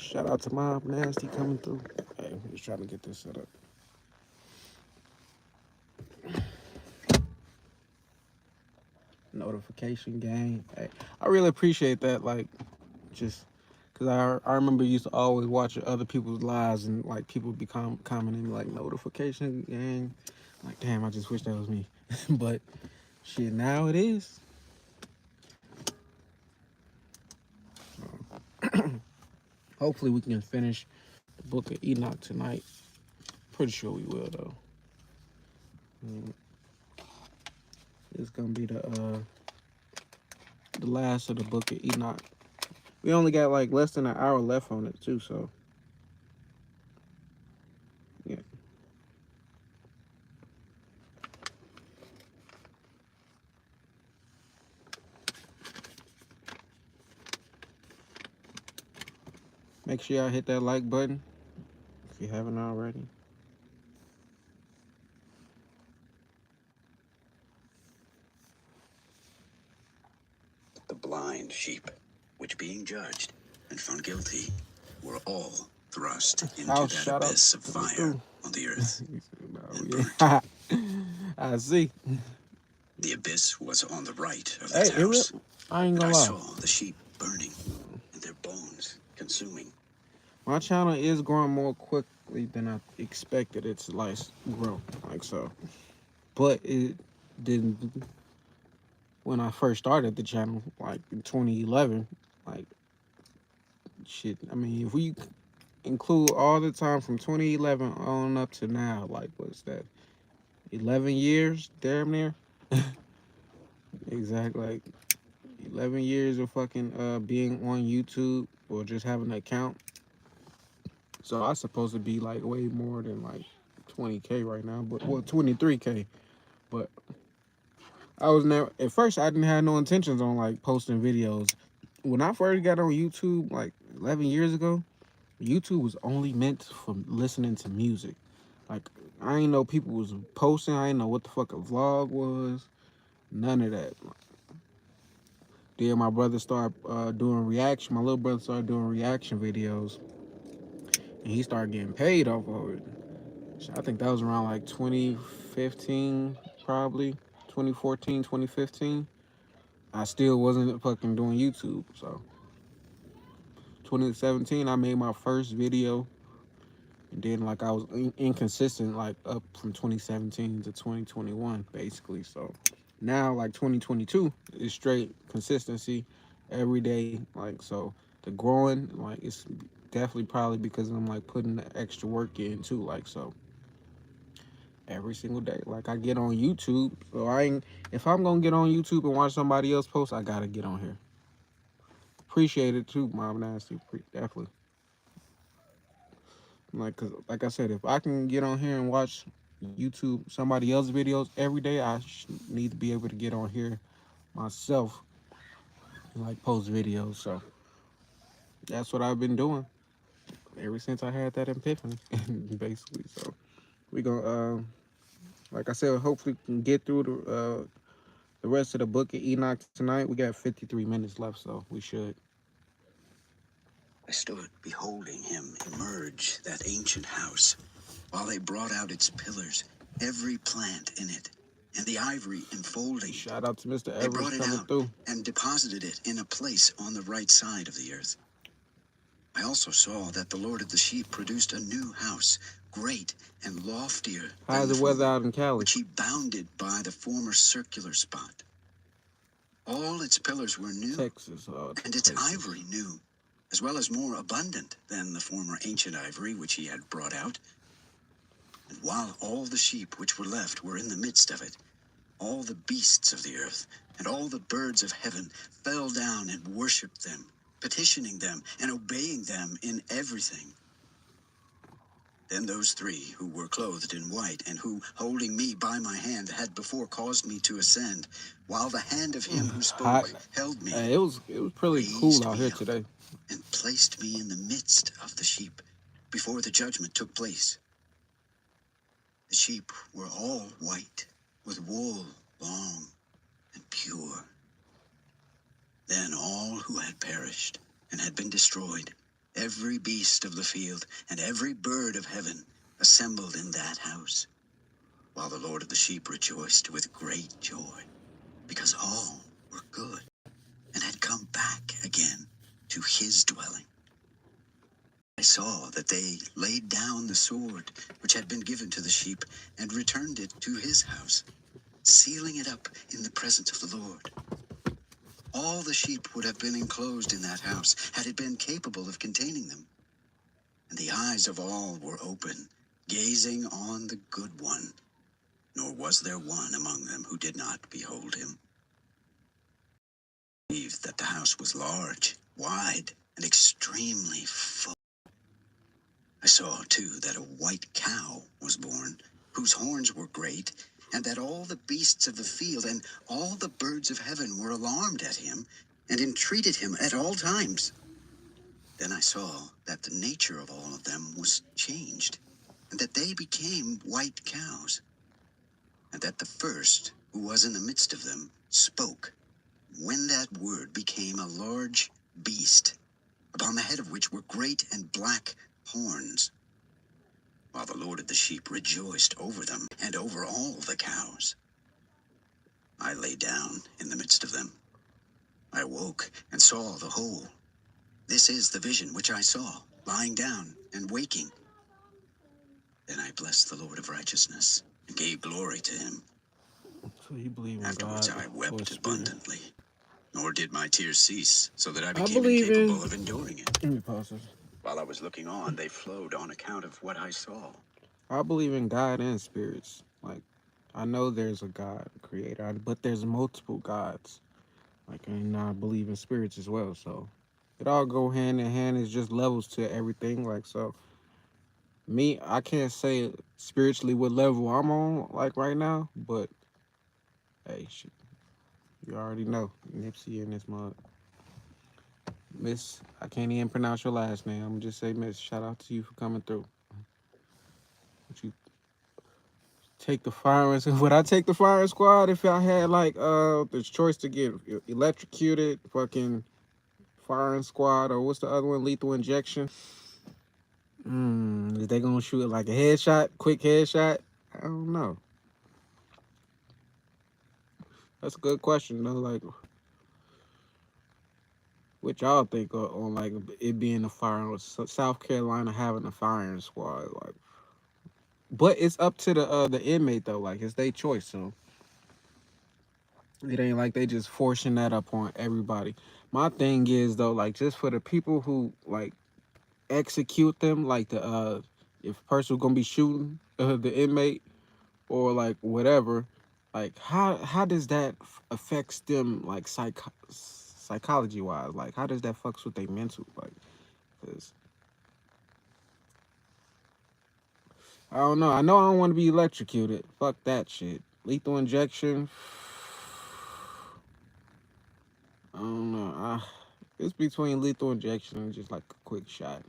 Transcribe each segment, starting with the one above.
Shout out to Mob Nasty coming through. Hey, I'm just trying to get this set up. Notification gang. Hey, I really appreciate that. Like, just because I remember used to always watch other people's lives and like people become commenting like notification gang. Like, damn, I just wish that was me. But shit, now it is. Hopefully, we can finish the book of Enoch tonight. Pretty sure we will though. Mm, It's gonna be the last of the book of Enoch. We only got like less than an hour left on it too, so yeah. Make sure y'all hit that like button if you haven't already. The blind sheep, which being judged and found guilty, were all thrust into I'll that shout out abyss of coming fire through. on the earth and No, burnt. yeah. I see. The abyss was on the right of that Hey, house, I ain't and gonna I lie. saw the sheep burning and their bones consuming. My channel is growing more quickly than I expected it to like grow, like so. But it didn't when I first started the channel, like in 2011. Like shit. I mean, if we include all the time from 2011 on up to now, like what's that? 11 years, damn near. Exactly, like 11 years of fucking being on YouTube or just having an account. So I supposed to be like way more than like 20K right now, but well 23K. But I was never at first I didn't have no intentions on like posting videos. When I first got on YouTube like 11 years ago, YouTube was only meant for listening to music. Like I ain't know people was posting. I ain't know what the fuck a vlog was. None of that. Then my brother started doing reaction. My little brother started doing reaction videos, and he started getting paid off of it. So I think that was around like 2015, probably 2014, 2015. I still wasn't fucking doing YouTube. So 2017, I made my first video, and then like I was inconsistent, like up from 2017 to 2021, basically. So now like 2022 is straight consistency every day. Like so, the growing like it's definitely probably because I'm like putting the extra work in too. Like so, every single day. Like I get on YouTube, so I ain't. If I'm gonna get on YouTube and watch somebody else post, I gotta get on here. Appreciate it too, Mom Nasty. Definitely. Like, cause like I said, if I can get on here and watch YouTube somebody else's videos every day, need to be able to get on here myself and like post videos. So that's what I've been doing ever since I had that epiphany, basically. So we gonna, like I said, hopefully we can get through the rest of the book of Enoch tonight. We got 53 minutes left, so we should. I stood beholding him emerge that ancient house, while they brought out its pillars, every plant in it, and the ivory enfolding it. Shout out to Mr. They Evers brought it coming out through. and deposited it in a place on the right side of the earth. I also saw that the Lord of the sheep produced a new house, great and loftier How's than the the weather former, out in Cali? which he bounded by the former circular spot. All its pillars were new, Texas, and its Texas. ivory new, as well as more abundant than the former ancient ivory which he had brought out. And while all the sheep which were left were in the midst of it, all the beasts of the earth and all the birds of heaven fell down and worshipped them, petitioning them and obeying them in everything. Then those three who were clothed in white and who, holding me by my hand, had before caused me to ascend, while the hand of him who Hot. spoke held me, Hey, it was pretty cool raised out me here up today. and placed me in the midst of the sheep before the judgment took place. The sheep were all white, with wool long and pure. Then all who had perished and had been destroyed, every beast of the field and every bird of heaven assembled in that house, while the Lord of the sheep rejoiced with great joy, because all were good and had come back again to his dwelling. I saw that they laid down the sword which had been given to the sheep and returned it to his house, sealing it up in the presence of the Lord. All the sheep would have been enclosed in that house had it been capable of containing them. And the eyes of all were open, gazing on the good one, nor was there one among them who did not behold him. I believed that the house was large, wide, and extremely full. I saw, too, that a white cow was born, whose horns were great, and that all the beasts of the field and all the birds of heaven were alarmed at him, and entreated him at all times. Then I saw that the nature of all of them was changed, and that they became white cows, and that the first, who was in the midst of them, spoke, when that word became a large beast, upon the head of which were great and black horns, while the Lord of the sheep rejoiced over them and over all the cows. I lay down in the midst of them. I woke and saw the whole. This is the vision which I saw, lying down and waking. Then I blessed the Lord of righteousness and gave glory to him. So you believe in Afterwards God I or wept spirit? abundantly, nor did my tears cease, so that I I became believe in. incapable of enduring it. Let me pause this. While I was looking on, they flowed on account of what I saw. I believe in God and spirits. Like, I know there's a God, a creator, but there's multiple gods. Like, and I believe in spirits as well. So it all go hand in hand. It's just levels to everything. Like, so me, I can't say spiritually what level I'm on, like right now. But hey, shit, you already know Nipsey and this mug. Miss, I can't even pronounce your last name. I'm gonna just say Miss. Shout out to you for coming through. Would you take the firing? Would I take the firing squad if I had like the choice to get electrocuted, fucking firing squad, or what's the other one? Lethal injection. Is they gonna shoot it like a headshot, quick headshot? I don't know. That's a good question though. Like, what y'all think on like it being a firing, South Carolina having a firing squad? Like, but it's up to the inmate though. Like, it's their choice. So it ain't like they just forcing that up on everybody. My thing is though, like just for the people who like execute them, like the if a person gonna be shooting the inmate or like whatever, like how does that affects them like psychology wise? Like how does that fucks with their mental? Like, cause I don't know. I know I don't want to be electrocuted. Fuck that shit. Lethal injection. I don't know. It's between lethal injection and just like a quick shot.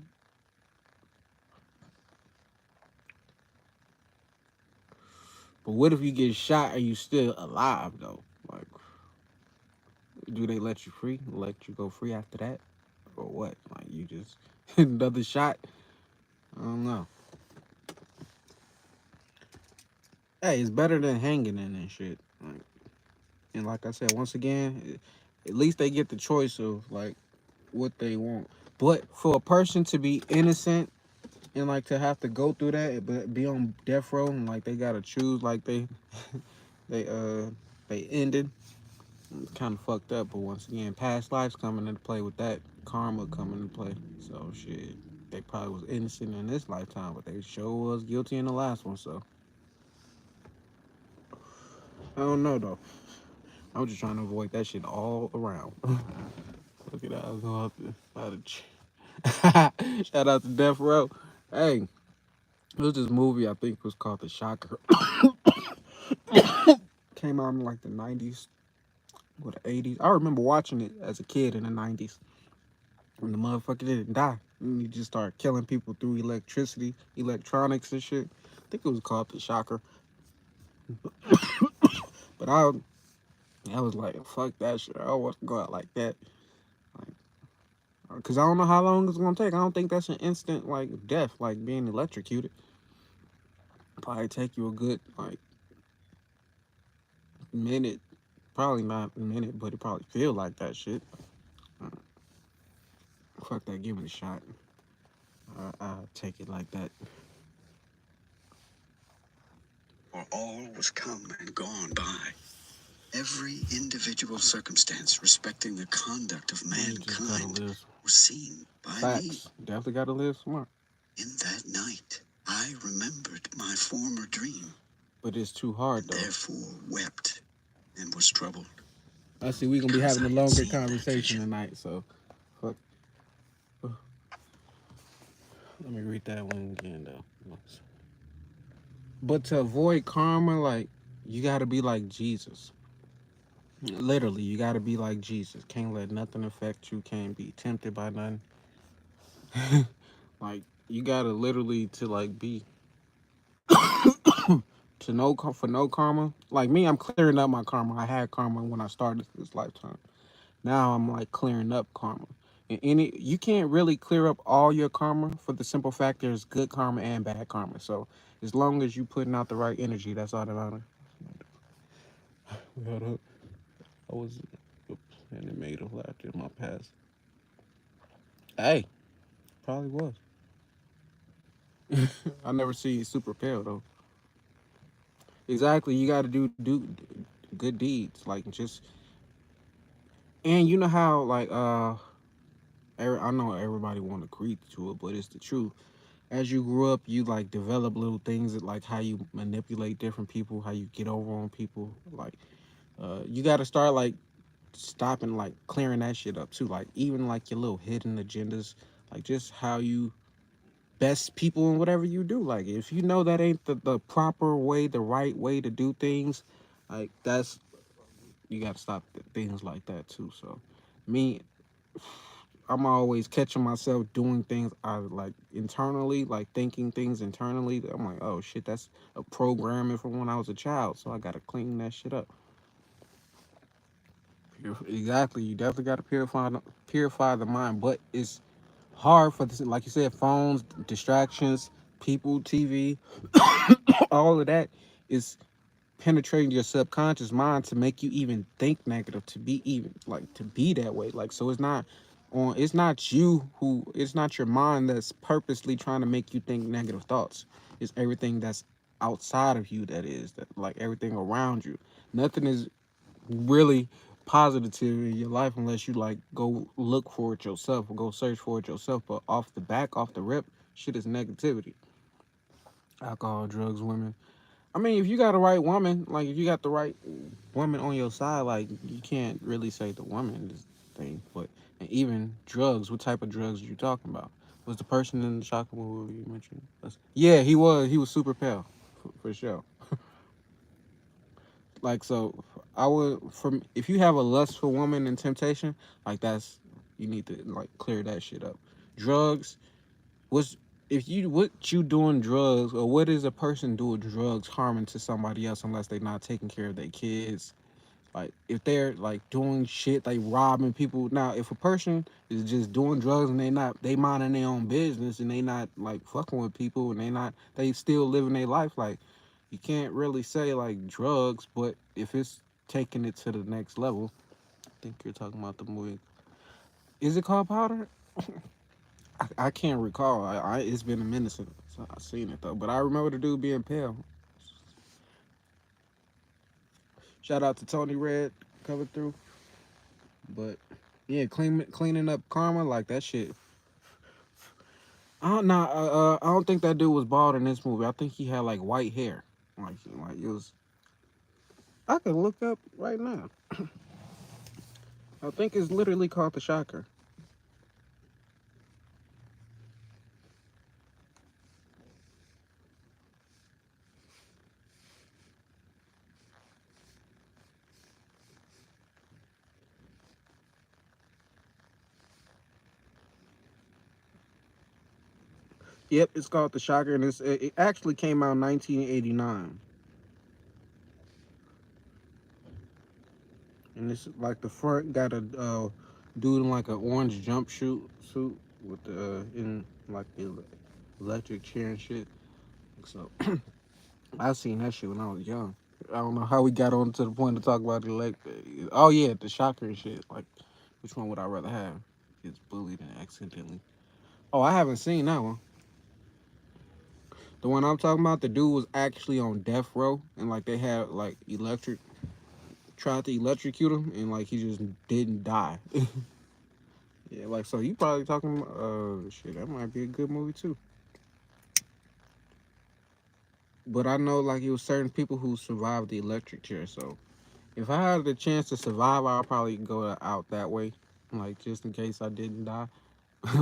But what if you get shot and you still alive though? Like, do they let you free? Let you go free after that, or what? Like you just another shot? I don't know. Hey, it's better than hanging in and shit. Like, and like I said, once again, at least they get the choice of like what they want. But for a person to be innocent and like to have to go through that, but be on death row and like they gotta choose, like they they ended. It's kind of fucked up. But once again, past lives coming into play with that, karma coming into play. So shit, they probably was innocent in this lifetime, but they sure was guilty in the last one. So I don't know though. I'm just trying to avoid that shit all around. Look at that. I was going to shout out to Death Row. Hey, it was this movie I think was called The Shocker. Came out in like the 90s or the 80s. I remember watching it as a kid in the 90s when the motherfucker didn't die. And he just started killing people through electricity, electronics and shit. I think it was called The Shocker. But I was like, fuck that shit. I don't want to go out like that. Like, Because I don't know how long it's gonna take. I don't think that's an instant like death, like being electrocuted. Probably take you a good like minute. Probably not a minute, but it probably feel like that shit. Uh, Fuck that, give me a shot. I'll take it like that. For all was come and gone by. Every individual circumstance respecting the conduct of You just gotta mankind live. was seen by me. Facts. Definitely gotta live smart. In that night I remembered my former dream, But it's too hard and though. therefore wept and was troubled, I see we gonna be because having I a had longer seen that conversation vision. tonight, so fuck. Let me read that one again though. But to avoid karma, like you gotta be like Jesus. Literally, you gotta be like Jesus. Can't let nothing affect you. Can't be tempted by nothing. Like you gotta literally to like be to for no karma. Like me, I'm clearing up my karma. I had karma when I started this lifetime. Now I'm like clearing up karma. And any you can't really clear up all your karma for the simple fact there's good karma and bad karma. So as long as you putting out the right energy, that's all that matters. Hold up. I was oops, and it made a laughter in my past. Hey, probably was. I never see super pale though. Exactly, you got to do good deeds, like just and you know how like I know everybody won't agree to it, but it's the truth. As you grew up, you like develop little things that like how you manipulate different people, how you get over on people. Like you got to start like stopping like clearing that shit up too. Like even like your little hidden agendas, like just how you best people in whatever you do. Like if you know that ain't the proper way, the right way to do things, like that's you got to stop things like that too. So me, I'm always catching myself doing things I like internally, like thinking things internally. I'm like, oh shit, that's a programming from when I was a child. So I gotta clean that shit up. Exactly. You definitely gotta purify the mind, but it's hard for this. Like you said, phones, distractions, people, TV, all of that is penetrating your subconscious mind to make you even think negative, to be even like to be that way. Like so it's not you who it's not your mind that's purposely trying to make you think negative thoughts. It's everything that's outside of you that is that like everything around you. Nothing is really positive in your life unless you like go look for it yourself or go search for it yourself. But off the back, off the rip, shit is negativity. Alcohol, drugs, women. I mean, if you got a right woman, like if you got the right woman on your side, like you can't really say the woman is the thing. But and even drugs, what type of drugs are you talking about? Was the person in the chocolate movie you mentioned? Yeah, he was. He was super pale, for sure. Like so, I would from if you have a lustful woman and temptation, like that's you need to like clear that shit up. Drugs, what's if you what you doing drugs or what is a person doing drugs harming to somebody else unless they not taking care of their kids, like if they're like doing shit like robbing people. Now if a person is just doing drugs and they minding their own business and they not like fucking with people and they still living their life, like you can't really say like drugs. But if it's taking it to the next level, I think you're talking about the movie. Is it called Powder? I can't recall. It's been a minute since I seen it though. But I remember the dude being pale. Shout out to Tony Red coming through. But yeah, cleaning up karma like that shit. I don't know. I don't think that dude was bald in this movie. I think he had like white hair. Like it was. I could look up right now. I think it's literally called the Shocker. Yep, it's called the Shocker, and it actually came out in 1989. And it's like the front got a dude in like an orange jump suit with the in like the electric chair and shit. So I seen that shit when I was young. I don't know how we got on to the point to talk about the Oh yeah, the shocker and shit. Like, which one would I rather have? Gets bullied and accidentally. Oh, I haven't seen that one. The one I'm talking about, the dude was actually on death row, and like they had like tried to electrocute him, and like he just didn't die. Yeah, like so you probably talking. Shit, that might be a good movie too. But I know like it was certain people who survived the electric chair. So if I had the chance to survive, I'll probably go out that way, like just in case I didn't die.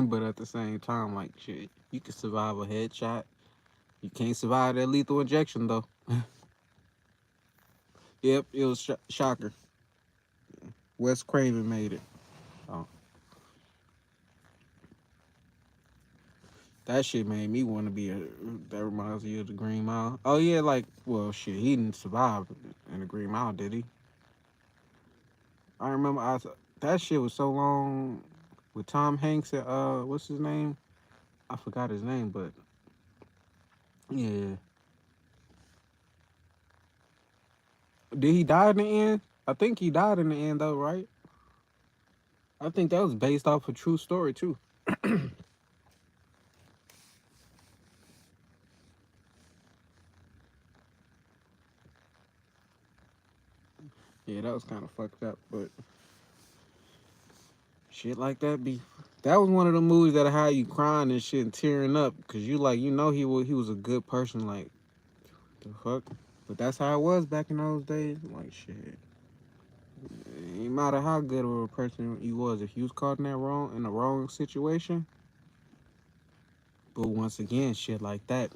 But at the same time, like shit, you can survive a headshot. You can't survive that lethal injection though. Yep, it was shocker. Wes Craven made it. Oh, that shit made me want to be a. That reminds me of the Green Mile. Oh yeah, like well shit, he didn't survive in the Green Mile, did he? I remember that shit was so long with Tom Hanks and what's his name? I forgot his name, but yeah. Did he die in the end? I think he died in the end though, right? I think that was based off a true story too. Yeah, that was kind of fucked up, but shit like that be. That was one of the movies that had you crying and shit and tearing up because you like he was a good person like the fuck. But that's how it was back in those days. Like shit, it ain't matter how good of a person you was if you was caught in the wrong situation. But once again, shit like that,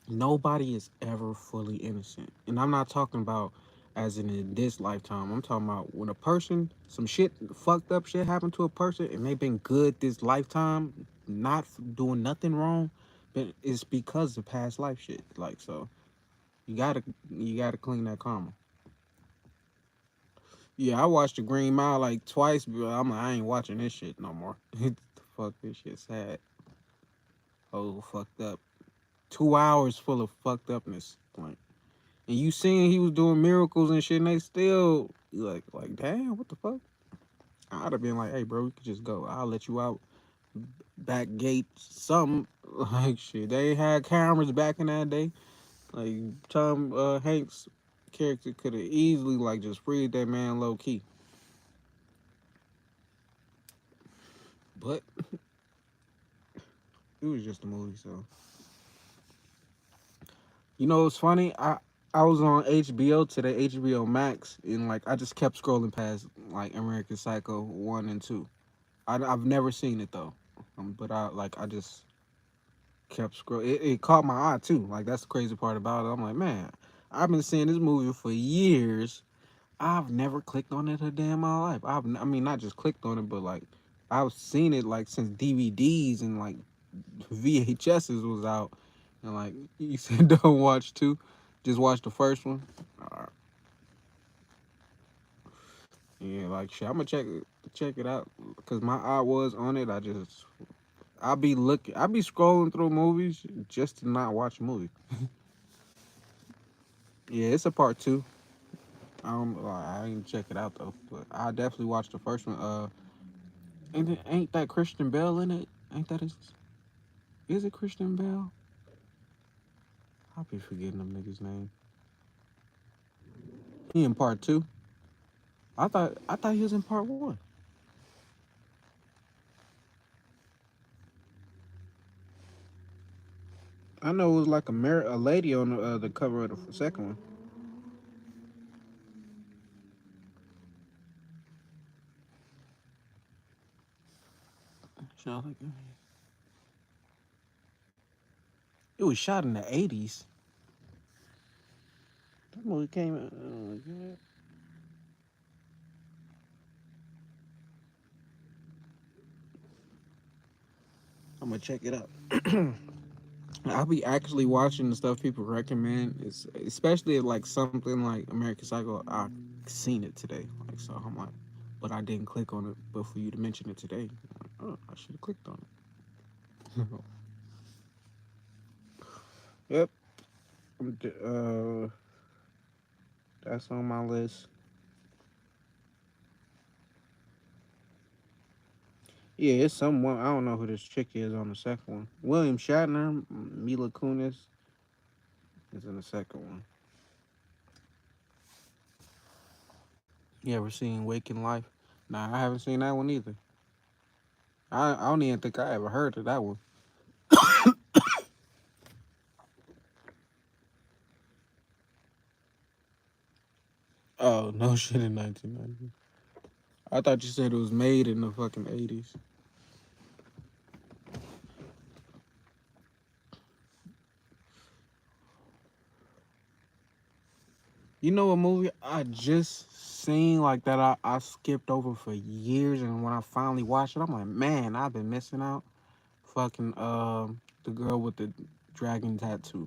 nobody is ever fully innocent. And I'm not talking about as in this lifetime. I'm talking about when a person, some shit, fucked up shit happened to a person and they've been good this lifetime, not doing nothing wrong, but it's because of past life shit. Like so, you gotta clean that karma. Yeah, I watched the Green Mile like twice, but I'm like, I ain't watching this shit no more. Fuck this shit sad. Oh, fucked up. 2 hours full of fucked upness. Like and you seen he was doing miracles and shit, and they still like, damn, what the fuck? I'd have been like, hey, bro, you could just go. I'll let you out back gate, something like shit. They ain't had cameras back in that day. Like Tom Hanks character could have easily like just freed that man low key, but it was just a movie. So you know, it's funny. I was on HBO today, HBO Max, and like I just kept scrolling past like American Psycho 1 and 2. I've never seen it though, but I just kept scrolling. It caught my eye too. Like that's the crazy part about it. I'm like, man, I've been seeing this movie for years. I've never clicked on it a day in my life. I mean, not just clicked on it, but like I've seen it like since DVDs and like VHSs was out. And like you said, don't watch two, just watch the first one. Uh, yeah, like shit. I'm gonna check it out because my eye was on it. I'll be scrolling through movies just to not watch a movie. Yeah, it's a part two. I ain't check it out though, but I definitely watched the first one. Ain't that Christian Bell in it? Ain't that is it Christian Bell? I'll be forgetting them niggas' name. He in part two. I thought he was in part one. I know it was like a lady on the cover of the second one. Sounds like it was shot in the '80s. That movie came out. Yeah. I'm gonna check it out. I'll be actually watching the stuff people recommend. It's especially like something like American Psycho. I've seen it today, like so. I'm like, but I didn't click on it. But for you to mention it today, I'm like, oh, I should have clicked on it. Yep. That's on my list. Yeah, it's someone I don't know who this chick is on the second one. William Shatner, Mila Kunis is in the second one. You ever seen Waking Life? Nah, I haven't seen that one either. I don't even think I ever heard of that one. Oh no, shit in 1990. I thought you said it was made in the fucking 80s. You know a movie I just seen like that I skipped over for years, and when I finally watched it, I'm like, man, I've been missing out. Fucking the girl with the dragon tattoo.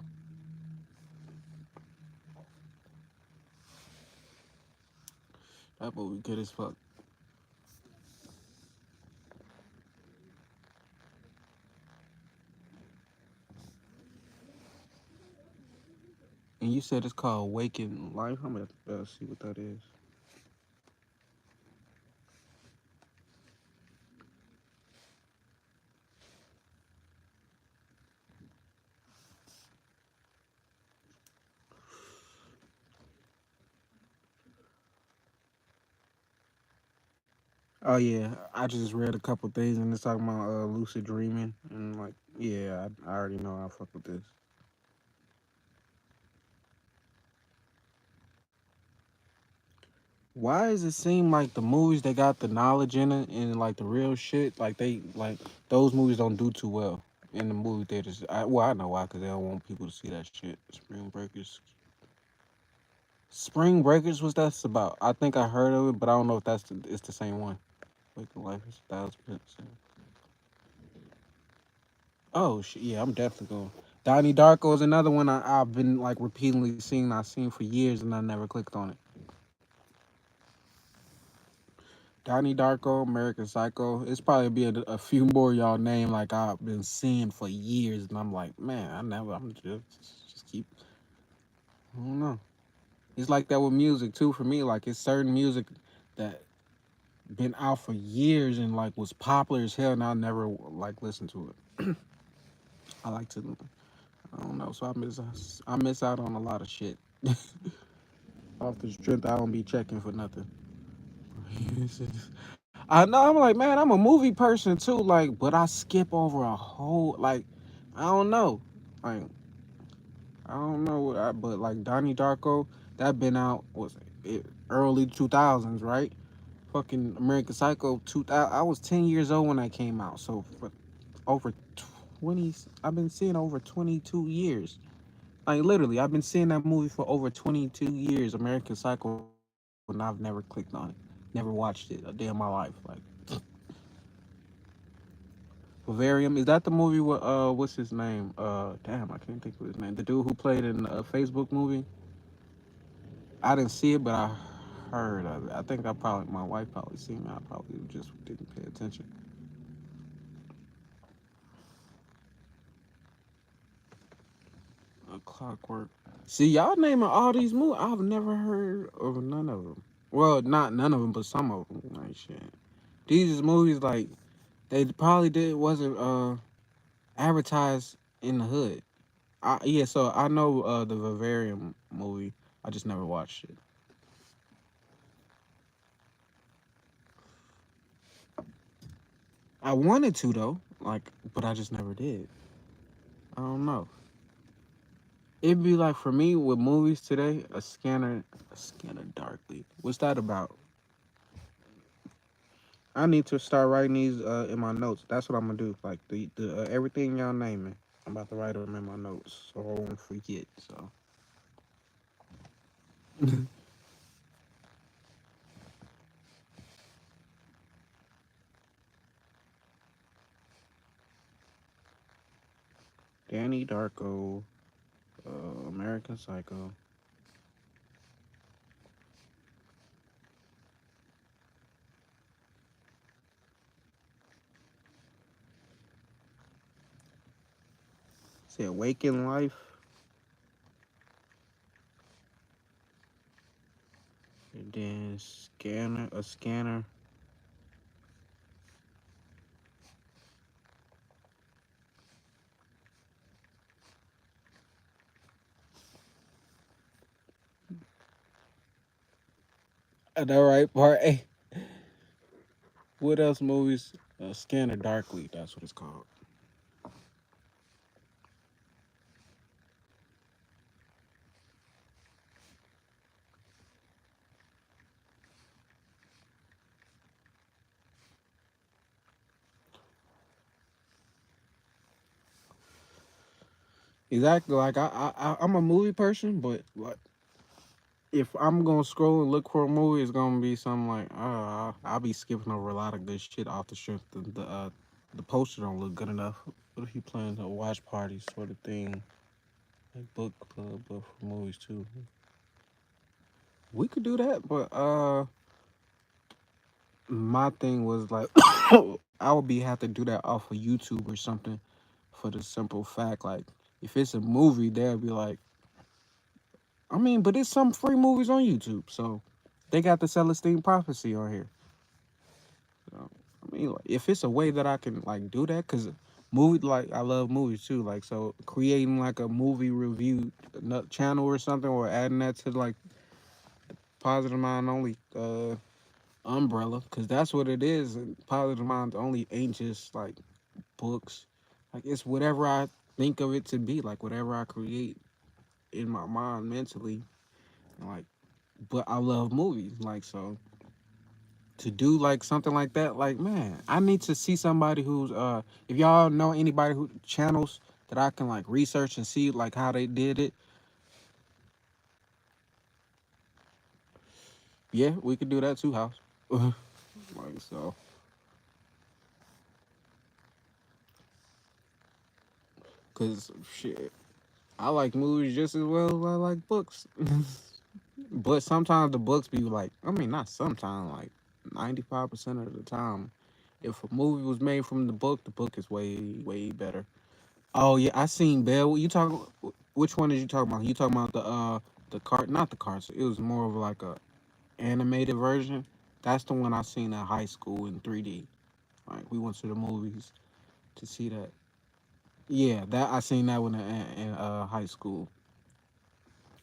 That movie good as fuck. And you said it's called Waking Life. I'm gonna see what that is. Oh yeah, I just read a couple things and it's talking about lucid dreaming and like yeah, I already know I fuck with this. Why does it seem like the movies that got the knowledge in it and like the real shit, like they like those movies don't do too well in the movie theaters? I know why, because they don't want people to see that shit. Spring Breakers. Spring Breakers was that's about. I think I heard of it, but I don't know if it's the same one. Waking Life is 1,000%. Oh shit, yeah, I'm definitely going. Donnie Darko is another one I've been like repeatedly seeing. I've seen for years and I never clicked on it. Donnie Darko, American Psycho. It's probably be a few more y'all name like I've been seeing for years, and I'm like, man, I never. I'm just keep. I don't know. It's like that with music too. For me, like it's certain music that been out for years and like was popular as hell, and I never like listened to it. I like to. I don't know. So I miss out on a lot of shit. Off the strength, I don't be checking for nothing. I know. I'm like, man, I'm a movie person too. Like, but I skip over a whole like, I don't know, like I don't know. But like Donnie Darko, that been out was it early 2000s, right? Fucking American Psycho 2000. I was 10 years old when that came out. So for over 20, I've been seeing over 22 years. Like literally, I've been seeing that movie for over 22 years, American Psycho, and I've never clicked on it, never watched it a day in my life. Like Vivarium, is that the movie with what's his name? Damn, I can't think of his name. The dude who played in a Facebook movie. I didn't see it, but I heard of it. I think I probably my wife probably seen it. I probably just didn't pay attention. Clockwork. See, y'all naming all these movies. I've never heard of none of them. Well, not none of them, but some of them. Like shit. These is movies like they probably did wasn't advertised in the hood. Yeah, so I know the Vivarium movie. I just never watched it. I wanted to though, like, but I just never did. I don't know. It'd be like for me with movies today, a scanner darkly. What's that about? I need to start writing these in my notes. That's what I'm gonna do. Like the everything y'all naming, I'm about to write them in my notes so I won't forget. So Danny Darko, American Psycho. said Waking Life. And then a scanner. That right part. Hey, what else movies? Scanner Darkly. That's what it's called. Exactly. Like I'm a movie person, but like if I'm gonna scroll and look for a movie, it's gonna be something like I'll be skipping over a lot of good shit off the strength. The poster don't look good enough. What if you plan a watch party sort of thing, like book club, but for movies too? We could do that, but my thing was like I would be have to do that off of YouTube or something for the simple fact like if it's a movie, they'll be like, I mean, but it's some free movies on YouTube, so they got the Celestine Prophecy on here. So, I mean, like, if it's a way that I can like do that, cause movie like I love movies too, like so creating like a movie review channel or something, or adding that to like Positive Mind Only umbrella, cause that's what it is. And Positive Mind Only ain't just like books, like it's whatever I think of it to be, like whatever I create in my mind mentally, like. But I love movies, like so to do like something like that, like man, I need to see somebody who's if y'all know anybody who channels that I can like research and see like how they did it. Yeah, we could do that too, house. Like so, cause shit, I like movies just as well as I like books. But sometimes the books be like, I mean, not sometimes, like 95% of the time, if a movie was made from the book is way better. Oh yeah, I seen Bell. You talk? Which one did you talk about? You talking about the cart? Not the carts. It was more of like a animated version. That's the one I seen at high school in 3D. Like we went to the movies to see that. Yeah, that I seen that one in high school.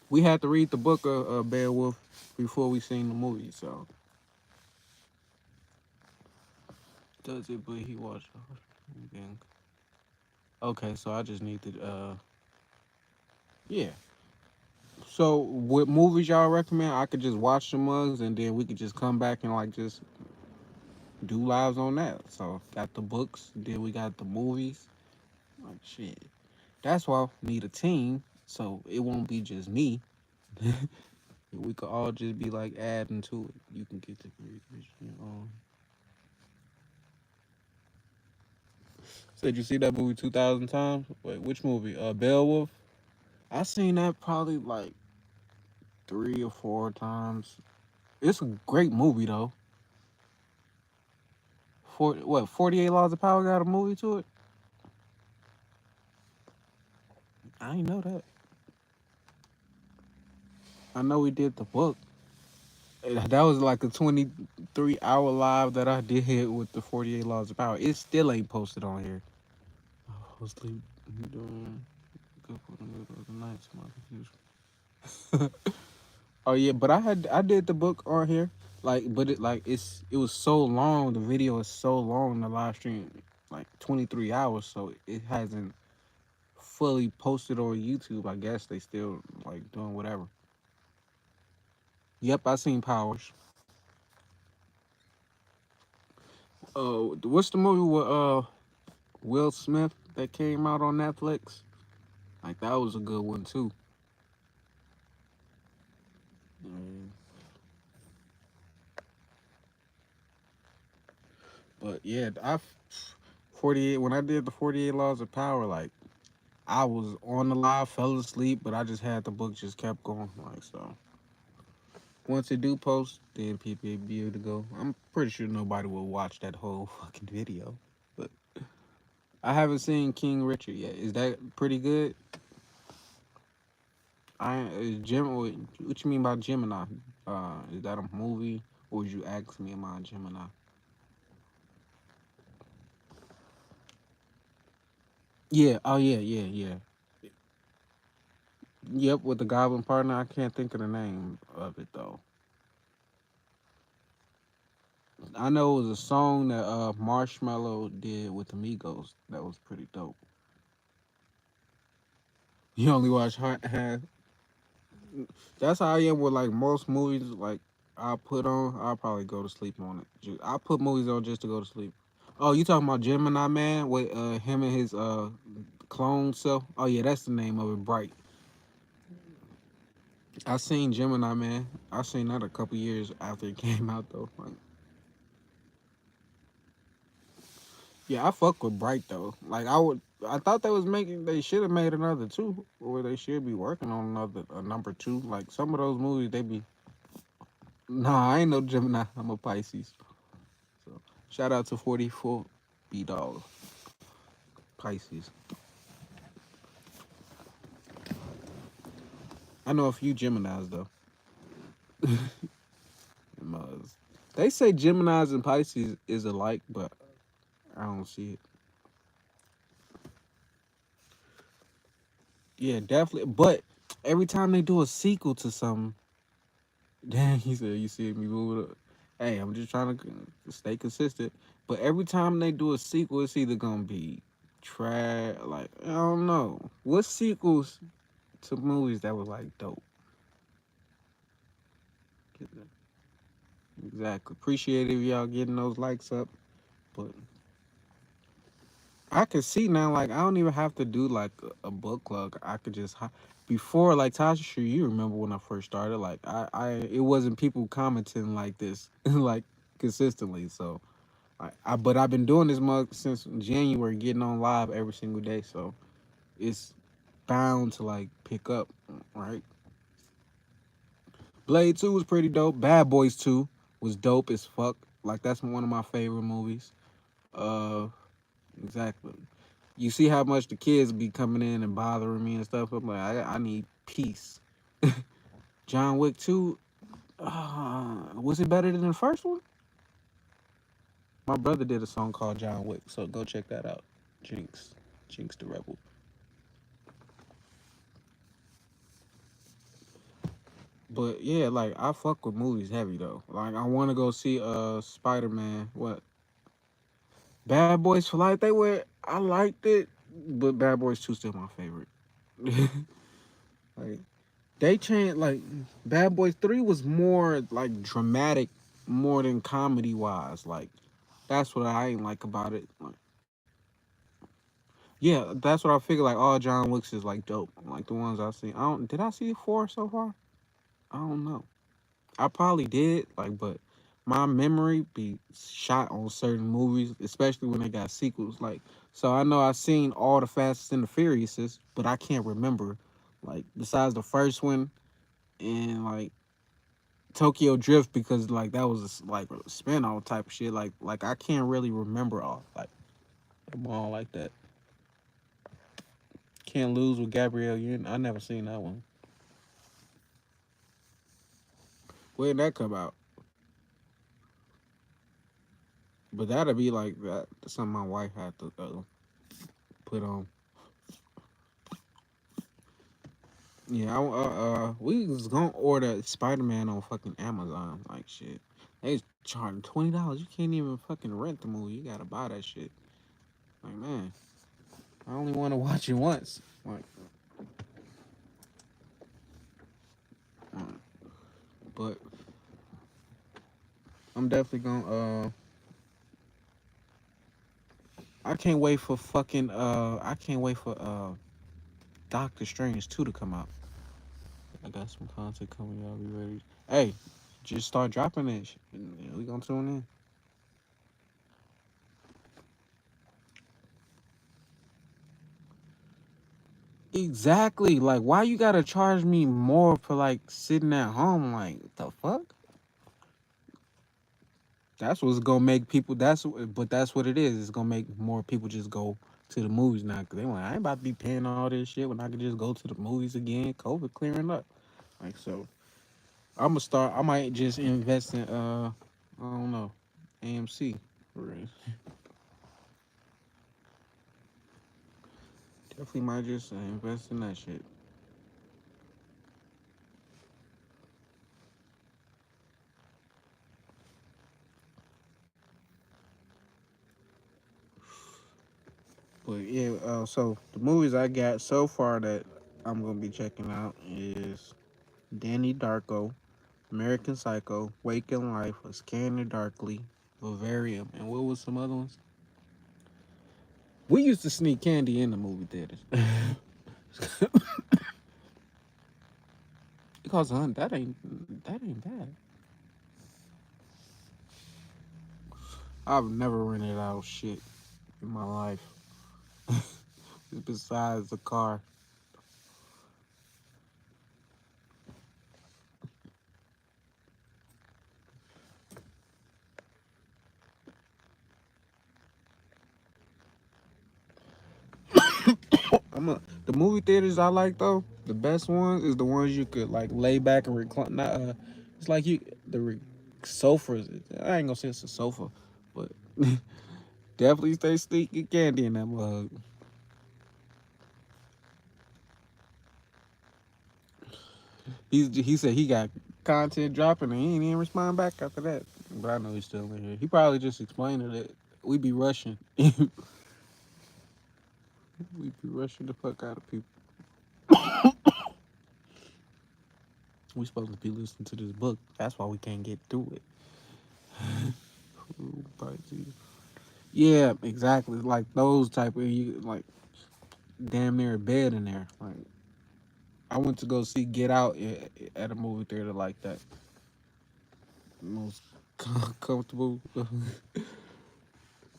We had to read the book of Beowulf before we seen the movie. So does it? But he watched. Again. Okay, so I just need to. Yeah. So, what movies y'all recommend? I could just watch the mugs and then we could just come back and like just do lives on that. So, got the books, then we got the movies. Like shit. That's why I need a team, so it won't be just me. We could all just be like adding to it. You can get the Said you see that movie 2,000 times? Wait, which movie? Beowulf. I seen that probably like 3 or 4 times. It's a great movie though. 48 Laws of Power got a movie to it? I ain't know that. I know we did the book. That was like a 23-hour live that I did with the 48 Laws of Power. It still ain't posted on here. I was sleep doing good for the middle of the night. So my computer. Oh yeah, but I did the book on here. Like, but it was so long. The video is so long. The live stream like 23 hours, so it hasn't fully posted on YouTube. I guess they still like doing whatever. Yep, I seen Powers. What's the movie with Will Smith that came out on Netflix? Like that was a good one too. Mm, But yeah, I 48 when I did the 48 Laws of Power, like I was on the live, fell asleep, but I just had the book just kept going. Like so, once it do post, then people will be able to go. I'm pretty sure nobody will watch that whole fucking video, but I haven't seen King Richard yet. Is that pretty good? I Jim. What you mean by Gemini? Is that a movie, or would you ask me about Gemini? Yeah. Oh yeah. Yeah. Yeah. Yep. With the Goblin partner, I can't think of the name of it though. I know it was a song that Marshmello did with Amigos. That was pretty dope. You only watch half. That's how I am with like most movies. Like I put on, I'll probably go to sleep on it. I put movies on just to go to sleep. Oh, you talking about Gemini Man with him and his clone self? Oh yeah, that's the name of it. Bright. I seen Gemini Man. I seen that a couple years after it came out though. Like, yeah, I fuck with Bright though. Like I thought they was making. They should have made another two, or they should be working on another a number two. Like some of those movies, they be. Nah, I ain't no Gemini. I'm a Pisces. So shout out to 44 B Dog Pisces. I know a few Geminis though. Muz. They say Geminis and Pisces is alike, but I don't see it. Yeah, definitely. But every time they do a sequel to something, dang, he said, "You see me move it up." Hey, I'm just trying to stay consistent. But every time they do a sequel, it's either gonna be trash. Like I don't know what sequels to movies that was like dope. Exactly. Appreciate if y'all getting those likes up. But I can see now, like I don't even have to do like a book club. I could just before like Tasha, sure you remember when I first started. Like it wasn't people commenting like this, like consistently. So but I've been doing this mug since January, getting on live every single day. So it's bound to like pick up, right? Blade 2 was pretty dope. Bad Boys 2 was dope as fuck. Like that's one of my favorite movies. Uh, exactly. You see how much the kids be coming in and bothering me and stuff. I'm like, I need peace. John Wick 2, was it better than the first one? My brother did a song called John Wick, so go check that out. Jinx. Jinx the Rebel. But yeah, like I fuck with movies heavy though. Like I wanna go see Spider Man. What? Bad Boys for Life. They were I liked it, but Bad Boys 2 still my favorite. Like they changed like Bad Boys 3 was more like dramatic more than comedy wise. Like that's what I ain't like about it. Like, yeah, that's what I figure like all John Wicks is like dope. Like the ones I seen. I don't did I see four so far? I don't know. I probably did, like but my memory be shot on certain movies, especially when they got sequels. Like so I know I seen all the Fast and the Furiouses, but I can't remember like besides the first one and like Tokyo Drift because like that was like a spin-off type of shit. Like I can't really remember all like them all like that. Can't lose with Gabrielle Union. I never seen that one. Where did that come out? But that'd be like that. Something my wife had to put on. Yeah, we was gonna order Spider Man on fucking Amazon. Like shit, they charging $20. You can't even fucking rent the movie. You gotta buy that shit. Like man, I only want to watch it once. Like, uh, but I'm definitely gonna. I can't wait for fucking. I can't wait for Doctor Strange 2 to come out. I got some content coming. Y'all be ready. Hey, just start dropping it. We gonna tune in. Exactly. Like, why you gotta charge me more for like sitting at home? Like, the fuck? That's what's gonna make people. But that's what it is. It's gonna make more people just go to the movies now because they like, I ain't about to be paying all this shit when I could just go to the movies again. COVID clearing up. Like so, I'm gonna start. I might just invest in I don't know, AMC. For real. Definitely might just invest in that shit. But yeah, so the movies I got so far that I'm gonna be checking out is Danny Darko, American Psycho, Wake in Life, A Scanner Darkly, Vivarium, and what was some other ones? We used to sneak candy in the movie theaters. Because that ain't bad. I've never rented out shit in my life besides the car. The movie theaters I like though. The best ones is the ones you could like lay back and recline. Not it's like you sofas. I ain't gonna say it's a sofa, but definitely stay sneaking candy in that mug. He said he got content dropping and he ain't even respond back after that. But I know he's still in here. He probably just explained it. We be rushing. We be rushing the fuck out of people. We supposed to be listening to this book. That's why we can't get through it. Yeah, exactly. Like those type of you like damn near a bed in there. Like I went to go see Get Out at a movie theater like that. Most comfortable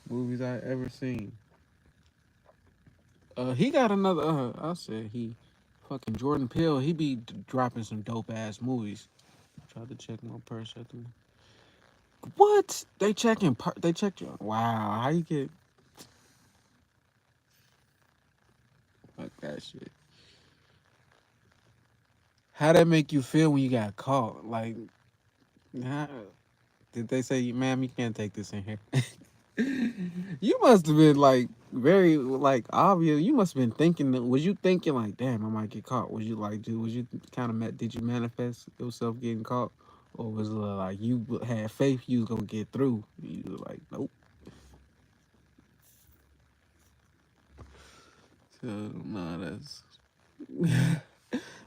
movies I ever seen. He got another. I said he, fucking Jordan Peele. He be dropping some dope ass movies. Tried to check my purse at the. What they checking? They checked you. Wow, how you get like that shit? How that make you feel when you got caught? Like, how, did they say, ma'am, you can't take this in here? You must have been like very like obvious. You must have been thinking. Was you thinking like, damn, I might get caught? Was you like, dude? Was you kind of met? Did you manifest yourself getting caught, or was it like you had faith you was gonna get through? You was like, nope. So no, that's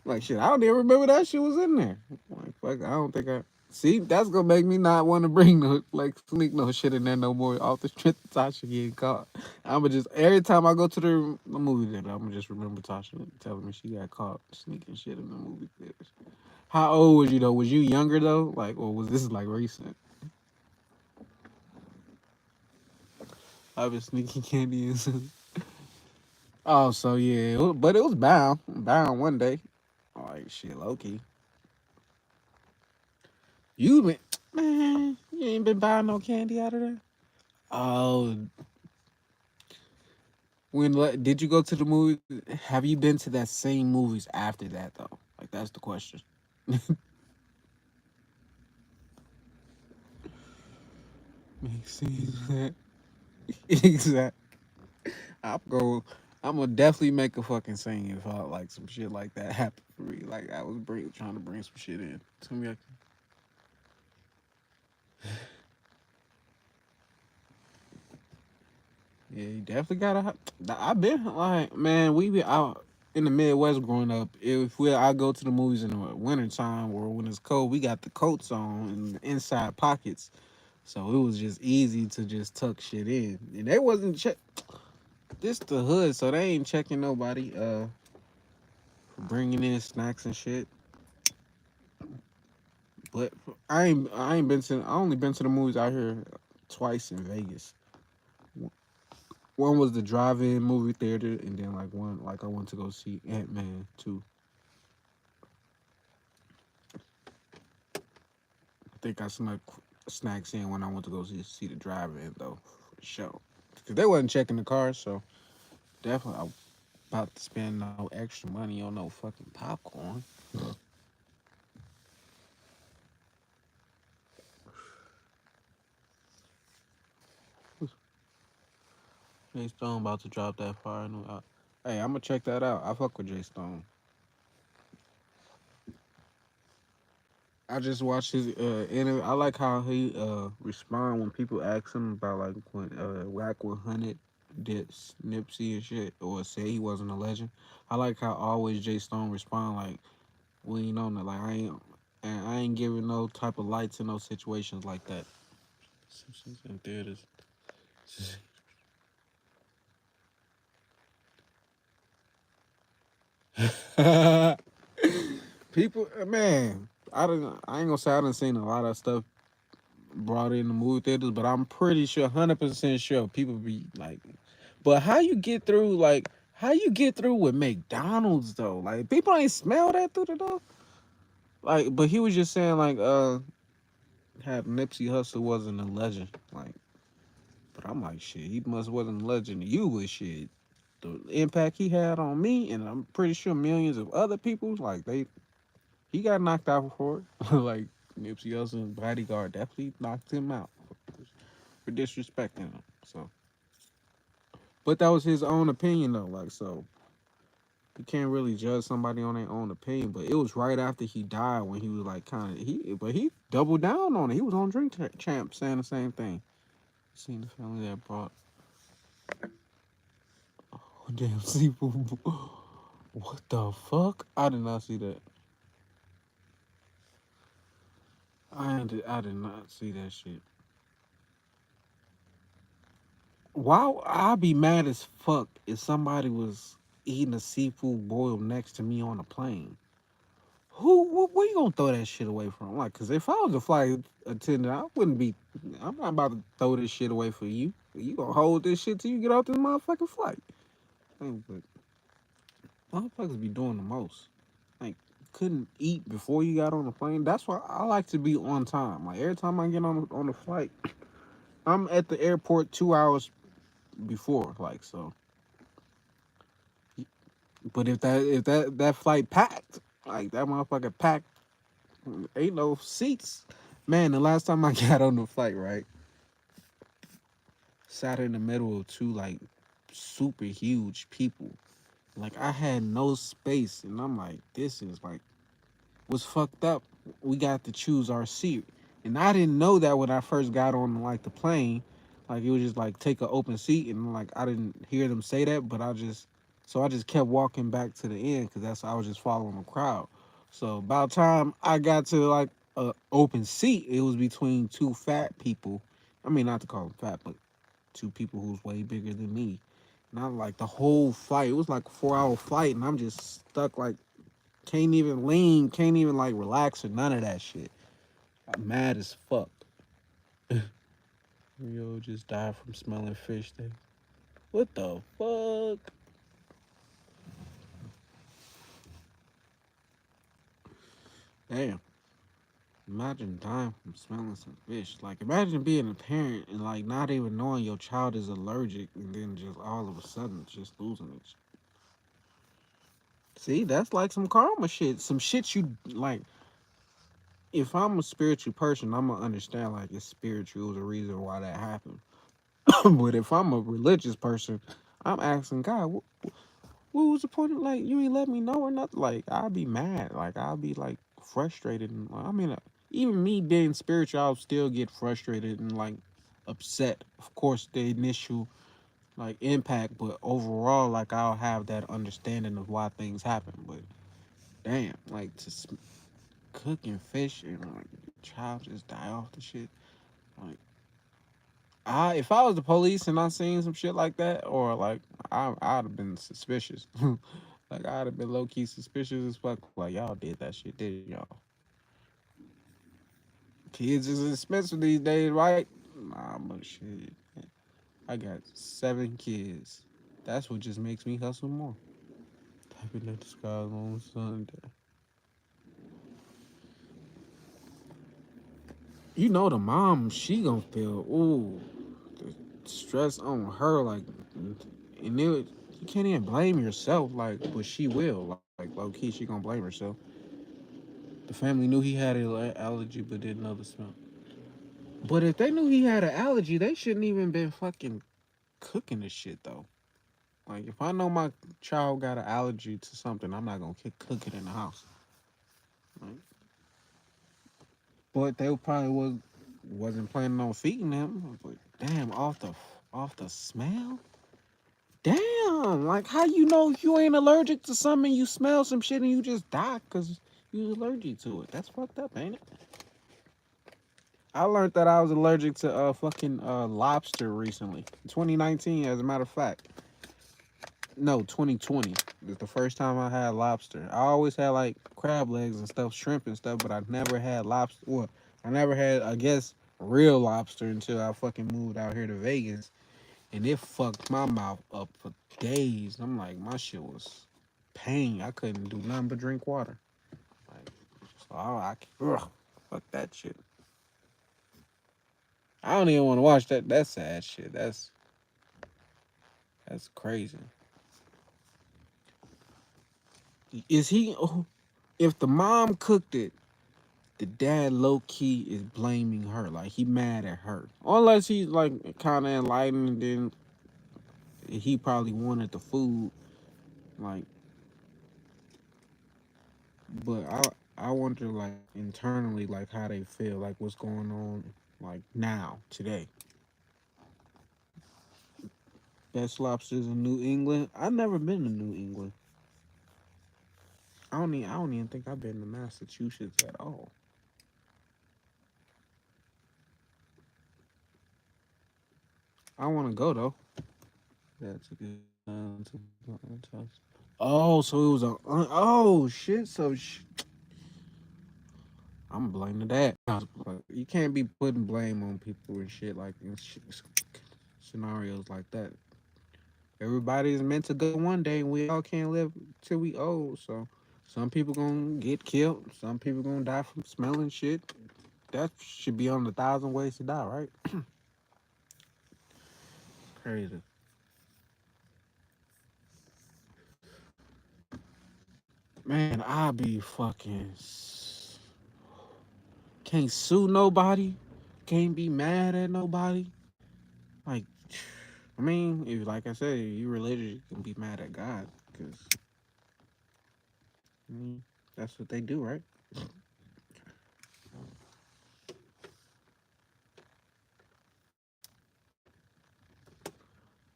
like shit. I don't even remember that shit was in there. Like, fuck, I don't think I. See, that's gonna make me not want to bring no like sneak no shit in there no more. Off the strength of Tasha getting caught, I'ma just every time I go to the movie theater, I'ma just remember Tasha telling me she got caught sneaking shit in the movie theaters. How old was you though? Was you younger though? Like, or was this like recent? I've been sneaking candy in. Oh, so yeah, but it was bound one day. Like shit, low key. You been man, you ain't been buying no candy out of there. Oh, did you go to the movie? Have you been to that same movies after that though? Like that's the question. Makes sense. Exactly. I'm go. I'm gonna definitely make a fucking scene if I like some shit like that happen for me. Like I was trying to bring some shit in to me. Yeah, you definitely gotta. I've been like, man, we be out in the Midwest growing up. If I go to the movies in the winter time or when it's cold, we got the coats on and the inside pockets, so it was just easy to just tuck shit in. And they wasn't check this the hood, so they ain't checking nobody for bringing in snacks and shit. But I ain't been to. I only been to the movies out here twice in Vegas. One was the drive-in movie theater, and then like one like I went to go see Ant-Man too. I think I snuck snacks in when I went to go see the drive-in though for the show. Cause they wasn't checking the cars, so Definitely, I'm about to spend no extra money on no fucking popcorn. Jay Stone about to drop that fire new out. Hey, I'm gonna check that out. I fuck with Jay Stone. I just watched his interview. I like how he respond when people ask him about like when Whack 100 dits Nipsey and shit or say he wasn't a legend. I like how always Jay Stone respond like we ain't on it. Like I ain't giving no type of lights in those situations like that. Simpsons in theaters. People, man, I ain't gonna say I done seen a lot of stuff brought in the movie theaters, but I'm pretty sure, 100% sure, people be like, but how you get through with McDonald's though? Like, people ain't smell that through the door. Like, but he was just saying like, had Nipsey Hussle wasn't a legend. Like, but I'm like, shit, he must wasn't a legend to you, but shit, the impact he had on me, and I'm pretty sure millions of other people, like he got knocked out for it. Like Nipsey Hussle's bodyguard definitely knocked him out for disrespecting him. So, but that was his own opinion though. Like, so you can't really judge somebody on their own opinion. But it was right after he died when he was like kind of but he doubled down on it. He was on Drink Champ saying the same thing. Seen the family that brought oh, damn seafood. What the fuck? I did not see that. I did not see that shit. Why I'd be mad as fuck if somebody was eating a seafood boil next to me on a plane. Where you gonna throw that shit away from? Like, cause if I was a flight attendant, I wouldn't be. I'm not about to throw this shit away for you. You gonna hold this shit till you get off this motherfucking flight. But motherfuckers be doing the most. Like, couldn't eat before you got on the plane. That's why I like to be on time. Like every time I get on the flight, I'm at the airport 2 hours before. Like so. But if that flight packed, like that motherfucker packed, ain't no seats. Man, the last time I got on the flight, right, sat in the middle of two like super huge people. Like I had no space, and I'm like, this is like was fucked up. We got to choose our seat, and I didn't know that when I first got on like the plane. Like it was just like take an open seat, and like I didn't hear them say that, but I just kept walking back to the end because I was just following the crowd. So about time I got to like a open seat, it was between two fat people. I mean, not to call them fat, but two people who's way bigger than me. And I'm like the whole flight. It was like a 4 hour flight, and I'm just stuck like can't even lean, can't even like relax or none of that shit. I'm mad as fuck. Yo, just died from smelling fish thing. What the fuck? Damn. Imagine dying from smelling some fish. Like imagine being a parent and like not even knowing your child is allergic and then just all of a sudden just losing it. See, that's like some karma shit. Some shit you like if I'm a spiritual person, I'm gonna understand like it's spiritual is a reason why that happened. But if I'm a religious person, I'm asking God, what was the point of like you ain't let me know or nothing? Like I'd be mad, like I'd be like frustrated, and I mean, even me being spiritual, I'll still get frustrated and like upset. Of course, the initial like impact, but overall, like I'll have that understanding of why things happen. But damn, like cooking fish and like child just die off the shit. Like if I was the police and I seen some shit like that, or like I'd have been suspicious. Like I'd have been low key suspicious as fuck. Like y'all did that shit, did y'all? Kids is expensive these days, right? Nah, but shit. I got 7 kids. That's what just makes me hustle more. Typing at the sky on Sunday. You know the mom, she gonna feel the stress on her, like, and it. You can't even blame yourself, like, but she will. Like low key, she gonna blame herself. The family knew he had an allergy, but didn't know the smell. But if they knew he had an allergy, they shouldn't even been fucking cooking the shit though. Like if I know my child got an allergy to something, I'm not gonna cook it in the house. Like, but they probably wasn't planning on feeding him. But damn, off the smell. Damn, like how you know you ain't allergic to something? You smell some shit and you just die because you was allergic to it. That's fucked up, ain't it? I learned that I was allergic to fucking lobster recently. 2019, as a matter of fact. No, 2020 is the first time I had lobster. I always had like crab legs and stuff, shrimp and stuff, but I never had lobster. Well, I never had, I guess, real lobster until I fucking moved out here to Vegas, and it fucked my mouth up for days. I'm like, my shit was pain. I couldn't do nothing but drink water. Like, so fuck that shit. I don't even want to watch that. That's sad shit. That's crazy. Is he? Oh, if the mom cooked it, the dad low key is blaming her. Like he mad at her. Unless he's like kind of enlightened, and then he probably wanted the food. Like, but I wonder like internally like how they feel. Like what's going on like now today. Best lobsters in New England. I've never been to New England. I don't even think I've been to Massachusetts at all. I want to go though. That's a good. Oh, so it was a. Oh shit! I'm blaming that. You can't be putting blame on people and shit like in scenarios like that. Everybody is meant to go one day, and we all can't live till we old. So some people gonna get killed. Some people gonna die from smelling shit. That should be on 1,000 ways to die, right? Crazy. Man, I be fucking can't sue nobody. Can't be mad at nobody. Like, I mean, if like I said, if you religious, you can be mad at God because I mean, that's what they do, right?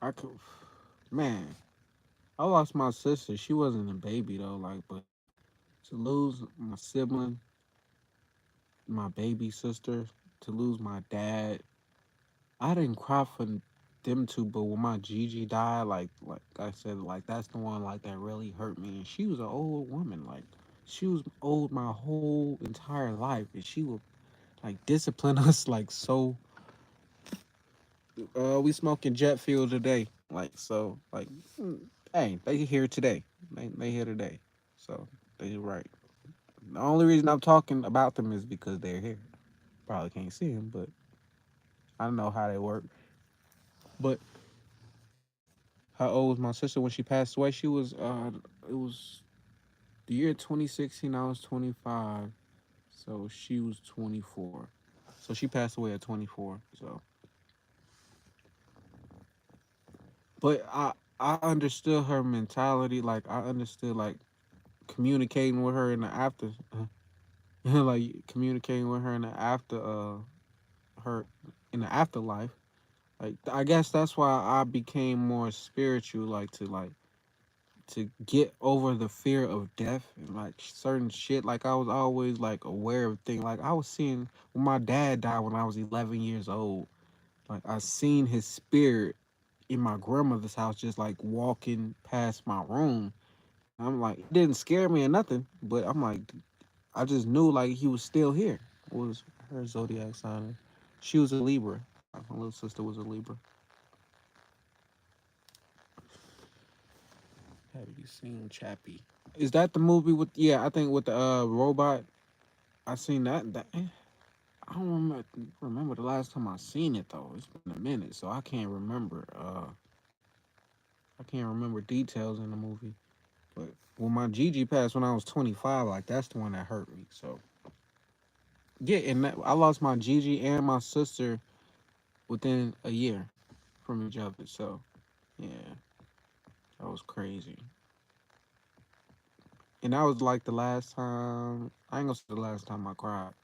I could, man. I lost my sister. She wasn't a baby though, like, but to lose my sibling, my baby sister, to lose my dad, I didn't cry for them two, but when my Gigi died, like I said, like that's the one like that really hurt me. And she was an old woman, like she was old my whole entire life, and she would like discipline us like so. We smoking jet fuel today, like so, like hey, they here today, they here today, so they right. The only reason I'm talking about them is because they're here. Probably can't see them, but I don't know how they work. But how old was my sister when she passed away? She was it was the year 2016. I was 25, so she was 24. So she passed away at 24. So, but I understood her mentality. Like I understood like communicating with her in the after, like communicating with her in the after her in the afterlife. Like I guess that's why I became more spiritual. Like to get over the fear of death and like certain shit. Like I was always like aware of things. Like I was seeing when my dad died when I was 11 years old. Like I seen his spirit in my grandmother's house, just like walking past my room. I'm like, it didn't scare me or nothing, but I'm like, I just knew like he was still here. What was her zodiac sign? She was a Libra. My little sister was a Libra. Have you seen Chappie? Is that the movie with? Yeah, I think with the robot. I seen that. I don't remember the last time I seen it though. It's been a minute, so I can't remember. I can't remember details in the movie. But when my Gigi passed when I was 25, like that's the one that hurt me. So yeah, and I lost my Gigi and my sister within a year from each other. So yeah, that was crazy. And that was like the last time. I ain't gonna say the last time I cried.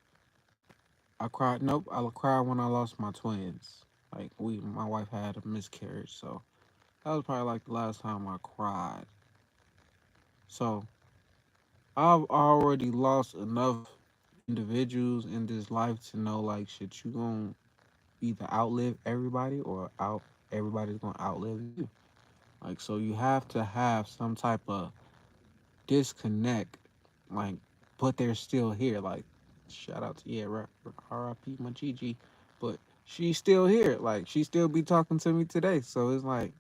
I cried. Nope, I cried when I lost my twins. Like my wife had a miscarriage, so that was probably like the last time I cried. So I've already lost enough individuals in this life to know like shit. You gonna either outlive everybody or everybody's gonna outlive you. Like so, you have to have some type of disconnect, like, but they're still here. Like, shout out to R.I.P. my Gigi, but she's still here. Like, she still be talking to me today. So it's like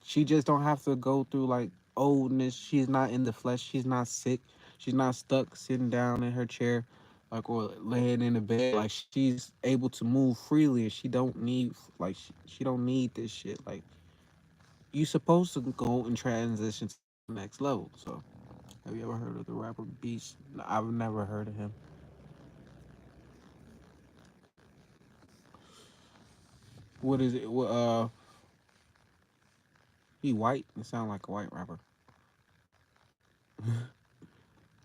she just don't have to go through like oldness. She's not in the flesh. She's not sick. She's not stuck sitting down in her chair, like or laying in the bed. Like she's able to move freely, and she don't need like she don't need this shit. Like you supposed to go and transition to the next level. So have you ever heard of the rapper Beast? No, I've never heard of him. What is it? He white. It sounds like a white rapper.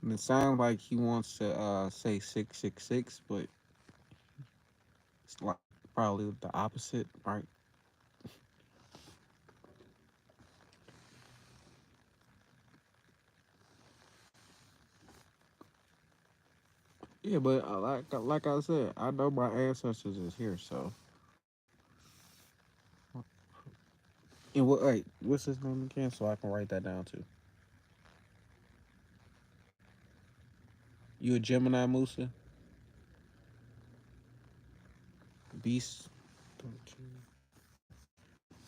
And it sounds like he wants to say 666, but it's like probably the opposite, right? Yeah, but like I said, I know my ancestors is here. So, and what? Wait, what's his name again? So I can write that down too. You a Gemini, Musa? Beast.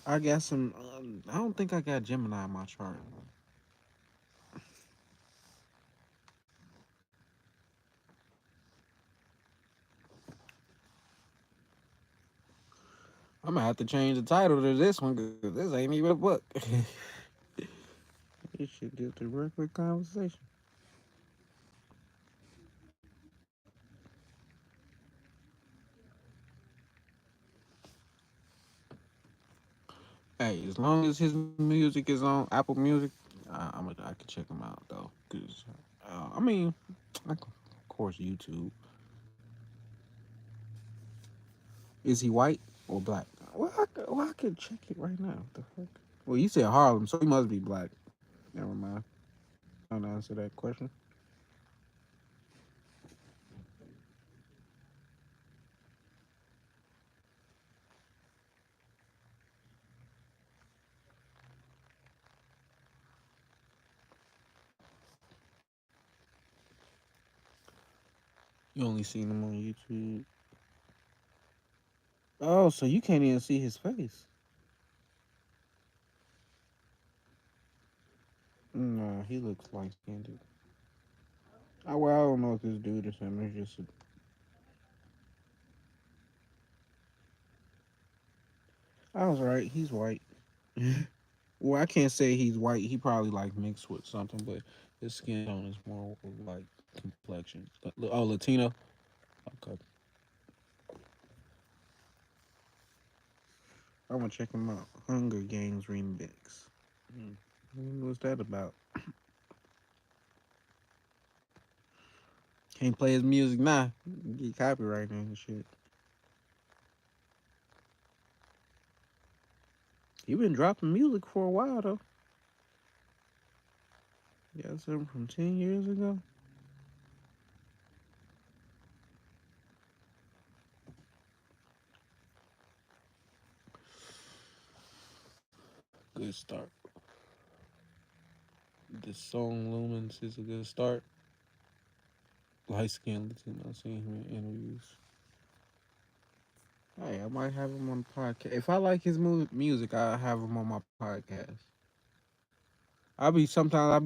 I got some. I don't think I got Gemini in my chart. I'm gonna have to change the title to this one because this ain't even a book. This shit just a regular conversation. Hey, as long as his music is on Apple Music, I can check him out though. Cause I mean, of course YouTube. Is he white or black? Well, I could check it right now. What the fuck? Well, you said Harlem, so he must be black. Never mind. Trying to answer that question. You only seen him on YouTube. Oh, so you can't even see his face. No, he looks light skinned. Well, I don't know if this dude is him. It's just. I was right. He's white. Well, I can't say he's white. He probably like mixed with something, but his skin tone is more like complexion. Oh, Latino. Okay, I'm gonna check him out. Hunger Games remix. Hmm. What's that about? Can't play his music now. Get copyright and shit. He been dropping music for a while though. Yeah, something from 10 years ago. Good start. The song Lumens is a good start. Light skin Latino. Seeing him in interviews. Hey, I might have him on the podcast. If I like his music, I'll have him on my podcast. I'll be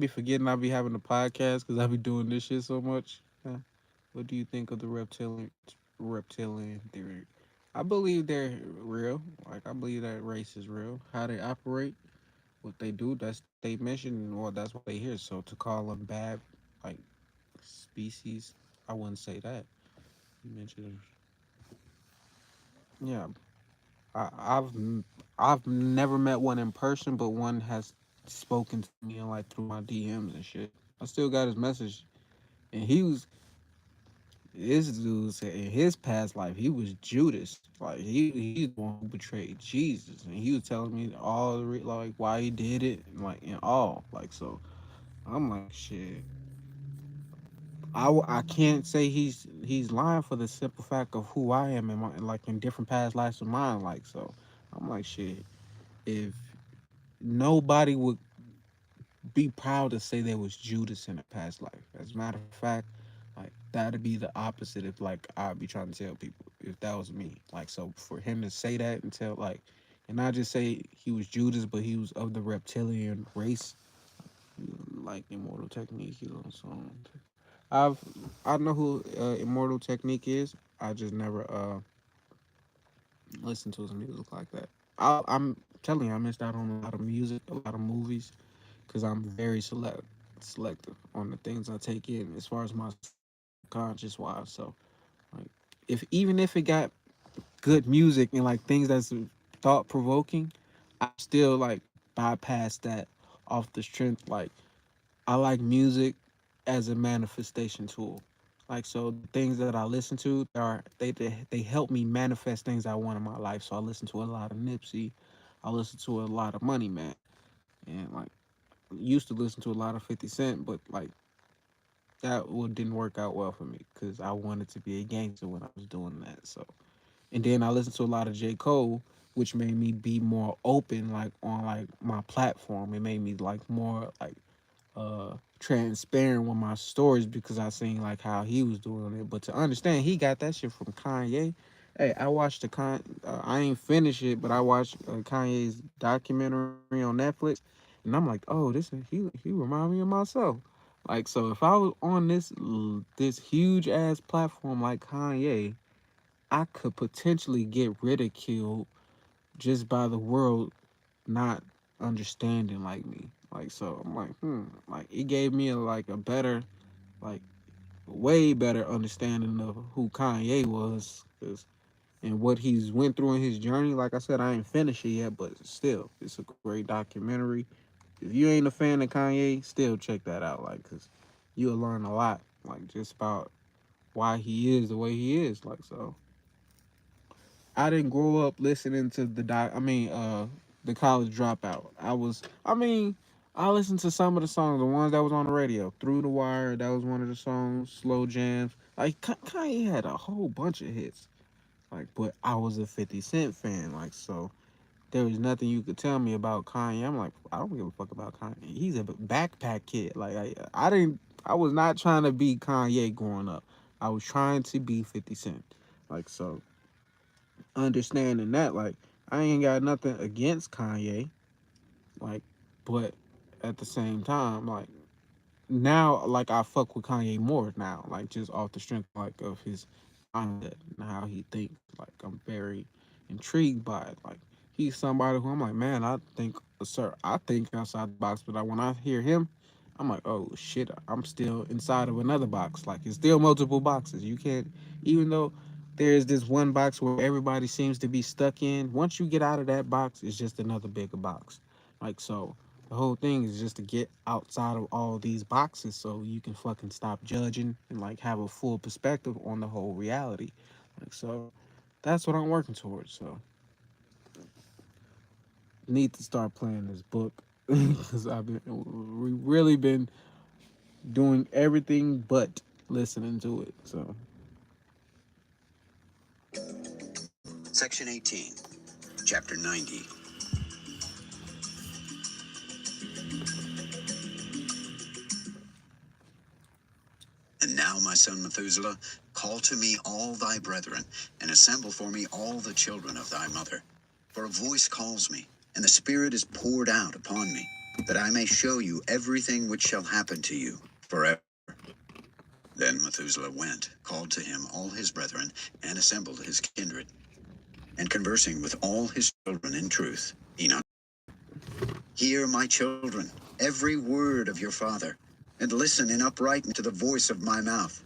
forgetting I'll be having a podcast because I'll be doing this shit so much. Huh? What do you think of the reptilian theory? I believe they're real. Like I believe that race is real. How they operate, what they do, that's they mention, or that's what they hear. So to call them bad, like species, I wouldn't say that. You mentioned, yeah, I, I've never met one in person, but one has spoken to me like through my DMs and shit. I still got his message, and he was this dude said in his past life he was Judas. Like he's the one who betrayed Jesus, and he was telling me all the like why he did it, and like and all like so. I'm like shit. I can't say he's lying for the simple fact of who I am in my like in different past lives of mine. Like so, I'm like shit. If nobody would be proud to say there was Judas in a past life. As a matter of fact, like that'd be the opposite if like I'd be trying to tell people if that was me. Like so for him to say that and tell like and not just say he was Judas, but he was of the reptilian race, like Immortal Technique. He's on song. I've I know who Immortal Technique is. I just never listened to his music like that. I'm telling you, I missed out on a lot of music, a lot of movies, because I'm very selective on the things I take in as far as my subconscious wise. So like if even if it got good music and like things that's thought provoking, I still like bypass that off the strength. Like I like music as a manifestation tool. Like so the things that I listen to are they help me manifest things I want in my life. So I listen to a lot of Nipsey, I listen to a lot of Money Man, and like used to listen to a lot of 50 Cent, but like that didn't work out well for me because I wanted to be a gangster when I was doing that. So, and then I listened to a lot of J. Cole, which made me be more open, like on like my platform. It made me like more like transparent with my stories because I seen like how he was doing it. But to understand, he got that shit from Kanye. Hey, I watched I ain't finished it, but I watched Kanye's documentary on Netflix, and I'm like, oh, he remind me of myself. Like, so if I was on this huge ass platform like Kanye, I could potentially get ridiculed just by the world not understanding like me. Like so I'm like, like it gave me like a better, like way better understanding of who Kanye was 'cause- and what he's went through in his journey. Like I said, I ain't finished it yet, but still, it's a great documentary. If you ain't a fan of Kanye, still check that out. Like, cause you'll learn a lot, like just about why he is the way he is. Like, so I didn't grow up listening to the College Dropout. I listened to some of the songs, the ones that was on the radio. Through the Wire, that was one of the songs. Slow Jams. Like Kanye had a whole bunch of hits. Like, but I was a 50 Cent fan. Like, so there was nothing you could tell me about Kanye. I'm like, I don't give a fuck about Kanye. He's a backpack kid. Like, I didn't. I was not trying to be Kanye growing up. I was trying to be 50 Cent. Like, so understanding that, like, I ain't got nothing against Kanye, like, but at the same time, like, now, like, I fuck with Kanye more now, like, just off the strength, like, of his mindset and how he thinks. Like, I'm very intrigued by it. Like, he's somebody who I'm like, man, I think outside the box, but when I hear him, I'm like, oh shit, I'm still inside of another box. Like, it's still multiple boxes. You can't, even though there's this one box where everybody seems to be stuck in, once you get out of that box, it's just another bigger box. Like, so the whole thing is just to get outside of all these boxes so you can fucking stop judging and like have a full perspective on the whole reality. Like, so that's what I'm working towards. So need to start playing this book because we really been doing everything but listening to it. So Section 18, Chapter 90. And now, my son Methuselah, call to me all thy brethren, and assemble for me all the children of thy mother. For a voice calls me, and the Spirit is poured out upon me, that I may show you everything which shall happen to you forever. Then Methuselah went, called to him all his brethren, and assembled his kindred. And conversing with all his children in truth, Enoch Hear, my children, every word of your father, and listen in uprightness to the voice of my mouth.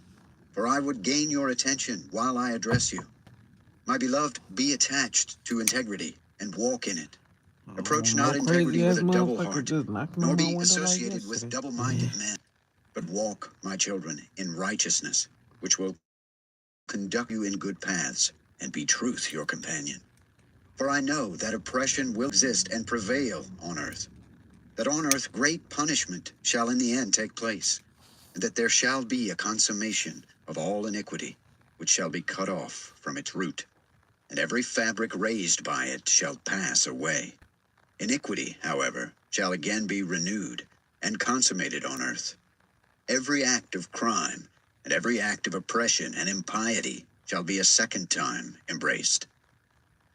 For I would gain your attention while I address you. My beloved, be attached to integrity and walk in it. Approach No not integrity crazy with ass a double motherfucker heart, just knocking nor on my be window like associated with yesterday. double minded men, but walk, my children, in righteousness, which will conduct you in good paths, and be truth your companion. For I know that oppression will exist and prevail on earth, that on earth great punishment shall in the end take place, and that there shall be a consummation of all iniquity, which shall be cut off from its root, and every fabric raised by it shall pass away. Iniquity, however, shall again be renewed and consummated on earth. Every act of crime and every act of oppression and impiety shall be a second time embraced.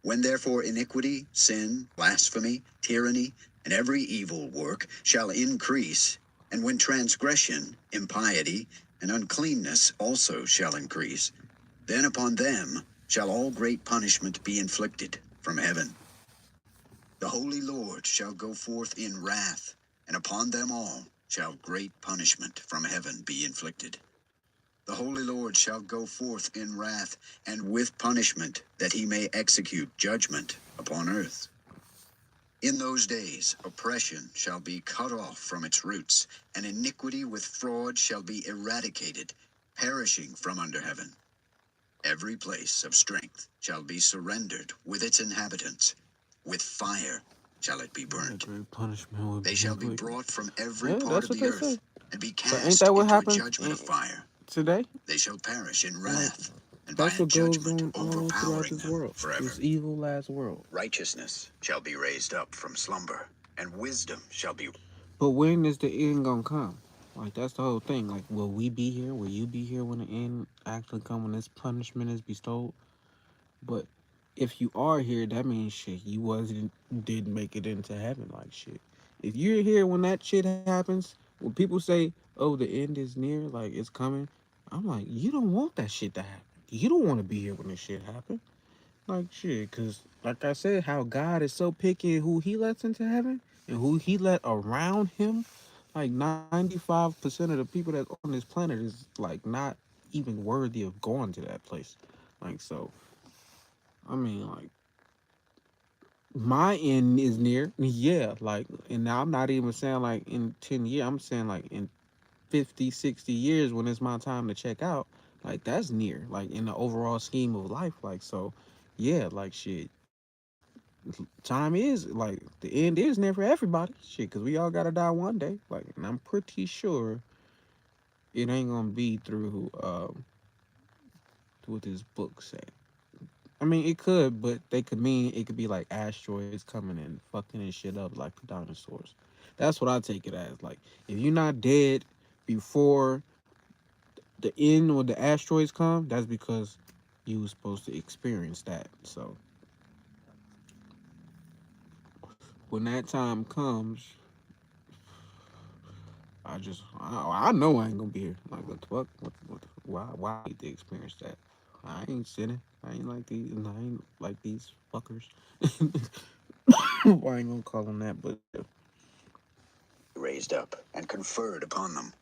When therefore iniquity, sin, blasphemy, tyranny, and every evil work shall increase, and when transgression, impiety, and uncleanness also shall increase, then upon them shall all great punishment be inflicted from heaven. The holy Lord shall go forth in wrath, and upon them all shall great punishment from heaven be inflicted. The holy Lord shall go forth in wrath and with punishment, that he may execute judgment upon earth. In those days oppression shall be cut off from its roots, and iniquity with fraud shall be eradicated, perishing from under heaven. Every place of strength shall be surrendered with its inhabitants. With fire shall it be That burnt. great punishment would They be shall be inflicted. brought from every Yeah, part that's of what the they say. earth, and be So ain't that cast what into a happened judgment of fire. today? They shall perish in Like wrath, and by that's a what goes judgment on all throughout overpowering this them world. forever. This evil last world. Righteousness shall be raised up from slumber, and wisdom shall be. But when is the end gonna come? Like that's the whole thing. Like, will we be here? Will you be here when the end actually come? When this punishment is bestowed? But if you are here, that means shit. You wasn't didn't make it into heaven. Like shit. If you're here when that shit happens, when people say, "Oh, the end is near," like it's coming, I'm like, you don't want that shit to happen. You don't want to be here when this shit happen. Like shit, cause like I said, how God is so picky who He lets into heaven and who He let around Him. Like 95% of the people that's on this planet is like not even worthy of going to that place. Like so, I mean, like my end is near, yeah. Like, and now I'm not even saying like in 10 years. I'm saying like in 50, 60 years when it's my time to check out. Like that's near. Like in the overall scheme of life. Like so, yeah. Like shit time is like the end is near for everybody. Shit, cause we all gotta die one day. Like, and I'm pretty sure it ain't gonna be through what this book said. I mean, it could, but they could mean it could be like asteroids coming and fucking and shit up like the dinosaurs. That's what I take it as. Like, if you're not dead before the end or the asteroids come, that's because you was supposed to experience that. So when that time comes, I know I ain't gonna be here. Like what the fuck? Why I need to experience that? I ain't sinning. I ain't like these. I ain't like these fuckers. I ain't gonna call them that, but yeah. Raised up and conferred upon them.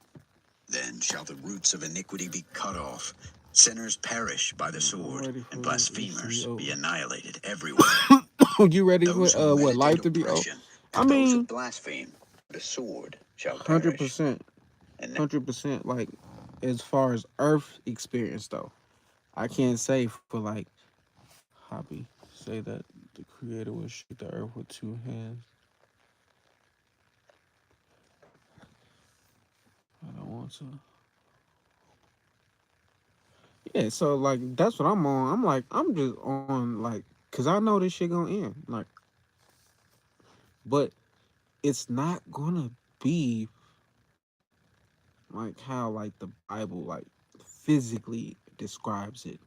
Then shall the roots of iniquity be cut off, sinners perish by the I'm sword, ready for and this to be blasphemers over. be annihilated everywhere. You ready for Those who what meditate life to be over? oppression I and those who mean, blaspheme the sword shall hundred perish. percent, And 100%. Like as far as Earth experience though, I can't say for like hobby say that the Creator will shake the Earth with two hands. I don't want to. Yeah, so like that's what I'm on. I'm like I'm just on like cuz I know this shit going to end. Like but it's not going to be like how like the Bible like physically describes it.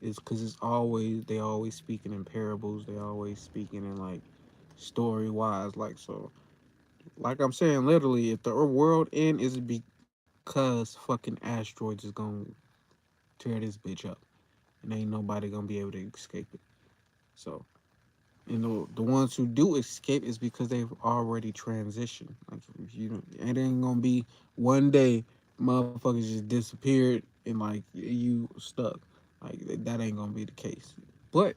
It's cuz it's always they always speaking in parables, they always speaking in like story wise like so. Like I'm saying literally if the world end is because fucking asteroids is going to tear this bitch up and ain't nobody going to be able to escape it. So You know, the ones who do escape is because they've already transitioned. Like, if you don't, it ain't gonna be one day motherfuckers just disappeared and like you stuck. Like that ain't gonna be the case. But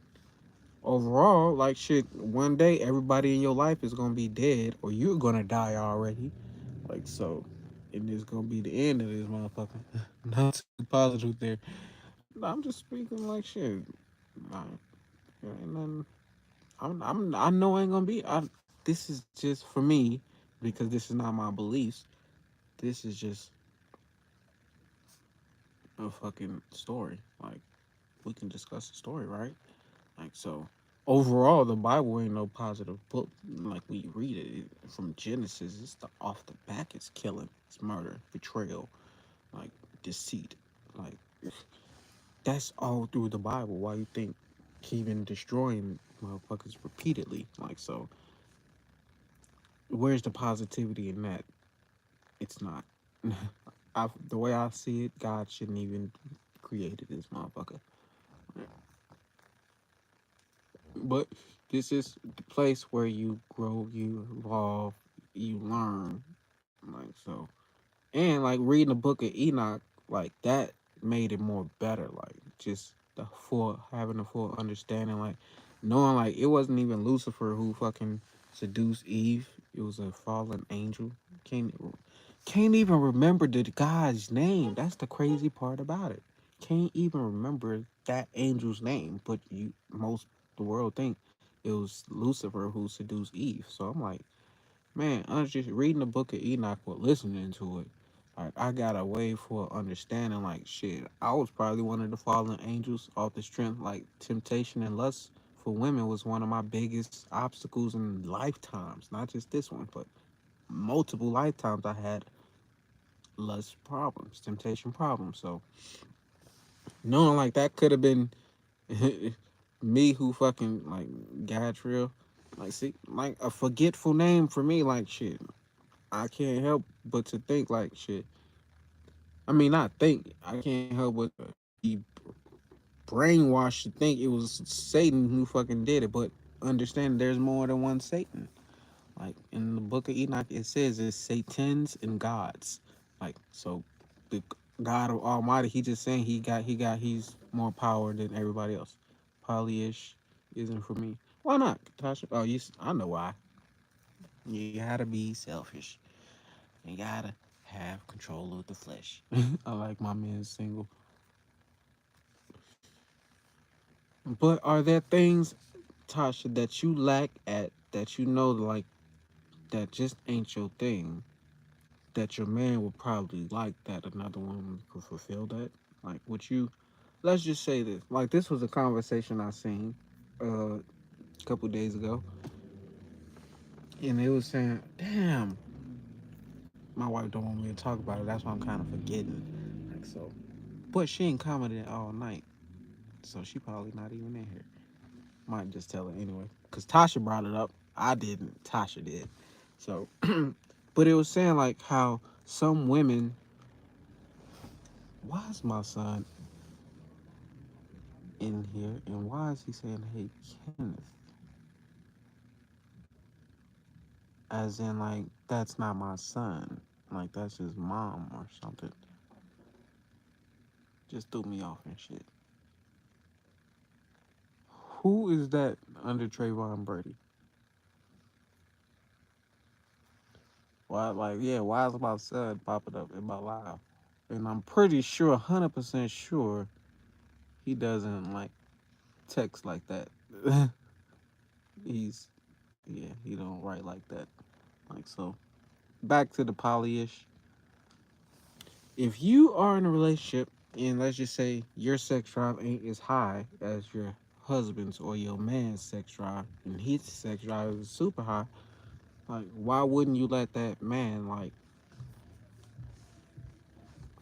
overall, like shit, one day everybody in your life is gonna be dead or you're gonna die already. Like so, and it's gonna be the end of this motherfucker. Not too positive there. No, I'm just speaking like shit. Nah, ain't nothing. I know I ain't gonna be. This is just for me because this is not my beliefs. This is just a fucking story. Like we can discuss the story, right? Like so. Overall, the Bible ain't no positive book. Like we read from Genesis, it's the off the back. It's killing, it's murder, betrayal, like deceit. Like that's all through the Bible. Why you think he been destroying motherfuckers repeatedly? Like so, where's the positivity in that? It's not. The way I see it, God shouldn't even created this motherfucker. But this is the place where you grow, you evolve, you learn. Like so, and like reading the book of Enoch, like that made it more better. Like just the full having the full understanding, like knowing like it wasn't even Lucifer who fucking seduced Eve. It was a fallen angel. Can't can't even remember the guy's name. That's the crazy part about it. Can't even remember that angel's name. But you most the world think it was Lucifer who seduced Eve. So I'm like, man, I was just reading the book of Enoch or listening to it. Like I got a way for understanding like shit. I was probably one of the fallen angels off the strength like temptation and lust for women was one of my biggest obstacles in lifetimes. Not just this one, but multiple lifetimes I had lust problems, temptation problems. So knowing like that could have been me who fucking like Gadriel. Like see like a forgetful name for me, like shit. I can't help but to think like shit. I mean, not think. I can't help but to be brainwashed to think it was Satan who fucking did it. But understand, there's more than one Satan. Like in the Book of Enoch, it says it's Satans and gods. Like so, the God of Almighty, he just saying he's more power than everybody else. Polyish isn't for me. Why not, Tasha? Oh, I know why. You gotta be selfish. You gotta have control of the flesh. I like my man single. But are there things, Tasha, that you lack at that you know like that just ain't your thing? That your man would probably like that another woman could fulfill that? Like would you let's just say this. Like this was a conversation I seen a couple days ago. And it was saying, damn, my wife don't want me to talk about it. That's why I'm kind of forgetting. Like so. But she ain't commented all night. So she probably not even in here. Might just tell her anyway. Cause Tasha brought it up. I didn't. Tasha did. So, but it was saying like how some women. Why is my son in here? And why is he saying, "Hey, Kenneth"? As in like that's not my son. Like that's his mom or something. Just threw me off and shit. Who is that under Trayvon Brady? Why, like, yeah, why is my son popping up in my life? And I'm pretty sure, 100% sure, he doesn't like text like that. He's, yeah, he don't write like that. Like, so back to the polyish. If you are in a relationship and let's just say your sex drive ain't as high as your husband's or your man's sex drive, and his sex drive is super high, like, why wouldn't you let that man, like,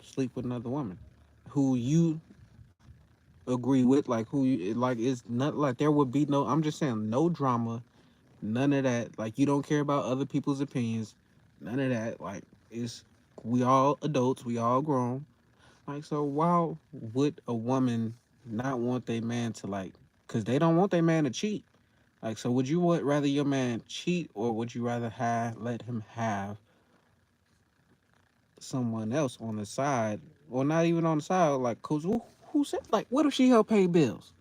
sleep with another woman who you agree with, like who you like it's not like there would be no I'm just saying no drama, none of that. Like you don't care about other people's opinions, none of that. Like it's we all adults, we all grown. Like so why would a woman not want their man to like cause they don't want their man to cheat. Like, so would you rather your man cheat, or would you rather have let him have someone else on the side, or not even on the side? Like, cause who said, like, what if she help pay bills?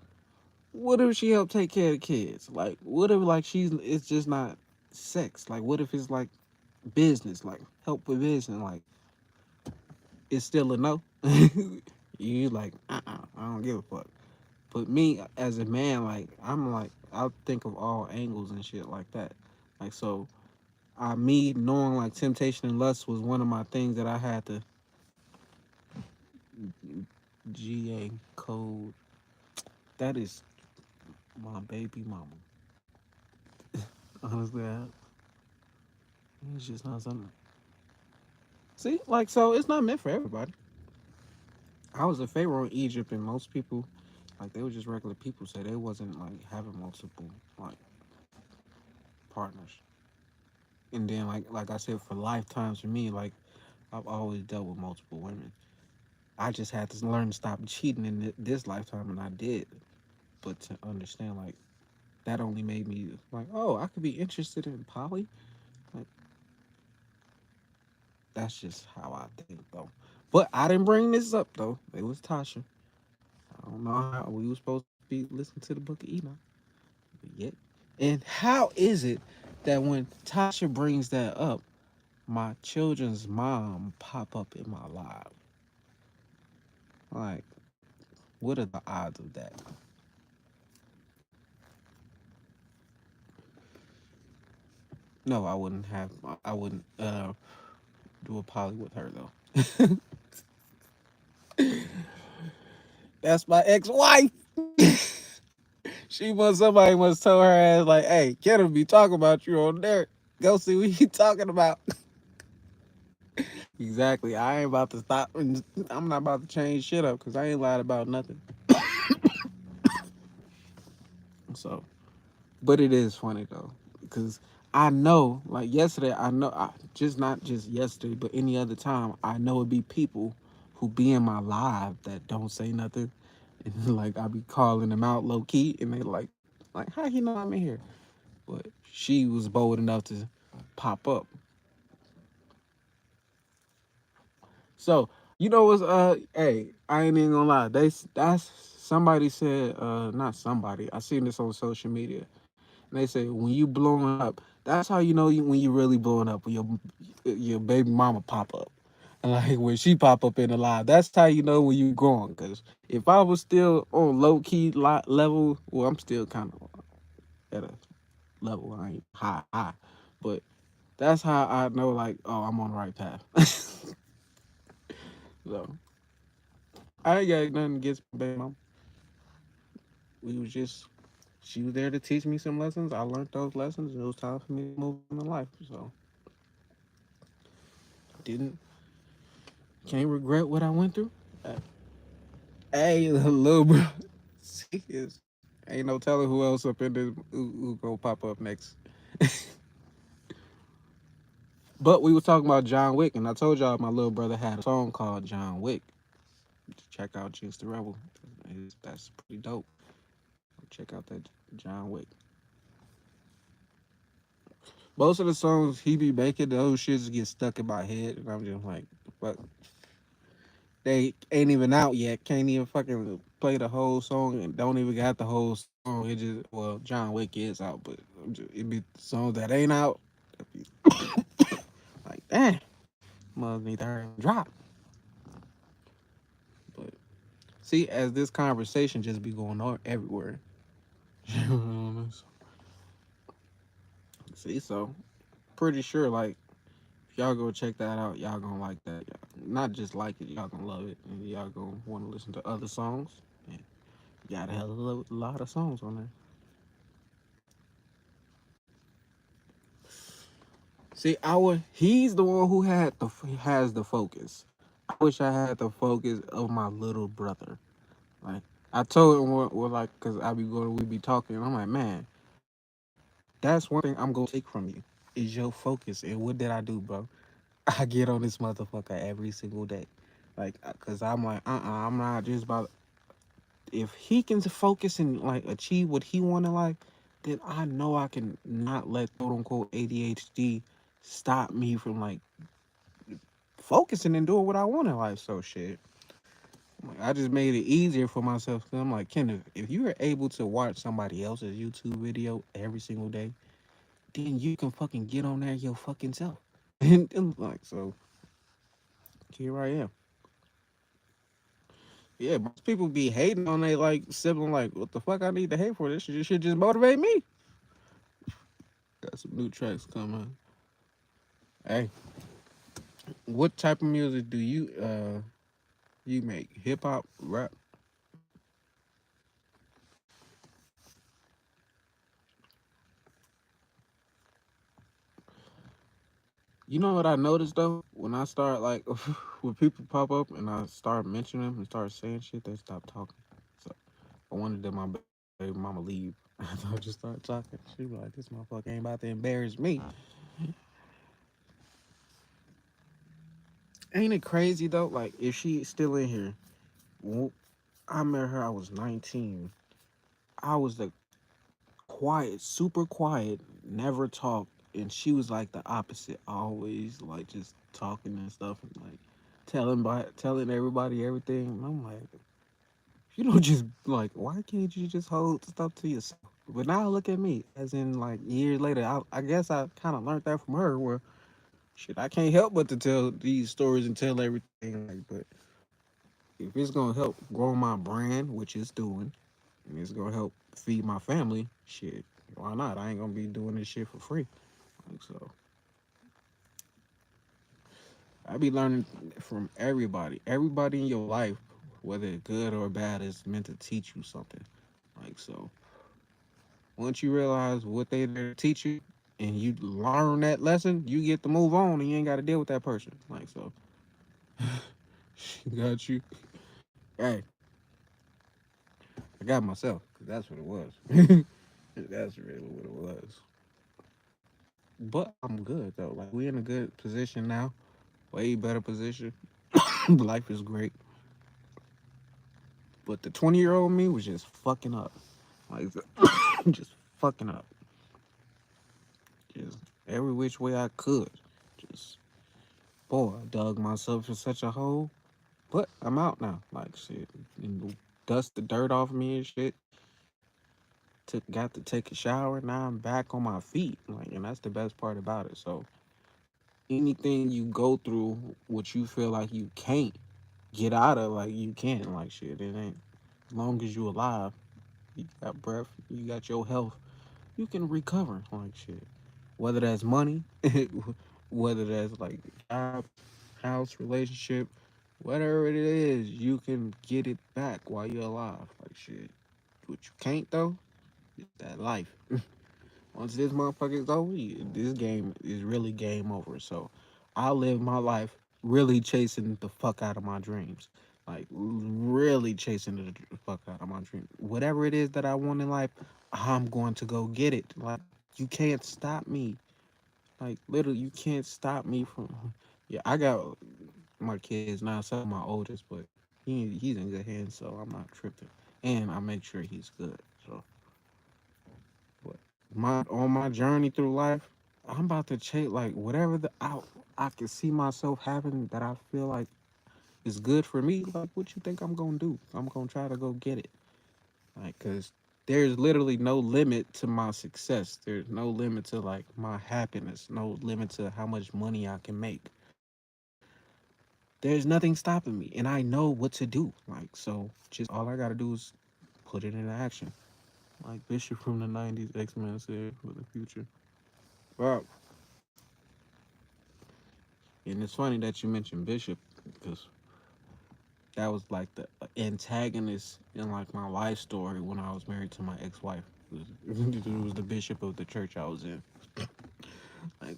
What if she help take care of the kids? Like, what if like it's just not sex? Like, what if it's like business, like help with business? Like, it's still a no. You like, I don't give a fuck. But me as a man, like, I'm like, I'll think of all angles and shit like that. Like, so me knowing like temptation and lust was one of my things that I had to GA code. That is my baby mama. Honestly, it's just not something. See, like, so it's not meant for everybody. I was a pharaoh in Egypt, and most people, like, they were just regular people, so they wasn't like having multiple like partners. And then, like I said, for lifetimes for me, like, I've always dealt with multiple women. I just had to learn to stop cheating in this lifetime, and I did. But to understand, like, that only made me like, oh, I could be interested in poly. Like, that's just how I think, though. But I didn't bring this up though. It was Tasha. I don't know how we were supposed to be listening to the Book of Enoch, but yet. And how is it that when Tasha brings that up, my children's mom pop up in my life? Like, what are the odds of that? No, I wouldn't have. I wouldn't do a poly with her though. That's my ex-wife. Somebody must tell her ass like, "Hey, Kenneth be talking about you on there. Go see what he talking about." Exactly. I ain't about to stop. I'm not about to change shit up because I ain't lied about nothing. So, but it is funny though because I know, like yesterday, I know, just not just yesterday, but any other time, I know it be people who be in my live that don't say nothing, and like I be calling them out low key, and they like how he know I'm in here? But she was bold enough to pop up. So you know what's hey, I ain't even gonna lie. That's somebody said not somebody. I seen this on social media. And they say when you blowing up, that's how you know when you really blowing up when your baby mama pop up. And like when she pop up in the live, that's how you know when you growing. Cause if I was still on low key level, well, I'm still kind of at a level I ain't high, but that's how I know like, oh, I'm on the right path. So I ain't got nothing against my baby mom. We was just She was there to teach me some lessons. I learned those lessons, and it was time for me to move on in life. So didn't can't regret what I went through. Uh, hey, little bro, see, ain't no telling who else up in this who gonna pop up next. But we was talking about John Wick, and I told y'all my little brother had a song called John Wick. Check out Jinx the Rebel. That's pretty dope. Check out that John Wick. Most of the songs he be making, those shits get stuck in my head, and I'm just like, fuck. They ain't even out yet. Can't even fucking play the whole song and don't even got the whole song. It just well, John Wick is out, but it be songs that ain't out. Like, damn, mother need to hurry and drop. But see, as this conversation just be going on everywhere. See, so pretty sure like if y'all go check that out, y'all gonna like that. Y'all, not just like it, y'all gonna love it, and y'all gonna want to listen to other songs. And you got a hell of a lot of songs on there. See, I would. He's the one who has the focus. I wish I had the focus of my little brother. Like I told him, well like, cause I be going, we be talking. And I'm like, man, that's one thing I'm gonna take from you is your focus. And what did I do, bro? I get on this motherfucker every single day, like, cause I'm like, I'm not just about. If he can focus and like achieve what he want in life, then I know I can not let quote unquote ADHD stop me from like focusing and doing what I want in life. So shit. Like, I just made it easier for myself. Cause I'm like, Kenneth, if you are able to watch somebody else's YouTube video every single day, then you can fucking get on there your fucking self. And like, so here I am. Yeah, most people be hating on they like sibling. Like, what the fuck I need to hate for? This shit should just motivate me. Got some new tracks coming. Hey, what type of music do you make? Hip hop, rap? You know what I noticed though? When I start like when people pop up and I start mentioning them and start saying shit, they stop talking. So I wanted that my baby mama leave. I thought just start talking. She be like, "This motherfucker ain't about to embarrass me." Ain't it crazy though? Like if she still in here, when I met her. I was 19. I was the quiet, super quiet, never talked, and she was like the opposite. Always like just talking and stuff and like telling everybody everything. And I'm like, you don't just like, why can't you just hold stuff to yourself? But now look at me, as in like years later, I guess I kind of learned that from her. Where shit, I can't help but to tell these stories and tell everything. Like, but if it's gonna help grow my brand, which it's doing, and it's gonna help feed my family, shit, why not? I ain't gonna be doing this shit for free. Like, so I be learning from everybody. Everybody in your life, whether it's good or bad, is meant to teach you something. Like, so once you realize what they there to teach you and you learn that lesson, you get to move on and you ain't got to deal with that person. Like, so she got you. Hey, I got myself because that's what it was. That's really what it was. But I'm good though. Like we in a good position now, way better position. Life is great. But the 20-year-old me was just fucking up, like just fucking up, just every which way I could. Just boy, I dug myself in such a hole. But I'm out now. Like shit, and dust the dirt off me and shit. Got to take a shower. Now I'm back on my feet. Like, and that's the best part about it. So anything you go through, what you feel like you can't get out of, like you can't. Like shit, it ain't. As long as you alive, you got breath, you got your health, you can recover. Like shit. Whether that's money, whether that's like job, house, relationship, whatever it is, you can get it back while you're alive. Like shit. What you can't though, is that life. Once this motherfucker is over, this game is really game over. So I live my life really chasing the fuck out of my dreams. Like really chasing the fuck out of my dream. Whatever it is that I want in life, I'm going to go get it. Like you can't stop me. Like literally, you can't stop me from. Yeah, I got my kids now. Some my oldest, but he's in good hands, so I'm not tripping. And I make sure he's good. So, but my on my journey through life, I'm about to chase like whatever I can see myself having that I feel like is good for me. Like, what you think I'm gonna do? I'm gonna try to go get it. Like, cause there's literally no limit to my success. There's no limit to like my happiness. No limit to how much money I can make. There's nothing stopping me, and I know what to do. Like, so just all I gotta do is put it into action. Like Bishop from the '90s, X-Men said for the future. Well, and it's funny that you mentioned Bishop because that was like the antagonist in like my life story when I was married to my ex-wife. It was the bishop of the church I was in. Like,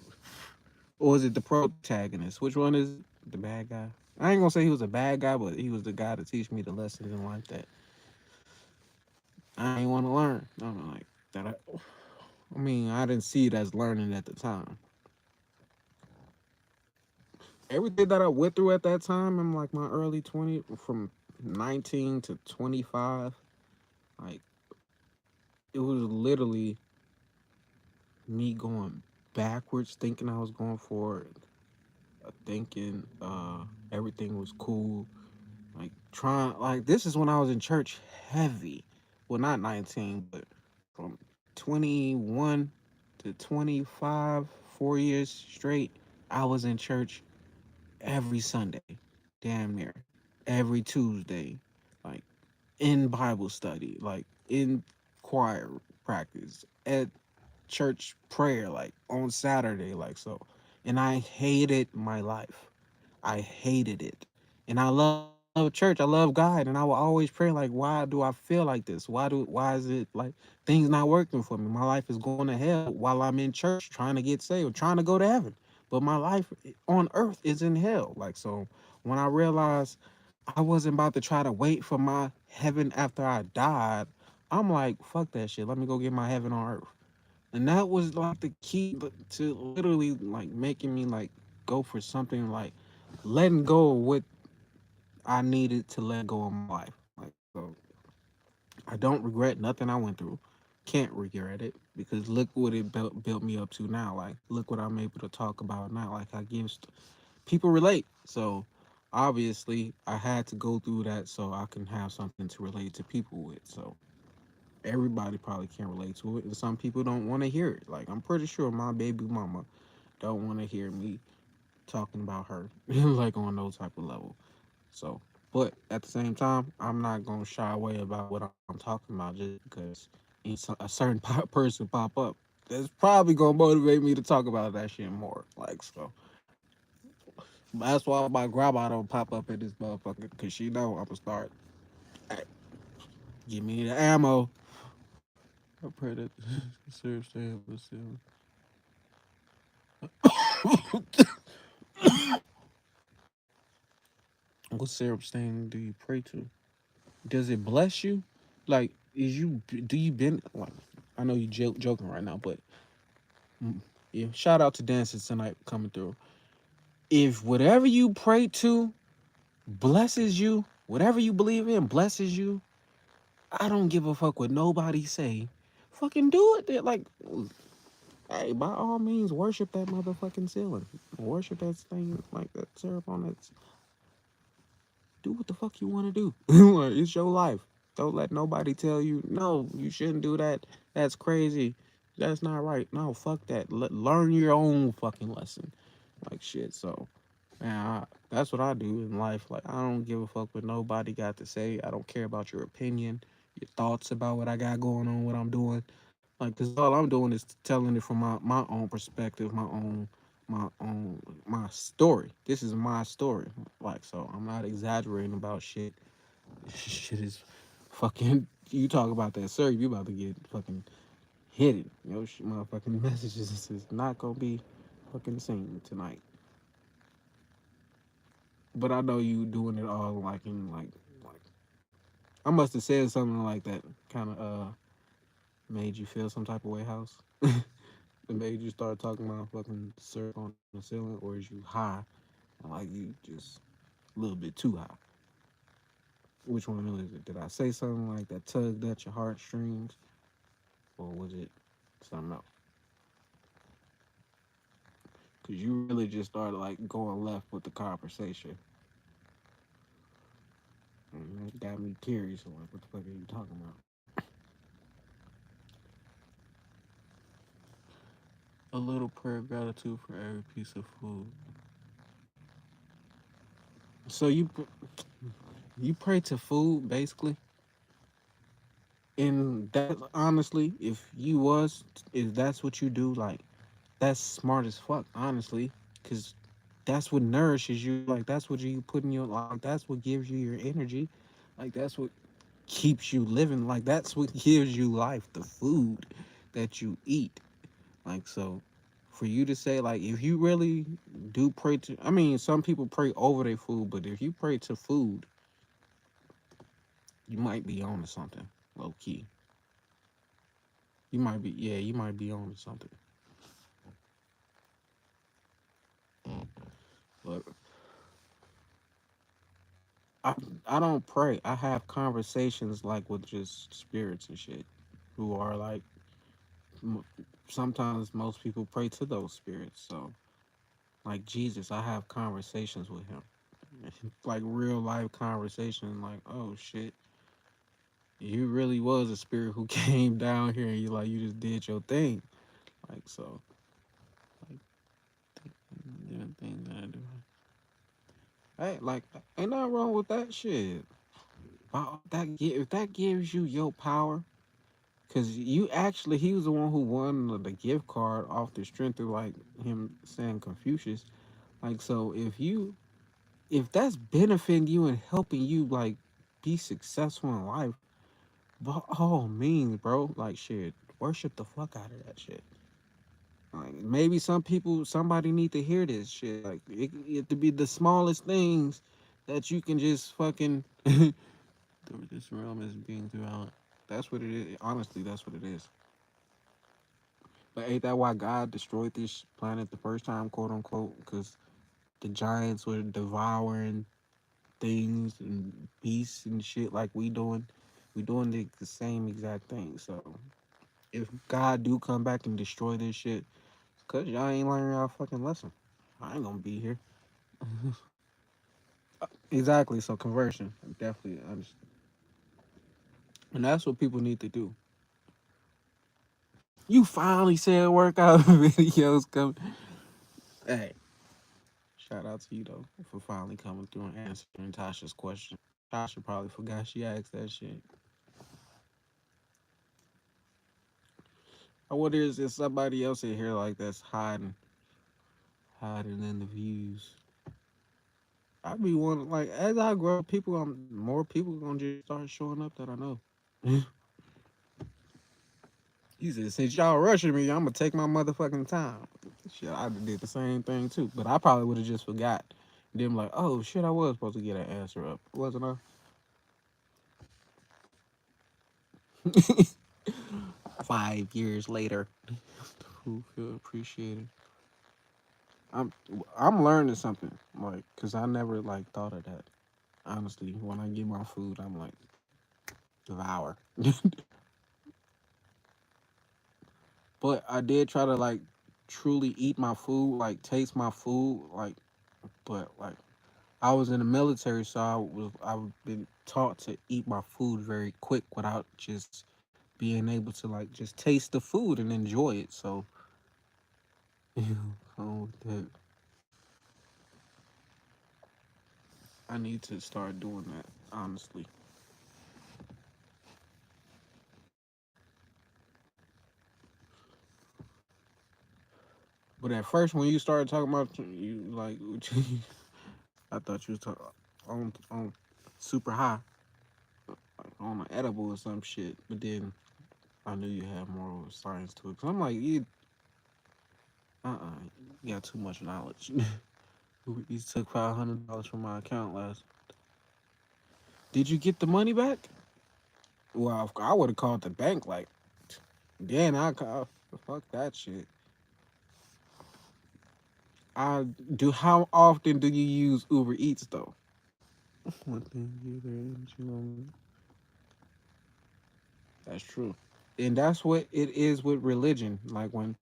or was it the protagonist? Which one is it? The bad guy? I ain't gonna say he was a bad guy, but he was the guy to teach me the lessons in life that I ain't want to learn. I'm like that. I mean, I didn't see it as learning at the time. Everything that I went through at that time in like my early 20s, from 19 to 25, like it was literally. me going backwards, thinking I was going forward, thinking everything was cool. Like trying, like this is when I was in church heavy. Well, not 19, but from 21 to 25, 4 years straight, I was in church every Sunday, damn near every Tuesday, like in Bible study, like in choir practice, at church prayer, like on Saturday, like so. And I hated my life. I hated it. And I love church. I love God. And I will always pray like, why do I feel like this? Why is it like things not working for me? My life is going to hell while I'm in church trying to get saved, trying to go to heaven. But my life on earth is in hell. Like so when I realized I wasn't about to try to wait for my heaven after I died, I'm like, fuck that shit. Let me go get my heaven on earth. And that was like the key to literally like making me like go for something like letting go of what I needed to let go of my life. Like so I don't regret nothing I went through. Can't regret it because look what it built me up to now. Like look what I'm able to talk about now. Like I give people relate. So obviously I had to go through that so I can have something to relate to people with. So everybody probably can relate to it and some people don't want to hear it. Like I'm pretty sure my baby mama don't want to hear me talking about her like on those type of level. So, but at the same time, I'm not gonna shy away about what I'm talking about just because a certain person pop up. That's probably gonna motivate me to talk about that shit more. Like so, that's why my grandma don't pop up in this motherfucker because she know I'm gonna start. Hey, give me the ammo. I pray that serve stand with the what syrup stand do you pray to? Does it bless you? Like, is you do you been like? I know you joking right now, but yeah. Shout out to dancers tonight coming through. If whatever you pray to blesses you, whatever you believe in blesses you, I don't give a fuck what nobody say. Fucking do it. Like, hey, by all means, worship that motherfucking ceiling. Worship that thing like that syrup on that. Do what the fuck you want to do. It's your life. Don't let nobody tell you, no, you shouldn't do that. That's crazy. That's not right. No, fuck that. Learn your own fucking lesson. Like shit. So, man, that's what I do in life. Like, I don't give a fuck what nobody got to say. I don't care about your opinion, your thoughts about what I got going on, what I'm doing. Like, cause all I'm doing is telling it from my own perspective, my story. This is my story. Like, so I'm not exaggerating about shit. Shit is fucking. You talk about that, sir. You about to get fucking hidden. Yo, motherfucking messages is not gonna be fucking seen tonight. But I know you doing it all like in like I must have said something like that kind of made you feel some type of way, house. It made you start talking about fucking syrup on the ceiling, or is you high and like you just a little bit too high? Which one is it? Did I say something like that tugged at your heartstrings, or was it something else? Cause you really just started like going left with the conversation, and it got me curious. I'm like, what the fuck are you talking about? A little prayer of gratitude for every piece of food. So you pray to food basically, and that honestly, if that's what you do, like that's smart as fuck, honestly, because that's what nourishes you. Like that's what you put in your like. That's what gives you your energy. Like that's what keeps you living. Like that's what gives you life. The food that you eat. Like so, for you to say like if you really do pray to, I mean, some people pray over their food, but if you pray to food, you might be on to something. Low key, you might be on to something. But I I don't pray. I have conversations like with just spirits and shit, who are like sometimes most people pray to those spirits. So, like Jesus, I have conversations with him, like real life conversation. Like, oh shit, you really was a spirit who came down here, and you just did your thing. Like so, like doing things that I do. Hey, like ain't nothing wrong with that shit. If that gives you your power, cause you actually he was the one who won the gift card off the strength of like him saying Confucius. Like so, if that's benefiting you and helping you like be successful in life, by all means, bro, like shit, worship the fuck out of that shit. Like maybe somebody need to hear this shit. Like it to be the smallest things that you can just fucking. This realm is being throughout. That's what it is. Honestly, that's what it is. But ain't that why God destroyed this planet the first time, quote unquote? Because the giants were devouring things and beasts and shit like we doing. We doing the same exact thing. So if God do come back and destroy this shit, cause y'all ain't learning y'all fucking lesson. I ain't gonna be here. Exactly. So conversion, definitely, and that's what people need to do. You finally said workout videos coming. Hey, shout out to you though for finally coming through and answering Tasha's question. Tasha probably forgot she asked that shit. I wonder is there somebody else in here like that's hiding in the views. I be wanting like as I grow, more people gonna just start showing up that I know. He said, since y'all rushing me, I'm gonna take my motherfucking time. Shit, I did the same thing too, but I probably would have just forgot. Then like, oh shit, I was supposed to get an answer up, wasn't I? 5 years later, who feel appreciated. I'm I'm learning something, like, cause I never like thought of that. Honestly, when I get my food, I'm like devour. But I did try to like truly eat my food, like taste my food, like. But like I was in the military, so I've been taught to eat my food very quick without just being able to like just taste the food and enjoy it. So, oh, that I need to start doing that honestly. But at first, when you started talking about you like, I thought you was talking on super high, like on an edible or some shit. But then I knew you had more science to it. Cause I'm like, you got too much knowledge. You took $500 from my account last. Did you get the money back? Well, I would have called the bank. Like, then I call. Fuck that shit. I do. How often do you use Uber Eats though? One thing you there, that's true, and that's what it is with religion. Like when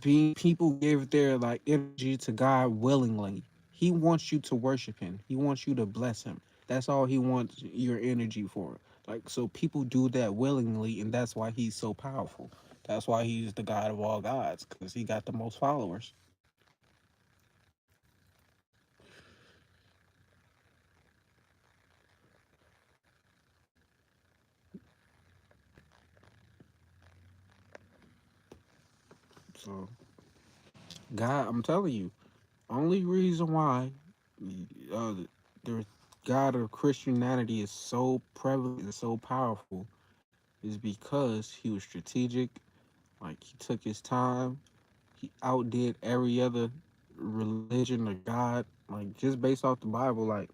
being people give their like energy to God willingly. He wants you to worship him. He wants you to bless him. That's all he wants your energy for. Like so people do that willingly and that's why he's so powerful. That's why he's the God of all gods cuz he got the most followers. So God, I'm telling you, only reason why uh the God of Christianity is so prevalent and so powerful is because he was strategic. Like he took his time. He outdid every other religion or god. Like just based off the Bible, like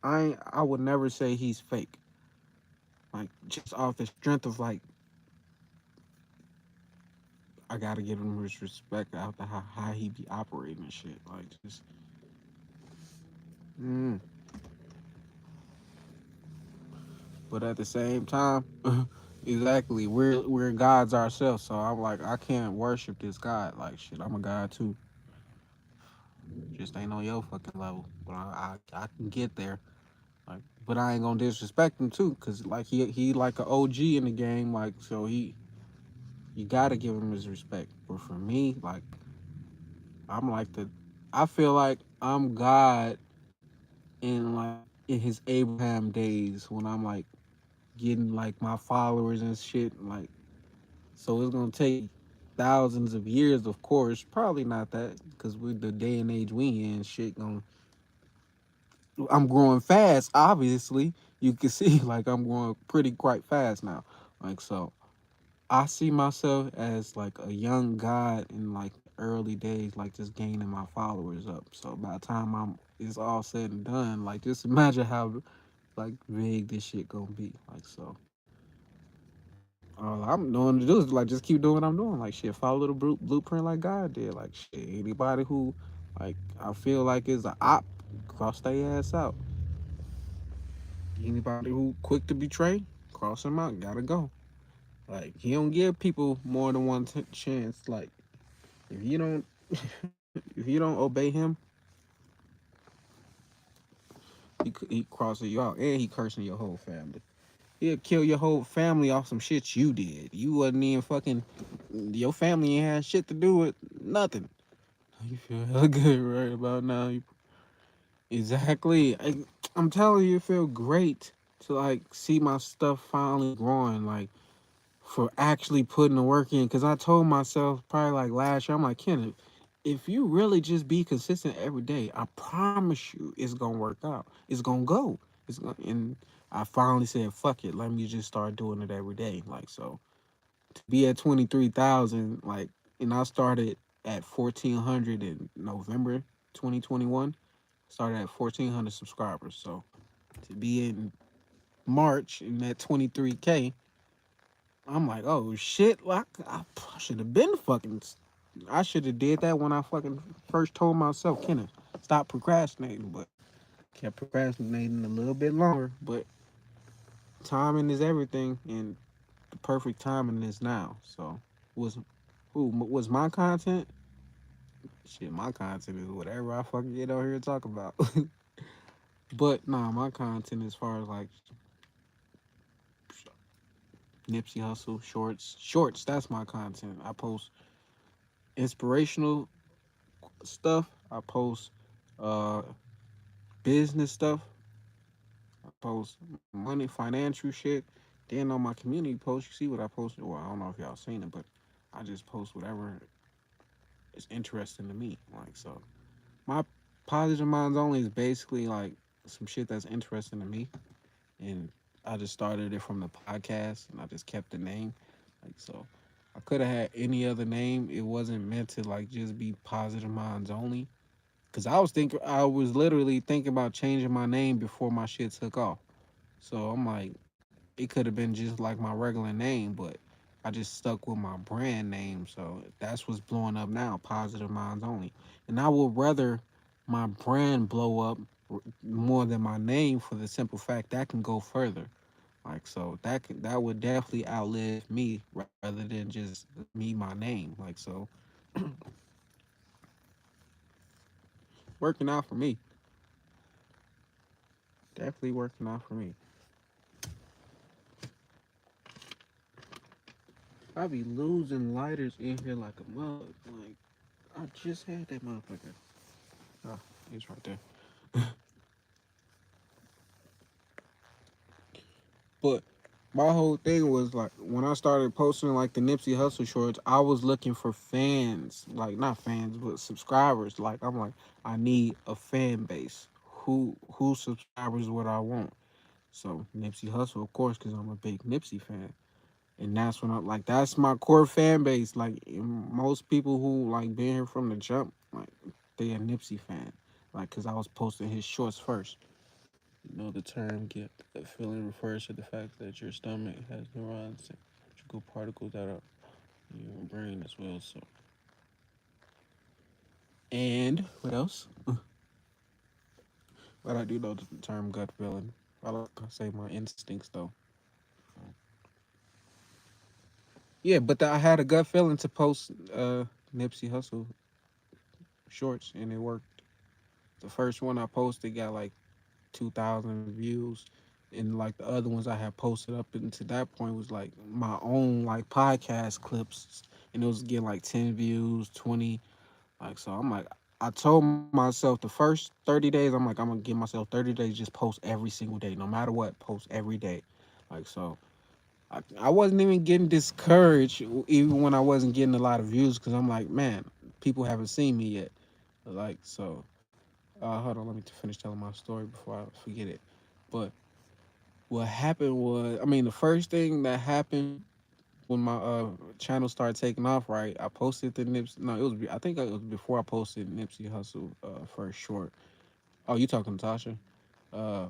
I would never say he's fake. Like just off the strength of like I gotta give him his respect after how he be operating and shit. Like just mm. But at the same time, Exactly. We're gods ourselves, so I'm like, I can't worship this god. Like shit, I'm a god too. Just ain't on your fucking level, but I can get there. Like, but I ain't gonna disrespect him too, cause like he like an OG in the game. Like, so he you gotta give him his respect. But for me, like, I'm like the I feel like I'm God in like in his Abraham days when I'm like getting like my followers and shit. Like, so it's gonna take thousands of years, of course. Probably not that, because with the day and age we in, shit going I'm growing fast, obviously. You can see like I'm growing pretty quite fast now. Like so I see myself as like a young god in like the early days, like just gaining my followers up. So by the time I'm it's all said and done, like just imagine how like big this shit gonna be. Like so all I'm doing to do is like just keep doing what I'm doing. Like shit, follow the blueprint like God did. Like shit, anybody who like I feel like is a op, cross their ass out. Anybody who quick to betray, cross him out. Gotta go. Like he don't give people more than one chance. Like if you don't, if you don't obey him, he crossing you out and he cursing your whole family. He'll kill your whole family off some shit you did. You wasn't even fucking. Your family ain't had shit to do with nothing. You feel hella good right about now. Exactly. I'm telling you, it feel great to like see my stuff finally growing. Like for actually putting the work in. Cause I told myself probably like last year, I'm like, Kenneth, if you really just be consistent every day, I promise you it's gonna work out. It's gonna go. And I finally said, fuck it, let me just start doing it every day. Like so to be at 23,000, like and I started at 1,400 in November 2021. Started at 1,400 subscribers. So to be in March in that 23K, I'm like, oh shit! Like I should have been fucking. I should have did that when I fucking first told myself, Kenneth, stop procrastinating. But kept procrastinating a little bit longer. But timing is everything, and the perfect timing is now. So was was my content? Shit, my content is whatever I fucking get out here and talk about. But nah, my content as far as like Nipsey Hustle shorts. That's my content. I post inspirational stuff. I post uh business stuff. I post money, financial shit. Then on my community post, you see what I posted. Well, I don't know if y'all seen it, but I just post whatever is interesting to me. Like so, my positive minds only is basically like some shit that's interesting to me, and I just started it from the podcast, and I just kept the name. Like so, I could have had any other name. It wasn't meant to like just be positive minds only. Cause I was literally thinking about changing my name before my shit took off. So I'm like, it could have been just like my regular name, but I just stuck with my brand name. So that's what's blowing up now, Positive Minds Only. And I would rather my brand blow up more than my name for the simple fact that can go further. Like so that would definitely outlive me rather than just me my name. Like so working out for me. Definitely working out for me. I be losing lighters in here like a mug. Like I just had that motherfucker. Oh, he's right there. But my whole thing was like when I started posting like the Nipsey Hustle shorts, I was looking for fans, like not fans, but subscribers. Like I'm like, I need a fan base. Who subscribers would I want? So Nipsey Hustle, of course, because I'm a big Nipsey fan. And that's when I'm like, that's my core fan base. Like most people who like been here from the jump, like they a Nipsey fan. Like, cause I was posting his shorts first. You know, the term get that feeling refers to the fact that your stomach has neurons, electrical particles that are in your brain as well. So, and what else? But I do know the term gut feeling. I like to say my instincts though. Yeah, but I had a gut feeling to post Nipsey Hustle shorts, and it worked. The first one I posted got like 2,000 views, and like the other ones I had posted up until that point was like my own like podcast clips, and it was getting like 10 views, 20. Like, so I'm like, I told myself the first 30 days, I'm like, I'm gonna give myself 30 days, just post every single day, no matter what, post every day. Like, so I wasn't even getting discouraged, even when I wasn't getting a lot of views, because I'm like, man, people haven't seen me yet. Like, so, hold on, let me finish telling my story before I forget it. But what happened was, I mean, the first thing that happened when my channel started taking off, right? I posted the Nipsey. No, it was. I think it was before I posted Nipsey Hustle first short. Oh, you talking Natasha? Uh,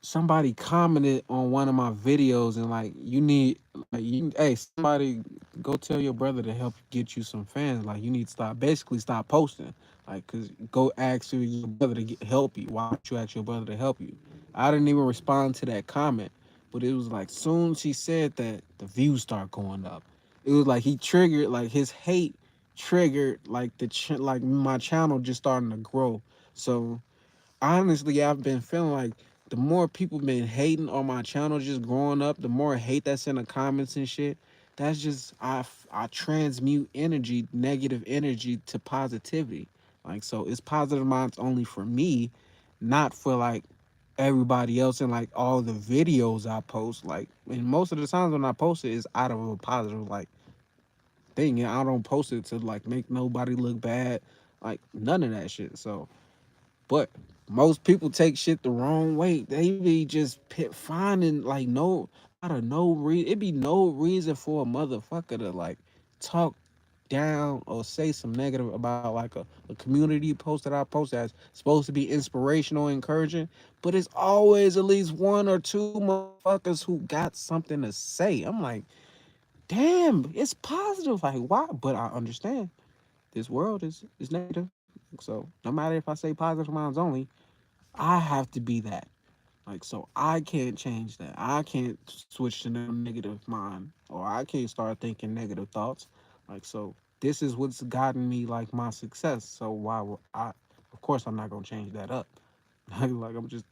Somebody commented on one of my videos and like, you need like you hey, somebody go tell your brother to help get you some fans. Like, you need to stop, basically stop posting. Like, cause go ask your brother to help you. Why don't you ask your brother to help you? I didn't even respond to that comment, but it was like soon as he said that, the views start going up. It was like he triggered, like his hate triggered like like my channel just starting to grow. So honestly, I've been feeling like the more people been hating on my channel just growing up, the more hate that's in the comments and shit. That's just I transmute energy, negative energy to positivity. Like, so it's positive minds only for me, not for like everybody else and like all the videos I post. Like, and most of the times when I post it is out of a positive like thing. And I don't post it to like make nobody look bad. Like, none of that shit. So but most people take shit the wrong way. They be just finding like no out of no reason. It be no reason for a motherfucker to like talk down or say some negative about like a community post that I post that's supposed to be inspirational, encouraging. But it's always at least one or two motherfuckers who got something to say. I'm like, damn, it's positive. Like, why? But I understand this world is negative. So no matter if I say positive minds only, I have to be that. Like, so I can't change that. I can't switch to no negative mind, or I can't start thinking negative thoughts. Like, so this is what's gotten me like my success. So why would I? Of course, I'm not gonna change that up. Like, I'm just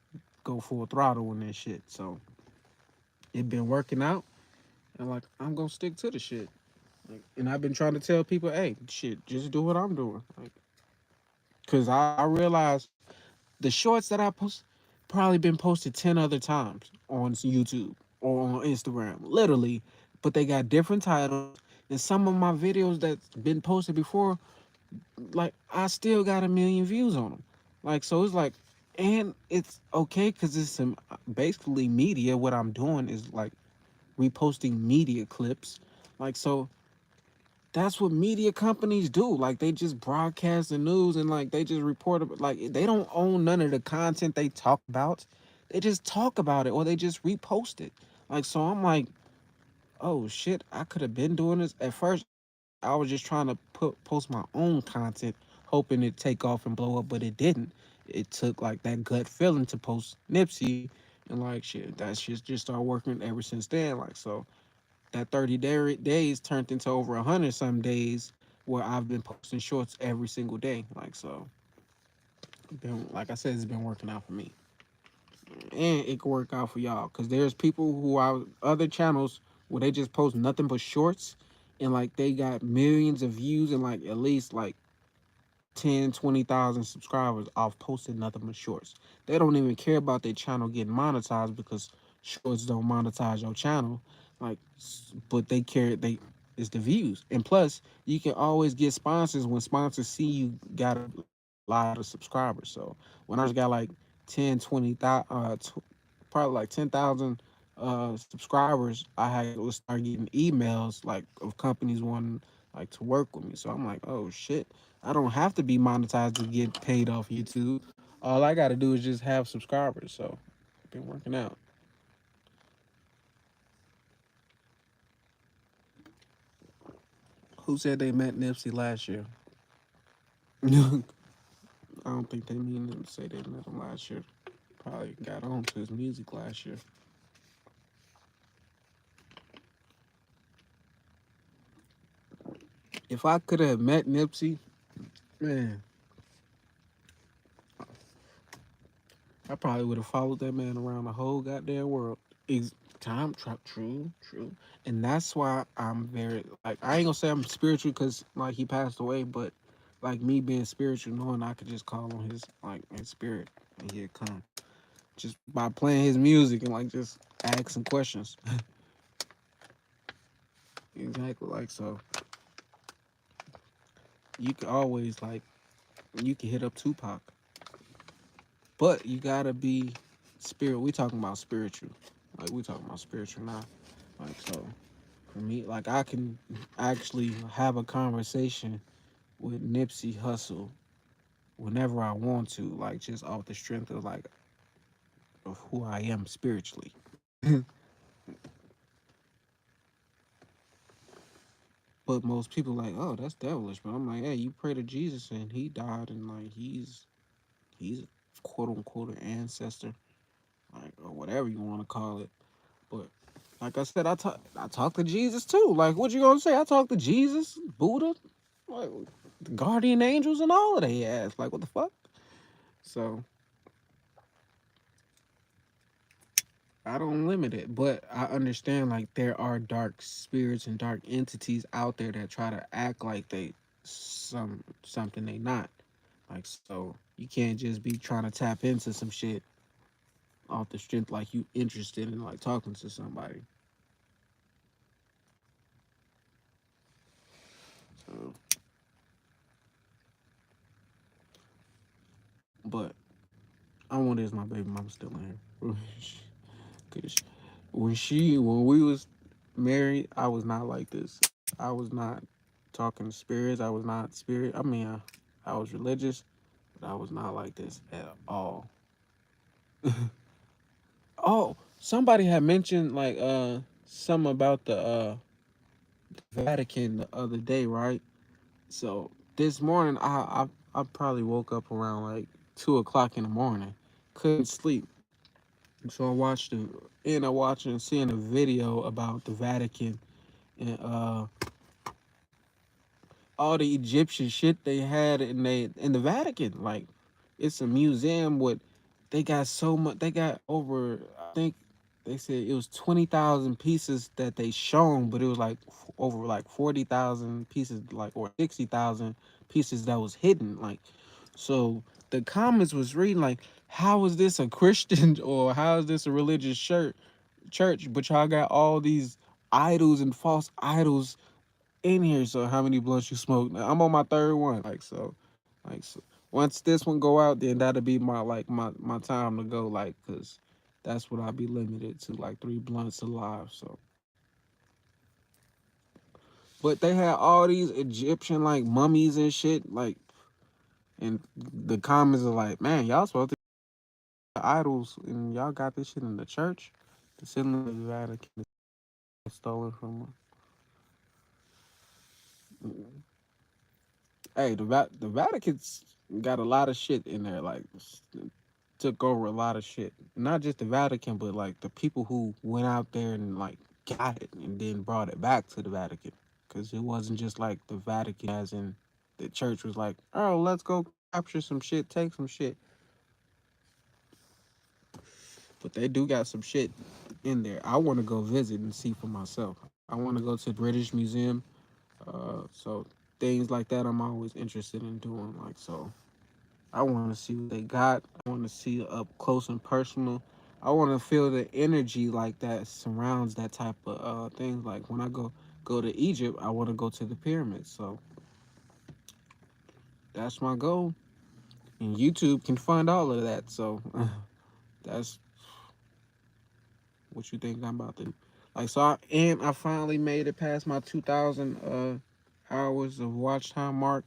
go full throttle in this shit. So it been working out, and like I'm gonna stick to the shit. Like, and I've been trying to tell people, hey, shit, just do what I'm doing. Like, cause I realize the shorts that I post probably been posted 10 other times on YouTube or on Instagram, literally, but they got different titles. And some of my videos that's been posted before, like I still got a million views on them. Like, so it's like, and it's okay because it's some basically media. What I'm doing is like reposting media clips. Like, so that's what media companies do. Like, they just broadcast the news and like they just report like they don't own none of the content they talk about. They just talk about it or they just repost it. Like, so I'm like, oh shit, I could have been doing this. At first I was just trying to post my own content, hoping it take off and blow up, but it didn't. It took like that gut feeling to post Nipsey, and like shit, that shit just started working ever since then. Like, so that 30 days turned into over 100 some days where I've been posting shorts every single day. Like, so, been, like I said, it's been working out for me, and it could work out for y'all. Cause there's people who are other channels where they just post nothing but shorts, and like they got millions of views and like at least like 10, 20,000 subscribers off posting nothing but shorts. They don't even care about their channel getting monetized because shorts don't monetize your channel. Like, but they care, they it's the views. And plus, you can always get sponsors when sponsors see you got a lot of subscribers. So when I first got like 10, 20,000, probably like 10,000 subscribers, I had was start getting emails like of companies wanting like to work with me. So I'm like, oh shit, I don't have to be monetized to get paid off YouTube. All I got to do is just have subscribers. So it's been working out. Who said they met Nipsey last year? I don't think they mean to say they met him last year. Probably got on to his music last year. If I could have met Nipsey, man, I probably would have followed that man around the whole goddamn world. Time trap, true, true, and that's why I'm very like I ain't gonna say I'm spiritual because like he passed away, but like me being spiritual, knowing I could just call on his like his spirit and he'd come just by playing his music and like just asking questions. Exactly, like so you could always like you can hit up Tupac, but you gotta be spirit. We talking about spiritual, like we talking about spiritual now, like so. For me, like I can actually have a conversation with Nipsey Hussle whenever I want to, like just off the strength of like of who I am spiritually. But most people like, oh, that's devilish. But I'm like, hey, you pray to Jesus and he died and like he's quote unquote an ancestor, like or whatever you want to call it. But like I said, I talk to Jesus too. Like what you gonna say? I talk to Jesus, Buddha, like the guardian angels and all of they ass. Like what the fuck? So I don't limit it, but I understand like there are dark spirits and dark entities out there that try to act like they something they not. Like so you can't just be trying to tap into some shit off the strength like you interested in like talking to somebody. So but I wonder is my baby mama still in here? Cause when we was married, I was not like this. I was not talking to spirits. I was not spirit. I was religious, but I was not like this at all. Oh, somebody had mentioned like something about the Vatican the other day, right? So this morning, I probably woke up around like 2 o'clock in the morning, couldn't sleep. So I watched and seeing a video about the Vatican and all the Egyptian shit they had in the Vatican. Like it's a museum with they got so much they got over I think they said it was 20,000 pieces that they shown, but it was like over like 40,000 pieces like or 60,000 pieces that was hidden. Like so the comments was reading like how is this a Christian or how is this a religious church, but y'all got all these idols and false idols in here. So how many blunts you smoke? Now, I'm on my third one. Like so, once this one go out, then that'll be my time to go. Like, cause that's what I'll be limited to, like 3 blunts alive. So, but they had all these Egyptian like mummies and shit. Like, and the comments are like, man, y'all supposed to be idols, and y'all got this shit in the church. The ceiling of the Vatican is stolen from. Hey, the Vatican's got a lot of shit in there. Like took over a lot of shit. Not just the Vatican, but like the people who went out there and like got it and then brought it back to the Vatican. Because it wasn't just like the Vatican, as in the church was like, oh, let's go capture some shit, take some shit. But they do got some shit in there. I want to go visit and see for myself. I want to go to the British Museum. So things like that, I'm always interested in doing. Like so, I want to see what they got. I want to see up close and personal. I want to feel the energy like that surrounds that type of things. Like when I go to Egypt, I want to go to the pyramids. So that's my goal. And YouTube can fund all of that. So that's what you think I'm about to do. Like so, I finally made it past my 2,000 hours of watch time mark.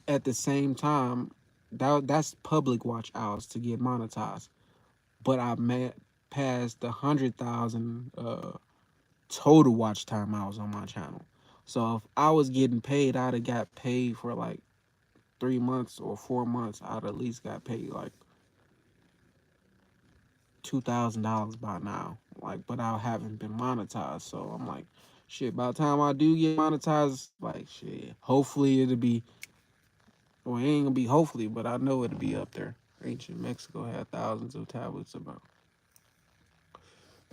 At the same time, that's public watch hours to get monetized. But I met past the 100,000 total watch time hours on my channel. So if I was getting paid, I'd have got paid for like 3 months or 4 months. I'd at least got paid like $2,000 by now. Like, but I haven't been monetized. So I'm like, shit, by the time I do get monetized, like shit, hopefully it'll be, well, it ain't gonna be hopefully, but I know it'll be up there. Ancient Mexico had thousands of tablets about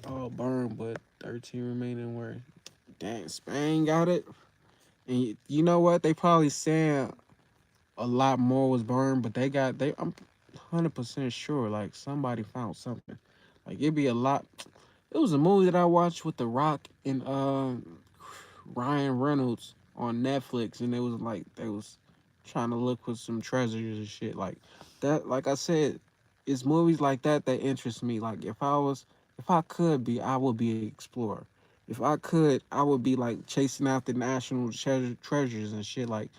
all burned, but 13 remaining where, dang, Spain got it. And you know what? They probably saying a lot more was burned, but I'm 100% sure like somebody found something. Like it'd be a lot. It was a movie that I watched with The Rock and Ryan Reynolds on Netflix, and it was like they was trying to look for some treasures and shit like that. Like I said, it's movies like that that interest me. Like if I could be, I would be an explorer. If I could, I would be like chasing after national treasures and shit. Like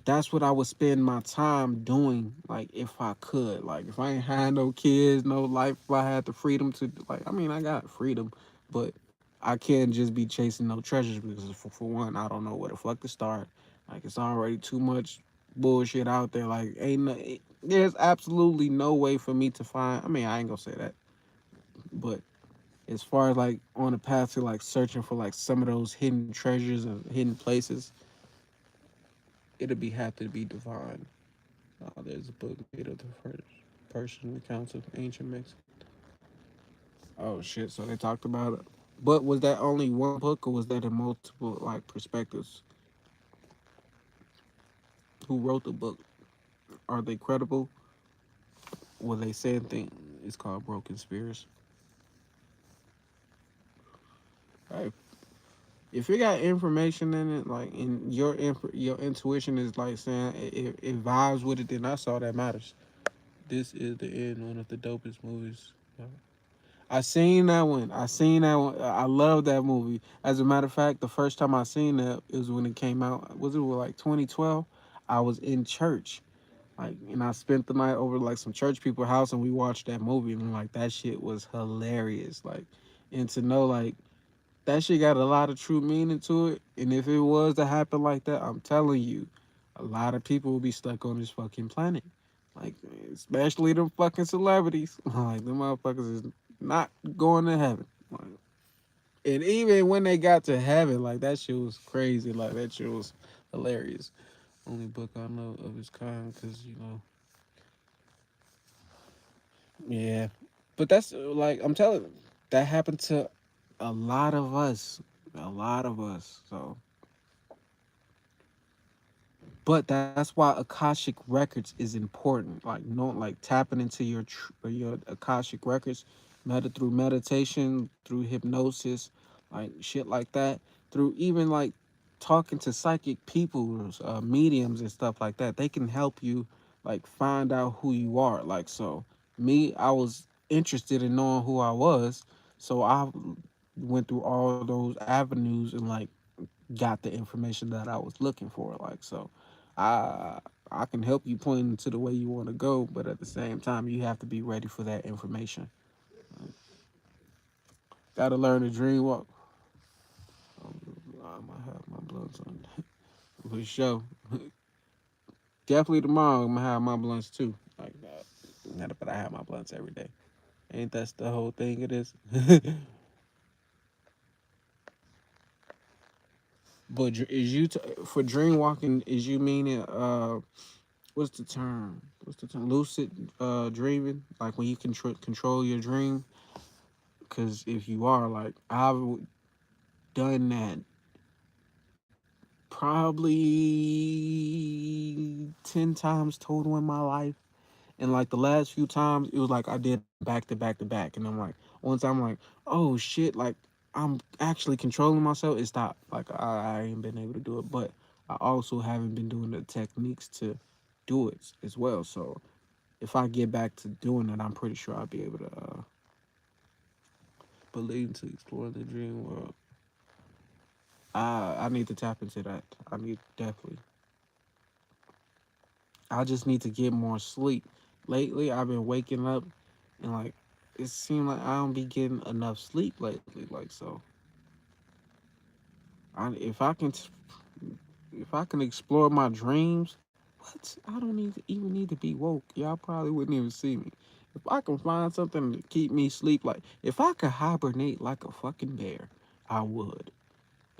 that's what I would spend my time doing, like if I could. Like if I ain't had no kids, no life, if I had the freedom to like I mean I got freedom, but I can't just be chasing no treasures because for one, I don't know where the fuck to start. Like it's already too much bullshit out there. Like there's absolutely no way for me to find, I mean I ain't gonna say that, but as far as like on the path to like searching for like some of those hidden treasures and hidden places, it'll be have to be divine. There's a book made of the first person accounts of ancient Mexico. Oh shit! So they talked about it. But was that only one book, or was that in multiple like perspectives? Who wrote the book? Are they credible? Well, they said thing. It's called Broken Spears. Hey, if you got information in it, like in your intuition is like saying it vibes with it, then that's all that matters. This is the end. One of the dopest movies. I seen that one. I seen that one. I love that movie. As a matter of fact, the first time I seen that was when it came out. Was it like 2012? I was in church, like, and I spent the night over like some church people's house, and we watched that movie, and like that shit was hilarious. Like, and to know like that shit got a lot of true meaning to it, and if it was to happen like that, I'm telling you, a lot of people will be stuck on this fucking planet. Like, especially them fucking celebrities. Like, them motherfuckers is not going to heaven. Like, and even when they got to heaven, like, that shit was crazy. Like, that shit was hilarious. Only book I know of its kind, because, you know, yeah. But that's, like, I'm telling you, that happened to a lot of us. A lot of us. So, but that's why Akashic records is important. Like knowing, like tapping into your Akashic records, through meditation, through hypnosis, like shit like that. Through even like talking to psychic people, mediums and stuff like that. They can help you like find out who you are. Like so, me, I was interested in knowing who I was, so I went through all those avenues and like got the information that I was looking for. Like so, I I can help you point into the way you want to go, but at the same time, you have to be ready for that information. Got to learn to dream walk. I might have my blunts on for sure. Definitely tomorrow I'm gonna have my blunts too. Like that, but I have my blunts every day. Ain't that's the whole thing? It is. But is you for dream walking? Is you meaning what's the term? What's the term? Lucid dreaming, like when you control your dream. Because if you are like I've done that probably 10 times total in my life, and like the last few times it was like I did them back to back to back, and I'm like one time I'm like oh shit, like I'm actually controlling myself. It stopped. Like I ain't been able to do it, but I also haven't been doing the techniques to do it as well. So if I get back to doing it, I'm pretty sure I'll be able to believe to explore the dream world. I need to tap into that. I need definitely. I just need to get more sleep. Lately, I've been waking up and like it seems like I don't be getting enough sleep lately. Like so, if if I can explore my dreams, what I don't even need to be woke. Y'all probably wouldn't even see me. If I can find something to keep me sleep, like if I could hibernate like a fucking bear, I would.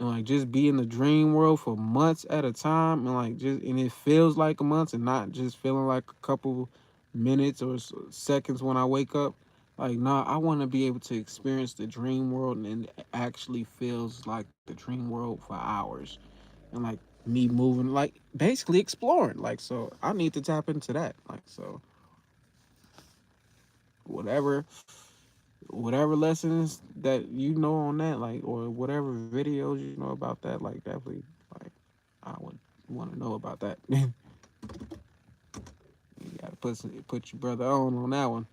and like just be in the dream world for months at a time, and like just and it feels like a month and not just feeling like a couple minutes or seconds when I wake up. Like, nah, I want to be able to experience the dream world and it actually feels like the dream world for hours, and like me moving, like basically exploring. Like, so I need to tap into that. Like, so whatever whatever lessons that you know on that, like, or whatever videos you know about that, like, definitely, like, I would want to know about that. You gotta put your brother on that one.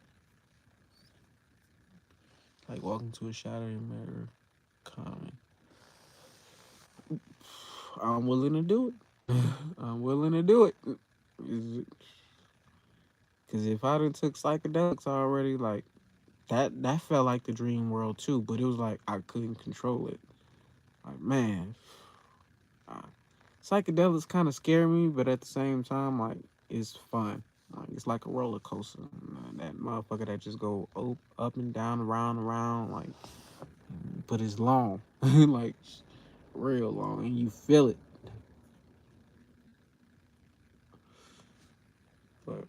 Like, welcome to a shadowy mirror comment. I'm willing to do it. I'm willing to do it. Because if I done took psychedelics already, like, that felt like the dream world too, but it was like I couldn't control it. Like, man, uh, psychedelics kind of scare me, but at the same time, like, it's fun. Like, it's like a roller coaster. That motherfucker that just go up and down, around, around, like, but it's long, like real long, and you feel it. But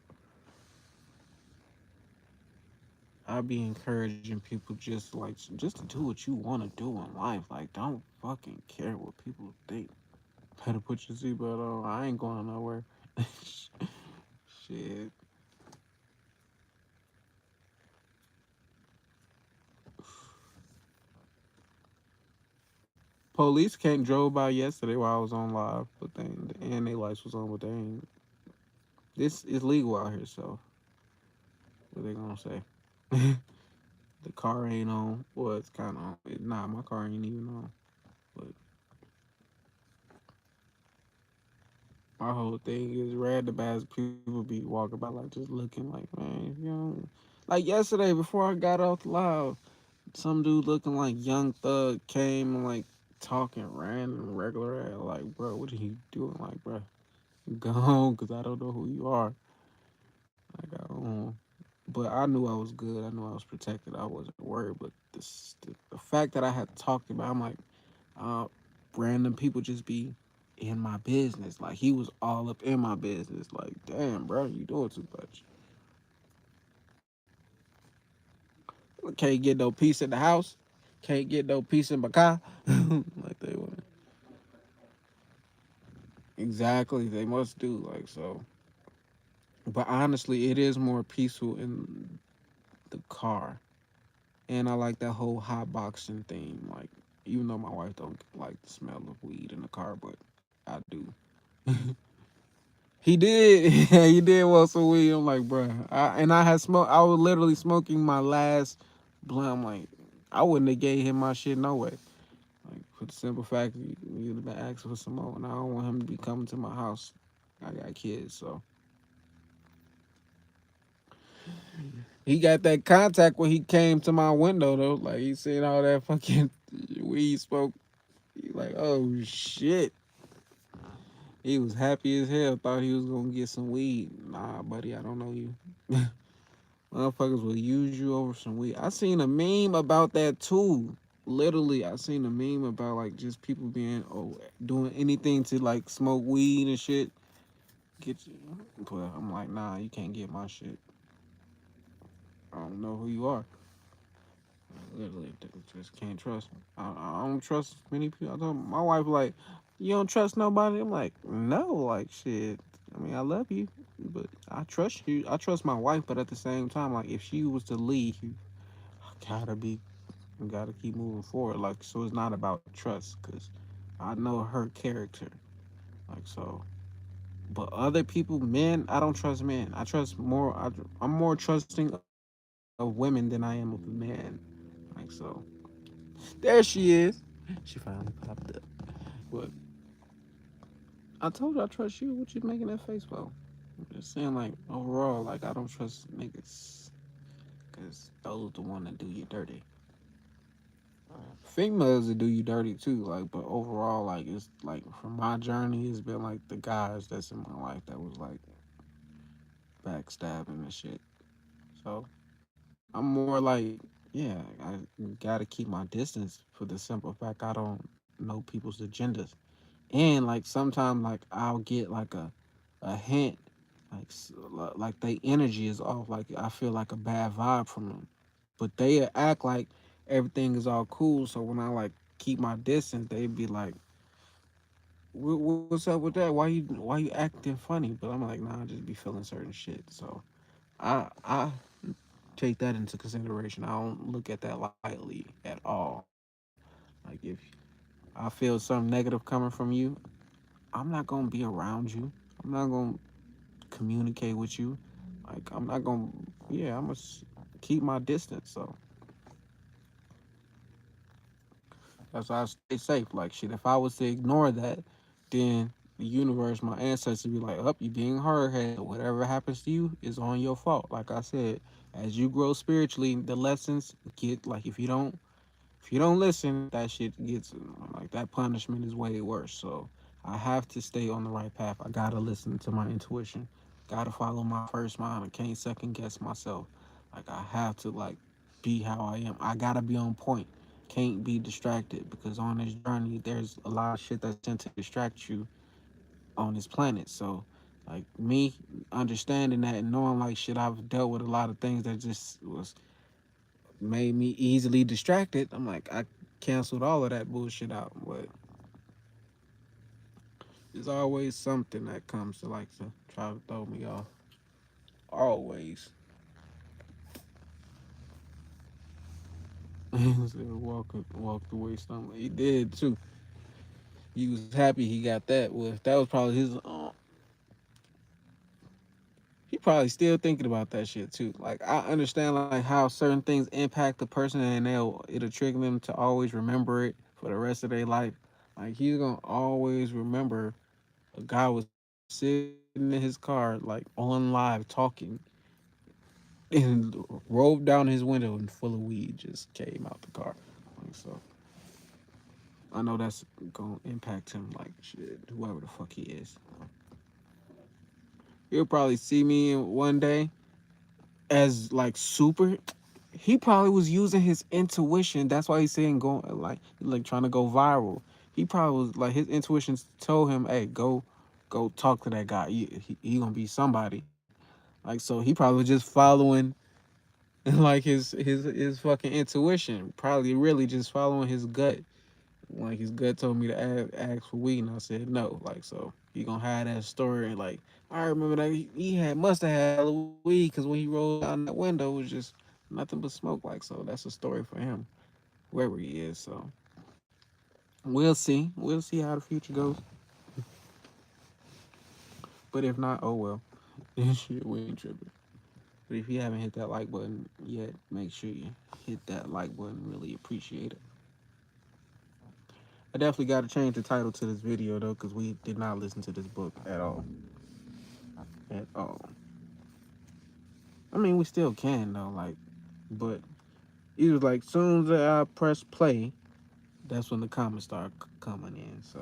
I be encouraging people just to do what you want to do in life. Like, don't fucking care what people think. Better put your seatbelt on. I ain't going nowhere. Shit. Police came drove by yesterday while I was on live, but and their lights was on, but they ain't. This is legal out here, so what they gonna say? The car ain't on. Well, it's kind of on. Nah, my car ain't even on. But my whole thing is random ass people be walking by like just looking like, man, you know, like yesterday before I got off the live, some dude looking like Young Thug came and like talking random regular ass like, bro, what are you doing? Like, bro, go home because I don't know who you are. Like, I don't. But I knew I was good. I knew I was protected. I wasn't worried. But the fact that I had talked about, I'm like, uh, random people just be in my business. Like, he was all up in my business. Like, damn, bro, you doing too much. Can't get no peace in the house. Can't get no peace in my car. Like they want. Exactly, they must do like so. But honestly, it is more peaceful in the car, and I like that whole hot boxing thing. Like, even though my wife don't like the smell of weed in the car, but I do. He did. He did want some weed. I'm like, bruh. I had smoke. I was literally smoking my last blunt. I'm like, I wouldn't have gave him my shit no way. Like, for the simple fact you'd have been asking for some more, and I don't want him to be coming to my house. I got kids, so he got that contact when he came to my window though. Like, he seen all that fucking weed smoke. He like, oh shit. He was happy as hell. Thought he was gonna get some weed. Nah, buddy, I don't know you. Motherfuckers will use you over some weed. I seen a meme about that too. Literally, I seen a meme about like just people being doing anything to like smoke weed and shit. Get you, but I'm like, nah, you can't get my shit. I don't know who you are. Literally, just can't trust. I don't trust many people. I told my wife like, you don't trust nobody. I'm like, no, like shit. I mean, I love you, but I trust you. I trust my wife, but at the same time, like if she was to leave, you gotta be gotta keep moving forward. Like, so it's not about trust because I know her character. Like, so, but other people, men, I don't trust men. I trust more. I'm more trusting of women than I am of men. Like, so, there she is. She finally popped up. But I told you I trust you. What you making that face for? I'm just saying, like, overall, like, I don't trust niggas because those the one that do you dirty. Females that do you dirty too, like, but overall, like, it's like from my journey, it's been like the guys that's in my life that was like backstabbing and shit. So I'm more like, yeah, I gotta keep my distance for the simple fact I don't. know people's agendas. And like sometimes like I'll get like a hint, like like their energy is off. Like I feel like a bad vibe from them, but they act like everything is all cool. So when I like keep my distance, they be like, What's up with that? Why you acting funny?" But I'm like, "Nah, I just be feeling certain shit." So I take that into consideration. I don't look at that lightly at all. Like if I feel something negative coming from you, I'm not gonna be around you. I'm not gonna communicate with you. Like I'm not gonna. Yeah, I'm gonna keep my distance. So that's why I stay safe. Like shit, if I was to ignore that, then the universe, my ancestors, be like, "Up, you being hard headed. Whatever happens to you is on your fault." Like I said, as you grow spiritually, the lessons get like if you don't listen, that shit gets like that punishment is way worse. So I have to stay on the right path. I gotta listen to my intuition. Gotta follow my first mind. I can't second guess myself. Like I have to like be how I am. I gotta be on point. Can't be distracted because on this journey there's a lot of shit that's sent to distract you on this planet. So like me understanding that and knowing like shit, I've dealt with a lot of things that just was made me easily distracted. I'm like, I canceled all of that bullshit out. But there's always something that comes to like to try to throw me off. Always. Walked away somewhere. He did too. He was happy he got that. Well, if that was probably his, he probably still thinking about that shit too. Like I understand like how certain things impact the person and it'll trigger them to always remember it for the rest of their life. Like he's gonna always remember a guy was sitting in his car, like on live talking, and rolled down his window and full of weed just came out the car. Like, so I know that's gonna impact him like shit, whoever the fuck he is. He'll probably see me one day as like super. He probably was using his intuition. That's why he's saying go like trying to go viral. He probably was like his intuition told him, "Hey, go talk to that guy. He gonna be somebody." Like so, he probably was just following like his fucking intuition. Probably really just following his gut. Like his gut told me to ask for weed, and I said no. Like so, he gonna have that story. Like I remember that he had must have had hella weed because when he rolled down that window, it was just nothing but smoke. Like so, that's a story for him, wherever he is. So we'll see. We'll see how the future goes. But if not, oh well. Shit, we ain't tripping. But if you haven't hit that like button yet, make sure you hit that like button. Really appreciate it. I definitely got to change the title to this video though, because we did not listen to this book at all. At all. I mean, we still can though, like, but it was like soon as I press play, that's when the comments start coming in. So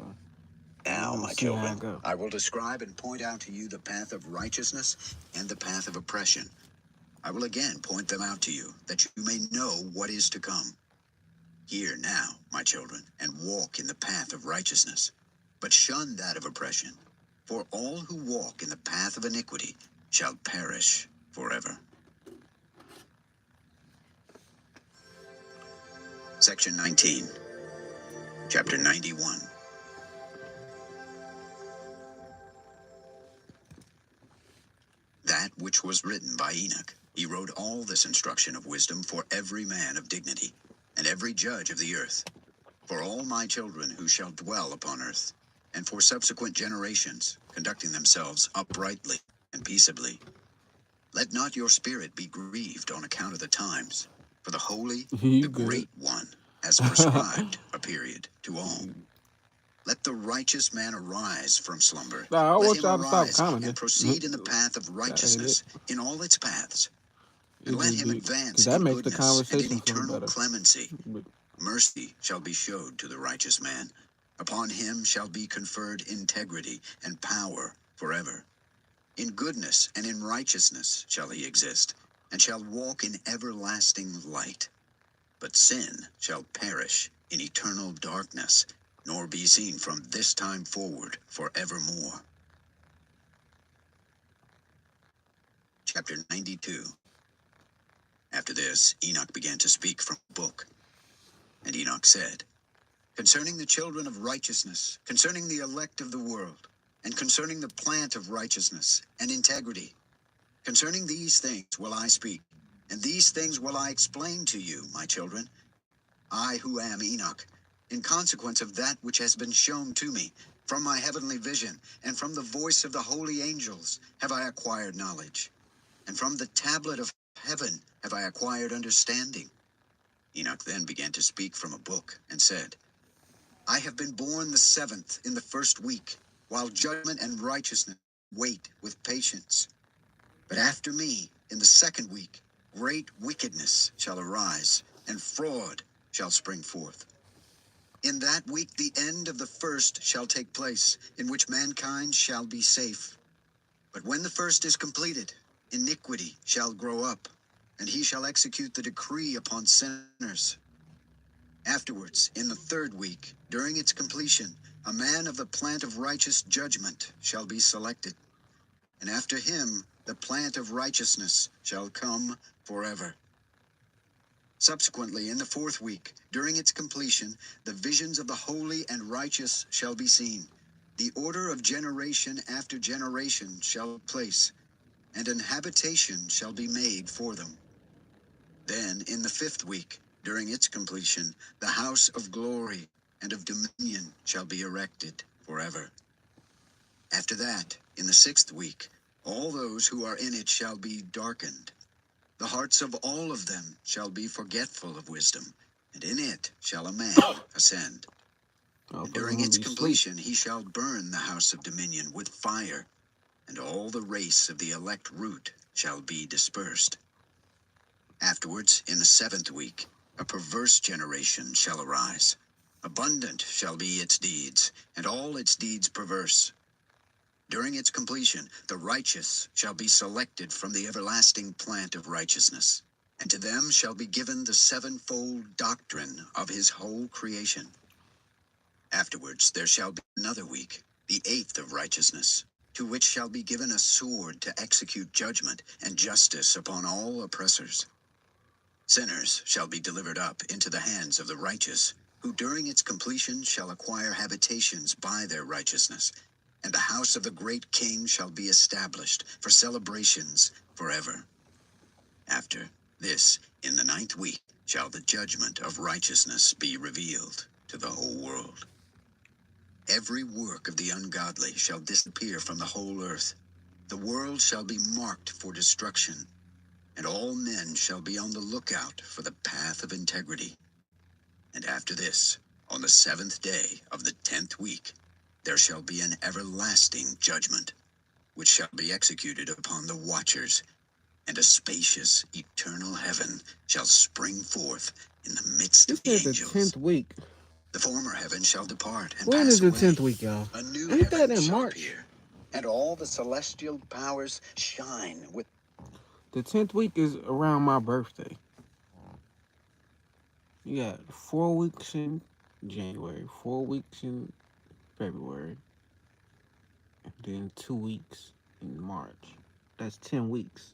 we're Now, gonna my see how it children, go. I will describe and point out to you the path of righteousness and the path of oppression. I will again point them out to you, that you may know what is to come. Hear now, my children, and walk in the path of righteousness, but shun that of oppression. For all who walk in the path of iniquity shall perish forever. Section 19, Chapter 91. That which was written by Enoch. He wrote all this instruction of wisdom for every man of dignity, and every judge of the earth, for all my children who shall dwell upon earth, and for subsequent generations, conducting themselves uprightly and peaceably. Let not your spirit be grieved on account of the times, for the holy, the You good? great one, has prescribed a period to all. Let the righteous man arise from slumber. Nah, I Let want him y'all to stop arise commenting. and proceed in the path of Gotta hit it. righteousness in all its paths. And It let just him be because advance that in makes the goodness and in conversation flow eternal better. clemency. But Mercy shall be showed to the righteous man. Upon him shall be conferred integrity and power forever. In goodness and in righteousness shall he exist, and shall walk in everlasting light. But sin shall perish in eternal darkness. nor be seen from this time forward forevermore. Chapter 92. After this, Enoch began to speak from the book. And Enoch said, concerning the children of righteousness, concerning the elect of the world, and concerning the plant of righteousness and integrity, concerning these things will I speak, and these things will I explain to you, my children. I who am Enoch, in consequence of that which has been shown to me, from my heavenly vision, and from the voice of the holy angels, have I acquired knowledge. And from the tablet of heaven have I acquired understanding. Enoch then began to speak from a book, and said, I have been born the 7th in the 1st week, while judgment and righteousness wait with patience. But after me, in the 2nd week, great wickedness shall arise, and fraud shall spring forth. In that week the end of the 1st shall take place, in which mankind shall be safe. But when the 1st is completed, iniquity shall grow up, and he shall execute the decree upon sinners. Afterwards, in the 3rd week, during its completion, a man of the plant of righteous judgment shall be selected. And after him, the plant of righteousness shall come forever. Subsequently, in the 4th week, during its completion, the visions of the holy and righteous shall be seen. The order of generation after generation shall take place, and an habitation shall be made for them. Then, in the 5th week, during its completion, the house of glory and of dominion shall be erected forever. After that, in the 6th week, all those who are in it shall be darkened. The hearts of all of them shall be forgetful of wisdom, and in it shall a man ascend. And during its completion he shall burn the house of dominion with fire, and all the race of the elect root shall be dispersed. Afterwards, in the 7th week, a perverse generation shall arise. Abundant shall be its deeds, and all its deeds perverse. During its completion, the righteous shall be selected from the everlasting plant of righteousness, and to them shall be given the 7-fold doctrine of his whole creation. Afterwards there shall be another week, the 8th of righteousness, to which shall be given a sword to execute judgment and justice upon all oppressors. Sinners shall be delivered up into the hands of the righteous, who during its completion shall acquire habitations by their righteousness, and the house of the great king shall be established for celebrations forever. After this, in the 9th week, shall the judgment of righteousness be revealed to the whole world. Every work of the ungodly shall disappear from the whole earth. The world shall be marked for destruction, and all men shall be on the lookout for the path of integrity. And after this, on the 7th day of the 10th week, there shall be an everlasting judgment, which shall be executed upon the watchers, and a spacious, eternal heaven shall spring forth in the midst of the This is the angels. 10th week. The former heaven shall depart and When is pass the away. 10th week, y'all? A new Ain't that heaven in shall March? appear, and all the celestial powers shine with. The 10th week is around my birthday. You got 4 weeks in January, 4 weeks in February, and then 2 weeks in March. That's 10 weeks.